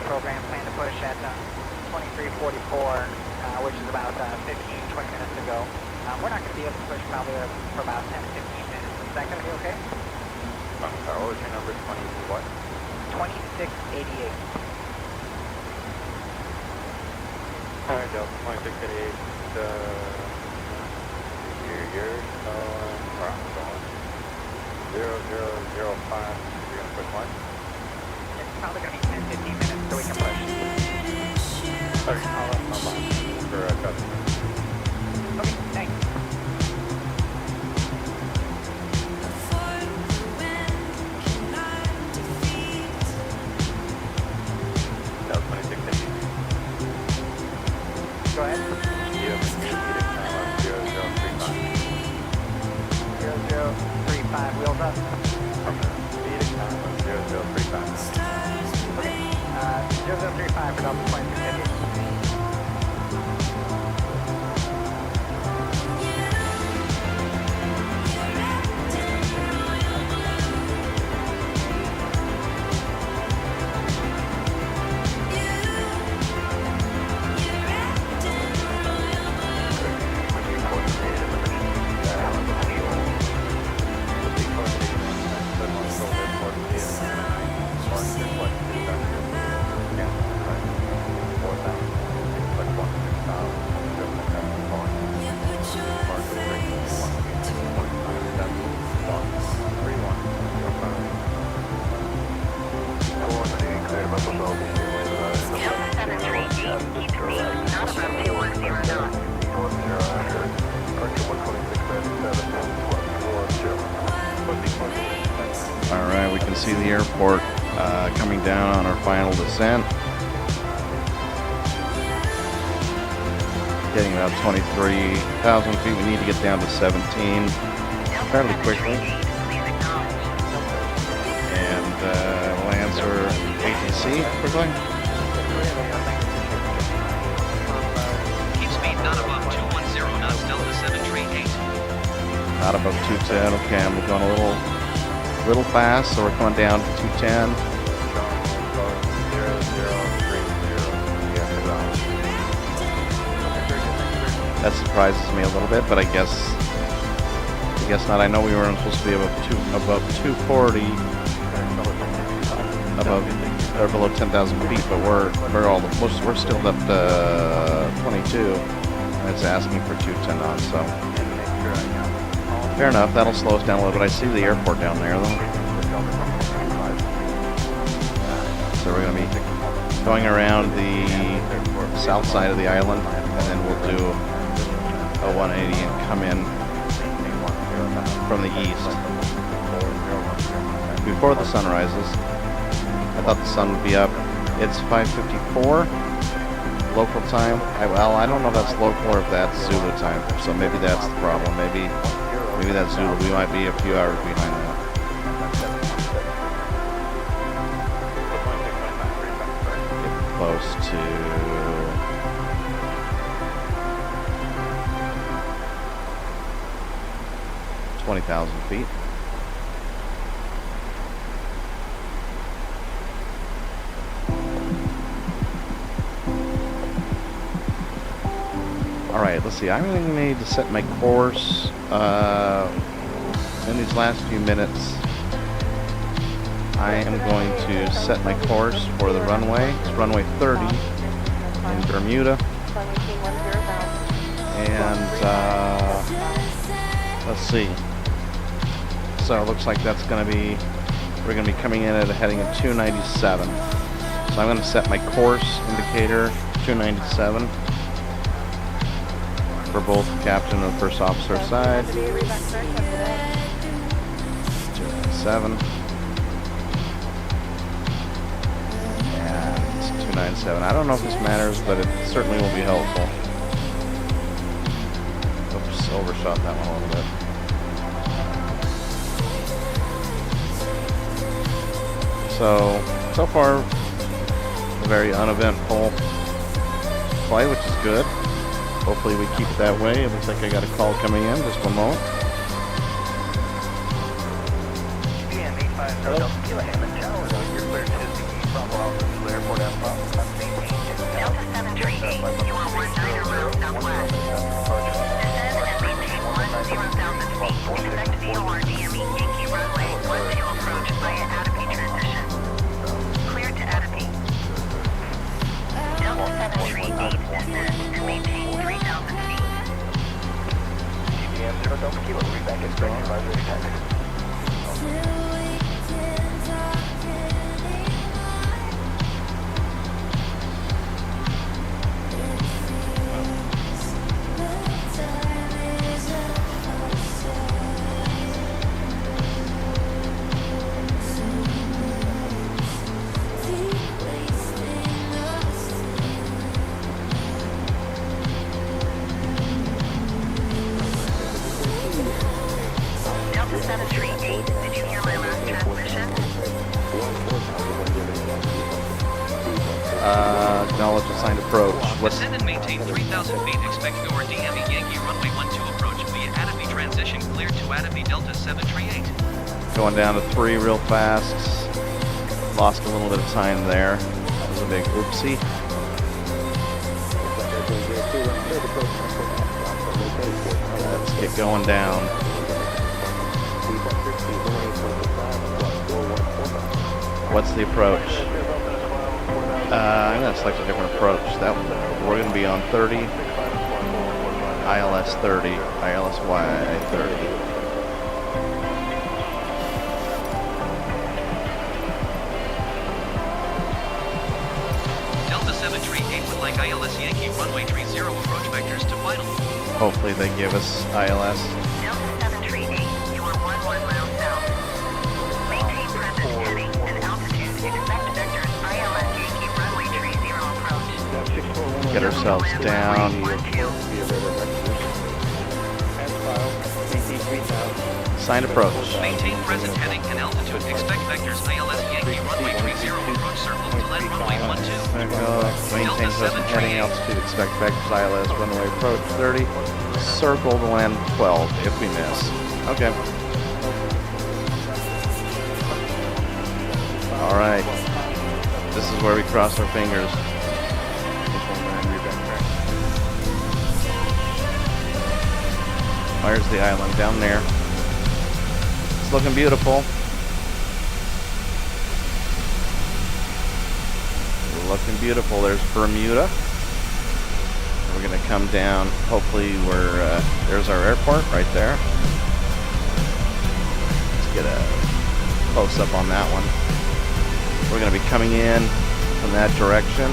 program plan to push at 2344, which is about 15, 20 minutes to go. We're not going to be able to push probably for about 10 to 15 minutes. Is that going to be okay? I'm sorry, what was your number? 20 what? 2688. Alright, Delta 2688, you're going 0005, you're going to push one? It's probably going to be 10, 15 minutes so we can push. Okay, I'll let my line for a customer. Okay, thanks. Delta 2688. Go ahead. You have a meeting time of 0035. 0035, wheels up. Meeting time of 0035. 0035 for Delta 2688. Alright, we can see the airport coming down on our final descent. Getting about 23,000 feet. We need to get down to 17 fairly quickly. And we'll answer ATC quickly. Keep speed not above 210 knots, Delta 738. Not above 210. Okay, I'm going a little fast, so we're coming down to 210. That surprises me a little bit, but I guess not. I know we weren't supposed to be above 240, above or below 10,000 feet, but we're still at 22, and it's asking for 210 knots. So fair enough. That'll slow us down a little bit. I see the airport down there, though. So we're going to be going around the south side of the island, and then we'll do a 180 and come in from the east before the sun rises. I thought the sun would be up. It's 5:54 local time. I don't know if that's local or if that's Zulu time, so maybe that's the problem. Maybe that's Zulu. We might be a few hours behind that. Get close to 20,000 feet. Alright, let's see. I'm going to need to set my course in these last few minutes. I am going to set my course for the runway. It's runway 30 in Bermuda. And let's see. So it looks like that's going to be, we're going to be coming in at a heading of 297. So I'm going to set my course indicator 297 for both the captain and the first officer side. 297. And 297. I don't know if this matters, but it certainly will be helpful. Oops, overshot that one a little bit. So far, a very uneventful flight, which is good. Hopefully we keep it that way. It looks like I got a call coming in. Just one moment. BM 850 Delta Kilo Hammond Tower, you're clear to the Bravo Alpha Flare Delta 738, you are 19 miles southwest. Descend and maintain 10,000 feet. Expect VOR DME Yankee runway 12 approach via Atapi transition. Clear to Atapi. Delta 738, descend and maintain 3,000 feet. GPM 0 Delta Kilo, we'll be back at Spring Advisory Taxi. Delta 738, did you hear my last transmission? Acknowledge assigned approach. What's Descend and maintain 3,000 feet. Expect your DME Yankee runway 12 approach via Atapi transition. Clear to Atapi Delta 738. going down to 3 real fast? Lost a little bit of time there. That was a big oopsie. Let's get going down. What's the approach? I'm going to select a different approach. We're going to be on 30, ILS 30, ILSY 30. Delta 738 would like ILS Yankee runway 30 approach vectors to final. Hopefully they give us ILS. Delta 738, you are 11 miles south. Maintain present heading and altitude. Expect vectors ILS Yankee runway 30 approach. Get ourselves down. 12. Sign approach. Maintain present heading and altitude. Expect vectors ILS Yankee runway 30 approach circle to land runway 12. Maintain present heading altitude. Expect vectors ILS runway approach 30. Circle to land 12 if we miss. Okay. All right. This is where we cross our fingers. Where's the island? Down there. It's looking beautiful. Looking beautiful. There's Bermuda. We're gonna come down. Hopefully there's our airport right there. Let's get a close up on that one. We're gonna be coming in from that direction.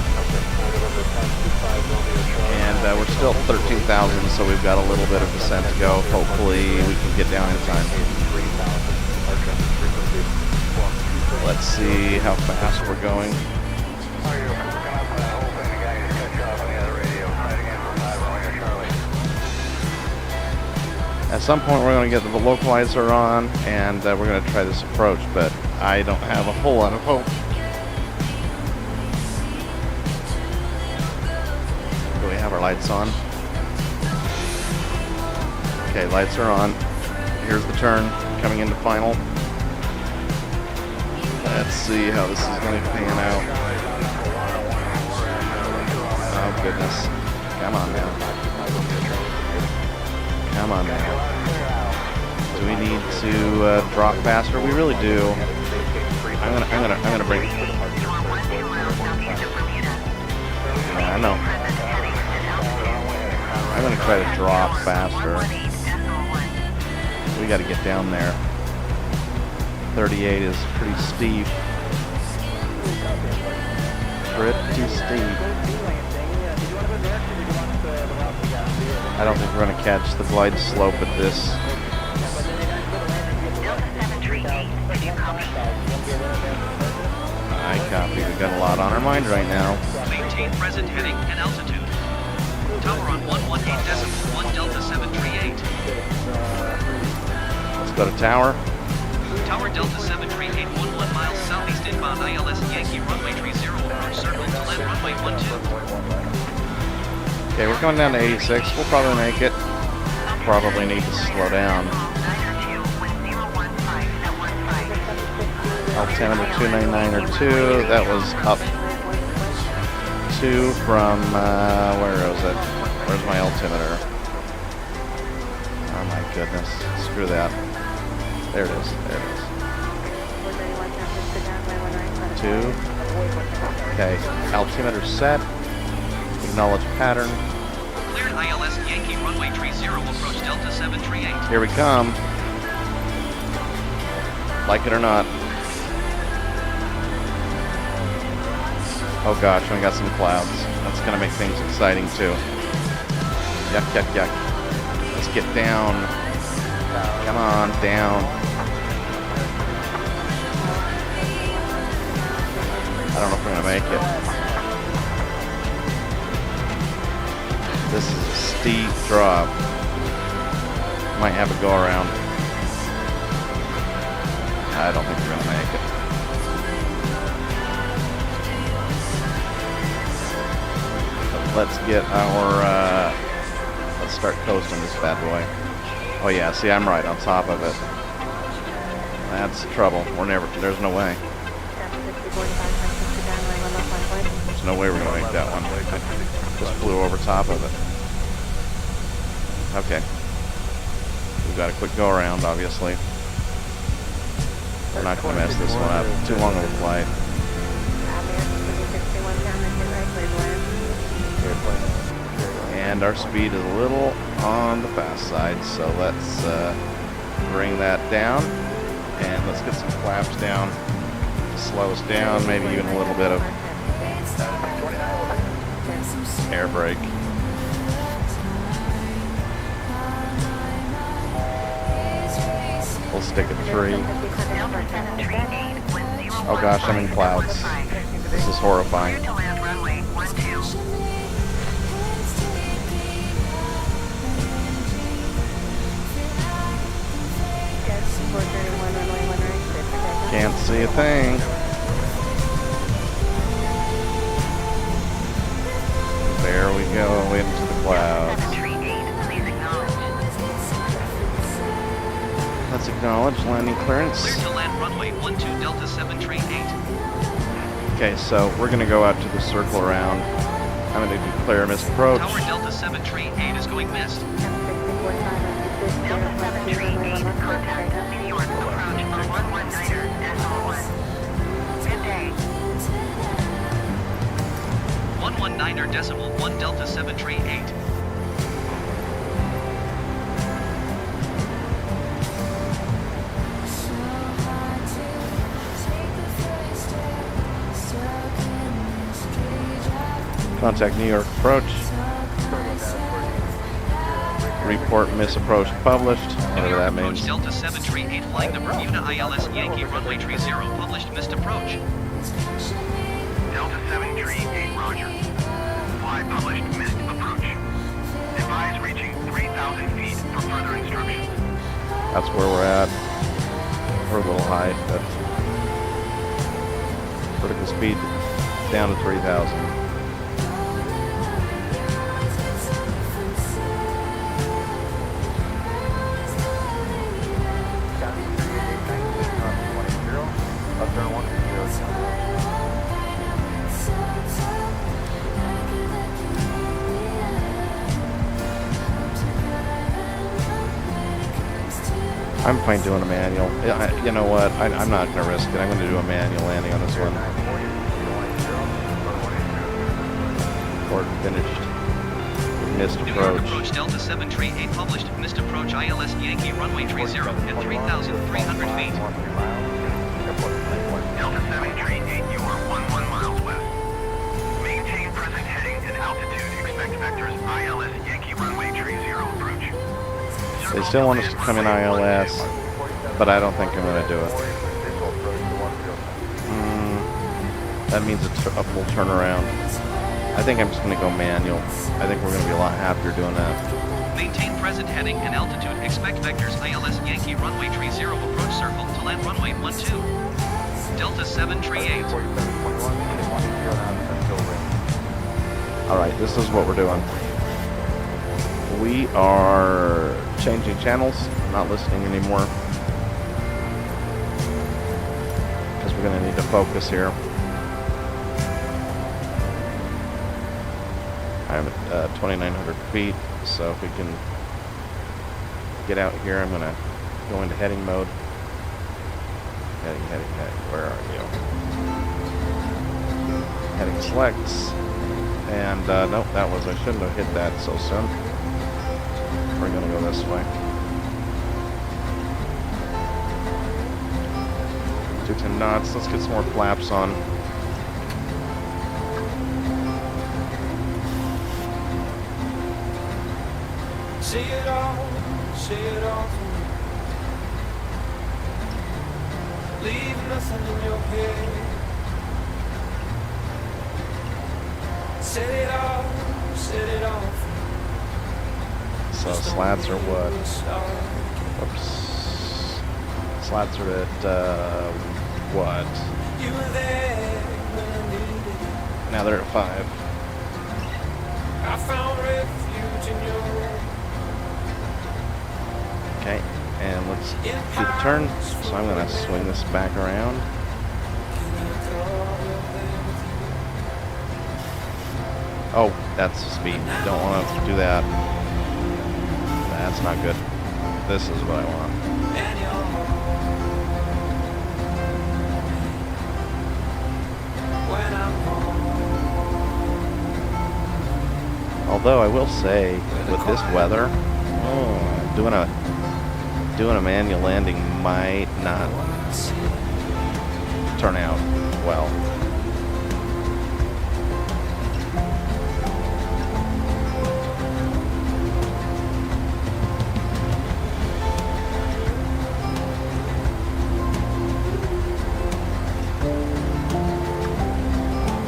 And we're still 13,000, so we've got a little bit of descent to go. Hopefully we can get down in time. Let's see how fast we're going. At some point we're going to get the localizer on, and we're going to try this approach, but I don't have a whole lot of hope. Do we have our lights on? Okay, lights are on. Here's the turn, coming into final. Let's see how this is going to pan out. Oh goodness. Come on now. Come on now. Do we need to drop faster? We really do. I'm gonna bring. I know. I'm gonna try to drop faster. We got to get down there. 38 is pretty steep. Pretty steep. I don't think we're going to catch the glide slope at this. I copy. We've got a lot on our mind right now. Maintain present heading and altitude. Tower on 118.1 Delta 738. Let's go to tower. Tower Delta 738, 11 miles southeast inbound ILS Yankee runway 30 approach circle to land runway 12. Okay, we're coming down to 86. We'll probably make it. Probably need to slow down. Altimeter 299 or 2. That was up 2 from, where is it? Where's my altimeter? Oh my goodness. Screw that. There it is. There it is. 2. Okay. Altimeter set. Acknowledge pattern. Cleared ILS Yankee runway 30, approach Delta 738. Here we come. Like it or not. Oh gosh, we got some clouds. That's gonna make things exciting too. Yuck, yuck, yuck. Let's get down. Come on, down. I don't know if we're gonna make it. This is a steep drop. Might have a go around. I don't think we're gonna make it. Let's get our, let's start coasting this bad boy. Oh yeah, see, I'm right on top of it. That's trouble. There's no way. There's no way we're gonna make that one. Just flew over top of it. Okay. We've got a quick go around, obviously. We're not gonna mess this one up. Too long of a flight. And our speed is a little on the fast side, so let's bring that down, and let's get some flaps down to slow us down, maybe even a little bit of air brake. We'll stick at 3. Oh gosh, I'm in clouds. This is horrifying. Can't see a thing. There we go, into the clouds. Let's acknowledge landing clearance. Clear to land runway 12 Delta 738. Okay, so we're going to go out to the circle around. I'm going to declare missed approach. Tower Delta 738 is going missed. Delta 738, contact New York approach on 119.1. Good day. 119.1 Delta 738. Contact New York approach. Report misapproach published. Whatever that Approach means. Delta 738 flying the Bermuda ILS Yankee runway 30, published missed approach. Delta 738, roger. Fly published missed approach. Advise reaching 3,000 feet for further instructions. That's where we're at. We're a little high, but vertical speed down to 3,000. I'm fine doing a manual. You know what? I'm not going to risk it. I'm going to do a manual landing on this one. Port finished. Missed New York approach. approach Delta 738 published missed approach ILS Yankee runway 30 at 3,300 feet. Delta 738, you are 11 miles west. Maintain present heading and altitude. Expect vectors ILS Yankee runway 30 approach. They still want us to come in ILS, but I don't think I'm going to do it. That means a full turnaround. I think I'm just going to go manual. I think we're going to be a lot happier doing that. Maintain present heading and altitude. Expect vectors ILS Yankee runway 30 approach circle to land runway 12. Delta 738. Alright, this is what we're doing. We are changing channels, not listening anymore. Because we're going to need to focus here. I'm at 2,900 feet, so if we can get out here, I'm gonna go into heading mode. Heading. Where are you? Heading selects. And nope, I shouldn't have hit that so soon. We're gonna go this way. 210 knots. Let's get some more flaps on. See it all for me. Leave nothing in your head. Set it all for me. So slats are what? Oops. Slats are at what? You were there when I needed it. Now they're at 5. I found refuge in your room. Okay, and let's do the turn. So I'm gonna swing this back around. Oh, that's the speed. Don't want to do that. That's not good. This is what I want. Although I will say, with this weather, doing a manual landing might not turn out well.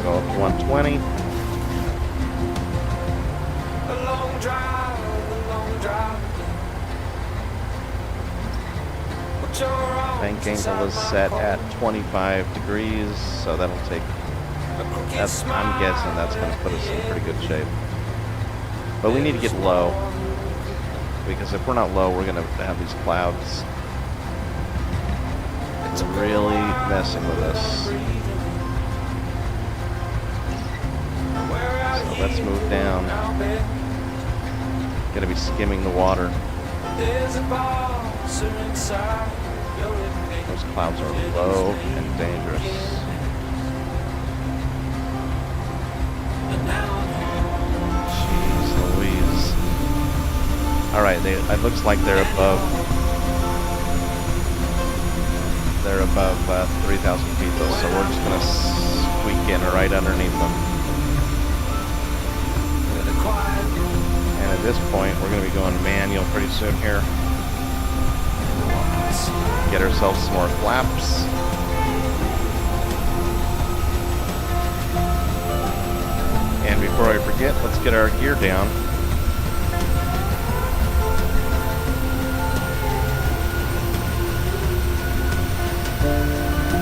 Go up to 120. A long drive. Bank angle is set at 25 degrees, so that'll take, I'm guessing that's going to put us in pretty good shape. But we need to get low, because if we're not low, we're going to have these clouds really messing with us. So let's move down. Going to be skimming the water. Those clouds are low and dangerous. Jeez Louise. Alright, it looks like they're above 3,000 feet though, so we're just gonna squeak in right underneath them. And at this point, we're gonna be going manual pretty soon here. Get ourselves some more flaps. And before I forget, let's get our gear down.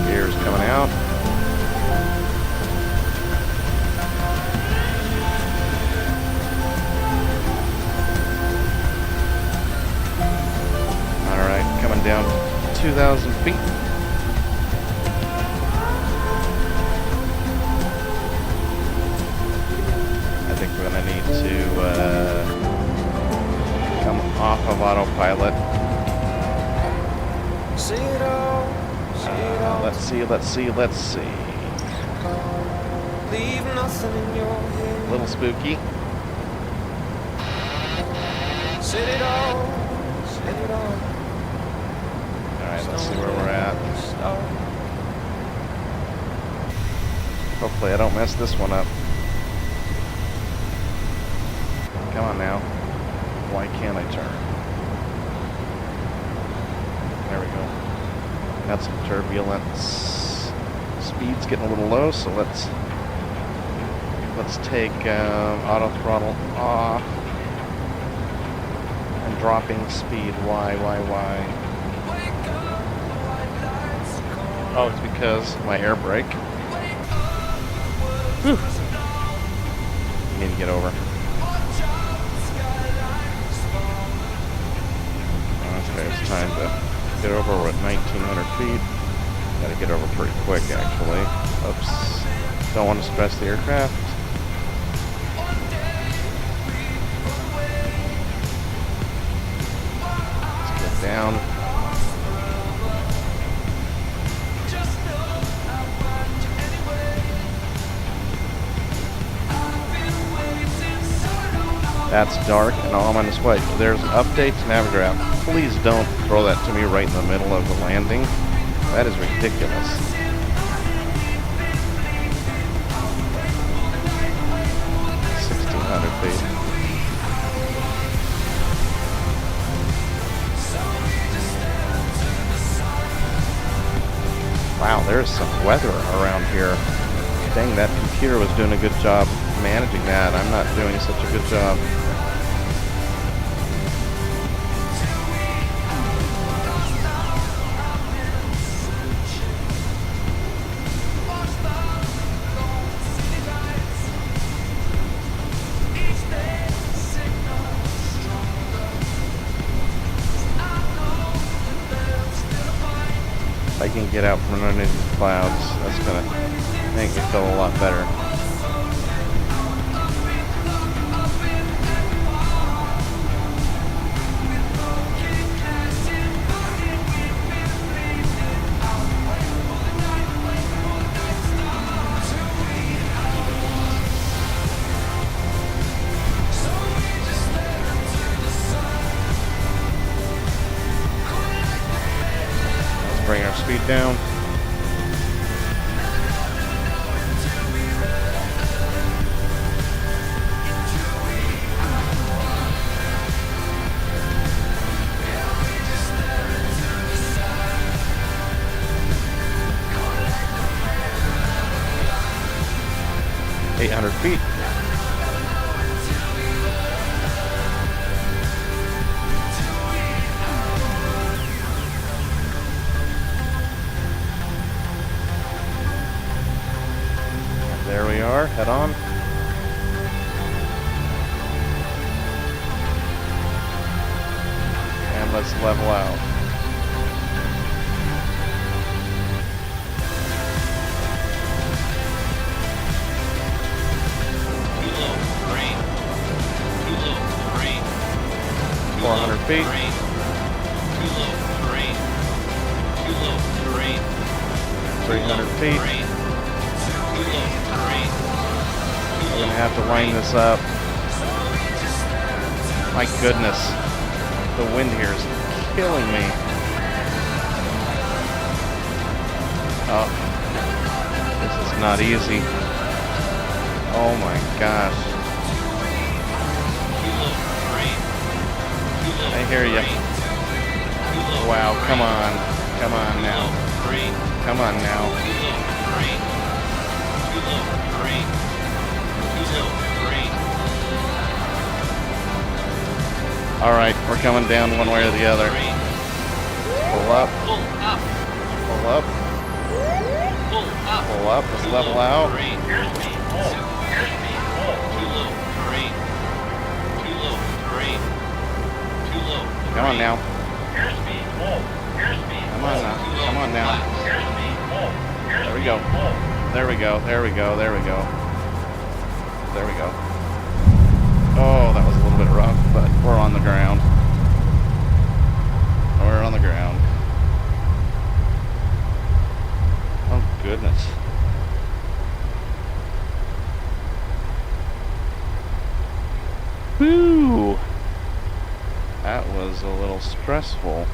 Gear's coming out. Alright, coming down 2,000 feet. I think we're going to need to come off of autopilot. Let's see. Leave nothing in your head. A little spooky. Set it all. Alright, let's see where we're at. Hopefully I don't mess this one up. Come on now. Why can't I turn? There we go. Got some turbulence. Speed's getting a little low, so let's take auto throttle off. And dropping speed. Why? Oh, it's because my air brake. Whew. Need to get over. Okay, it's time to get over. We're at 1,900 feet. Gotta get over pretty quick, actually. Oops. Don't want to stress the aircraft. ground. That's dark and I'm on this way. There's an update to Navigraph. Please don't throw that to me right in the middle of the landing. That is ridiculous. Feet. Wow, there's some weather around here. Dang, that computer was doing a good job managing that. I'm not doing such a good job. I can get out from underneath these clouds. That's gonna make me feel a lot better. Bring our speed down. feet. There we are, head on. And let's level out. Too low, green. Too low, green. 400 feet. Green. Too low, green. Too low, green. 300 feet. Green. Too low, green. I'm gonna have to line this up. My goodness, the wind here is killing me. Oh, this is not easy. Oh my gosh. I hear you. Wow, come on. Come on now. Come on now. Alright, we're coming down one way or the other. Pull up. Pull up. Pull up. Pull up. Pull up. Let's level out. Green. Airspeed. Airspeed. Too low. Green. Too low. Green. Too low. Come on now. Airspeed. Airspeed. Come on now. Come on now. Airspeed. There we go. There we go. There we go. There we go. There we go. Oh, that was a little bit rough, but we're on the ground. We're on the ground. Oh, goodness. Whew. That was a little stressful,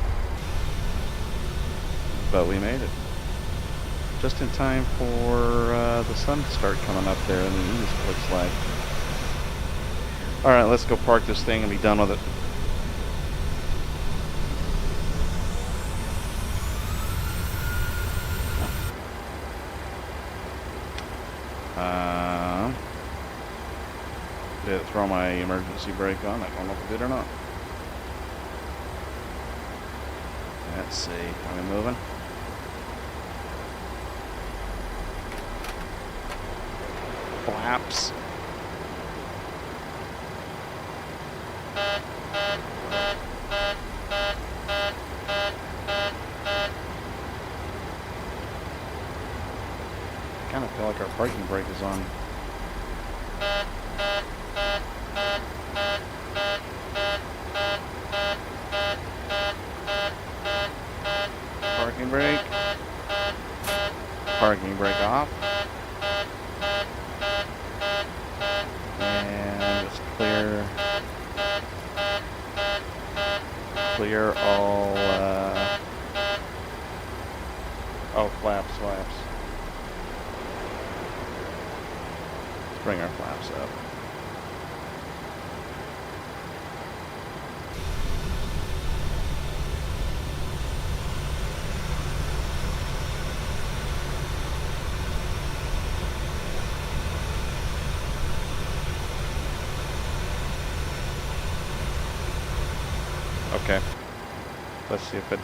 but we made it. Just in time for the sun to start coming up there in the east, looks like. Alright, let's go park this thing and be done with it. Did it throw my emergency brake on? I don't know if it did or not. Let's see. Are we moving? Flaps. I kind of feel like our parking brake is on. car. Can you break off? And just clear all, oh, flaps. Let's bring our flaps up. Okay. Let's see if it...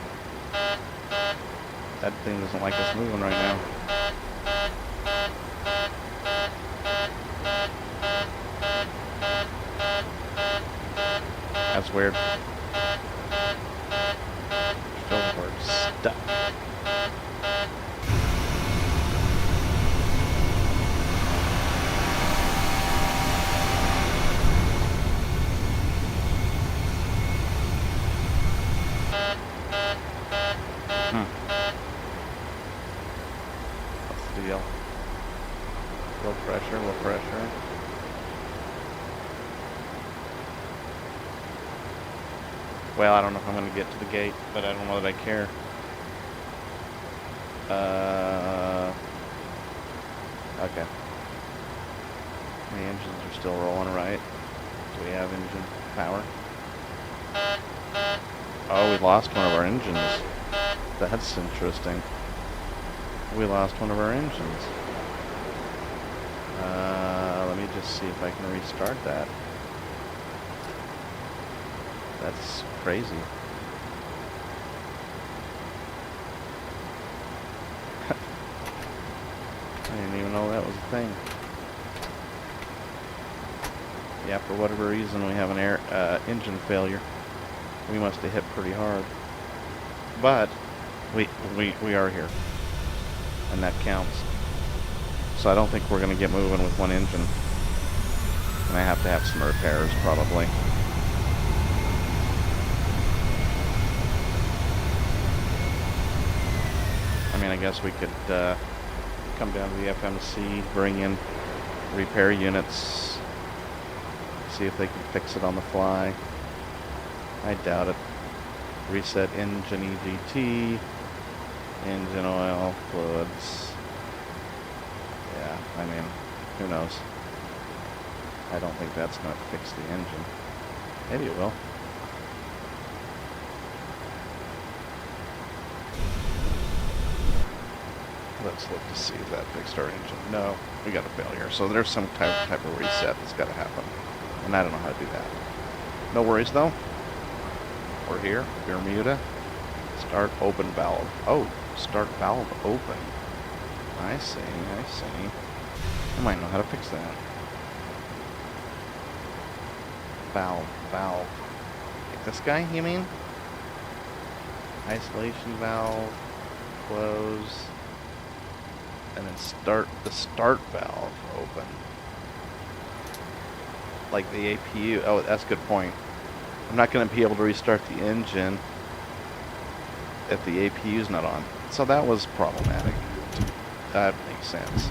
That thing doesn't like us moving right now. That's weird. Still we're stuck. What's the deal? Low pressure. Well, I don't know if I'm going to get to the gate, but I don't know that I care. Okay. The engines are still rolling, right? Do we have engine power? Oh, we lost one of our engines. That's interesting. We lost one of our engines. Let me just see if I can restart that. That's crazy. I didn't even know that was a thing. Yeah, for whatever reason we have an engine failure. We must have hit pretty hard. But we are here. And that counts. So I don't think we're going to get moving with one engine. And I have to have some repairs probably. I mean, I guess we could come down to the FMC, bring in repair units, see if they can fix it on the fly. I doubt it. Reset engine EGT, engine oil, fluids. Yeah, I mean, who knows? I don't think that's going to fix the engine. Maybe it will. Let's look to see if that fixed our engine. No, we got a failure. So there's some type of reset that's got to happen. And I don't know how to do that. No worries though. We're here. Bermuda. Start open valve. Oh, start valve open. I see. I might know how to fix that. Valve. Like this guy, you mean? Isolation valve. Close. And then start the start valve open. Like the APU. Oh, that's a good point. I'm not going to be able to restart the engine if the APU's not on. So that was problematic. That makes sense.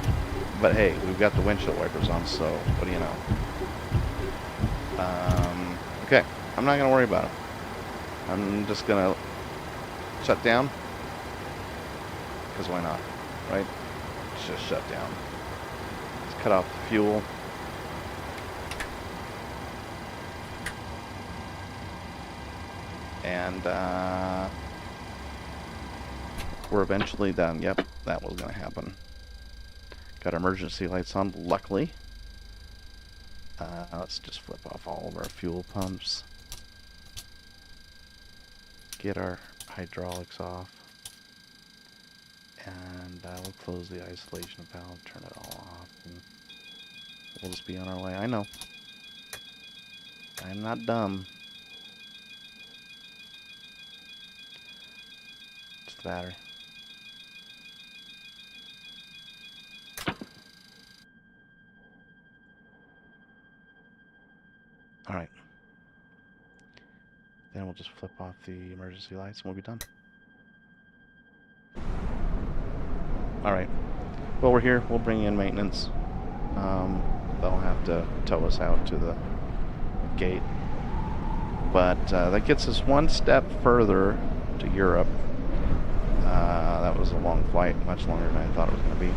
But hey, we've got the windshield wipers on, so what do you know? Okay, I'm not going to worry about it. I'm just going to shut down. Because why not, right? Let's just shut down. Let's cut off the fuel. And we're eventually done. Yep, that was going to happen. Got our emergency lights on, luckily. Let's just flip off all of our fuel pumps. Get our hydraulics off. And we'll close the isolation valve, turn it all off, and we'll just be on our way. I know. I'm not dumb. It's the battery. Alright. Then we'll just flip off the emergency lights and we'll be done. Alright. While we're here, we'll bring in maintenance. They'll have to tow us out to the gate. But that gets us one step further to Europe. That was a long flight, much longer than I thought it was going to be.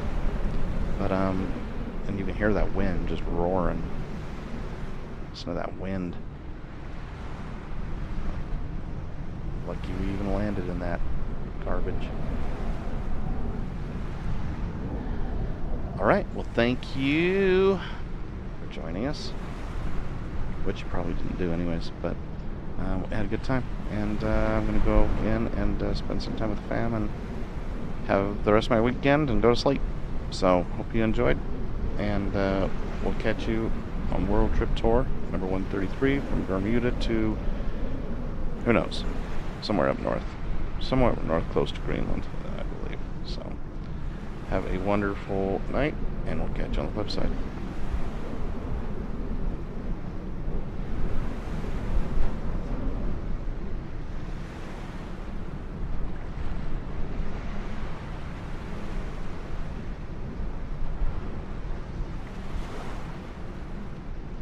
But, and you can hear that wind just roaring. Listen to that wind. Lucky we even landed in that garbage. Alright, well thank you for joining us. Which you probably didn't do anyways, but we had a good time. And I'm going to go in and spend some time with the fam and have the rest of my weekend and go to sleep. So, hope you enjoyed. And we'll catch you on World Trip Tour, number 133, from Bermuda to, who knows, somewhere up north. Somewhere up north, close to Greenland, I believe. So, have a wonderful night, and we'll catch you on the flip side.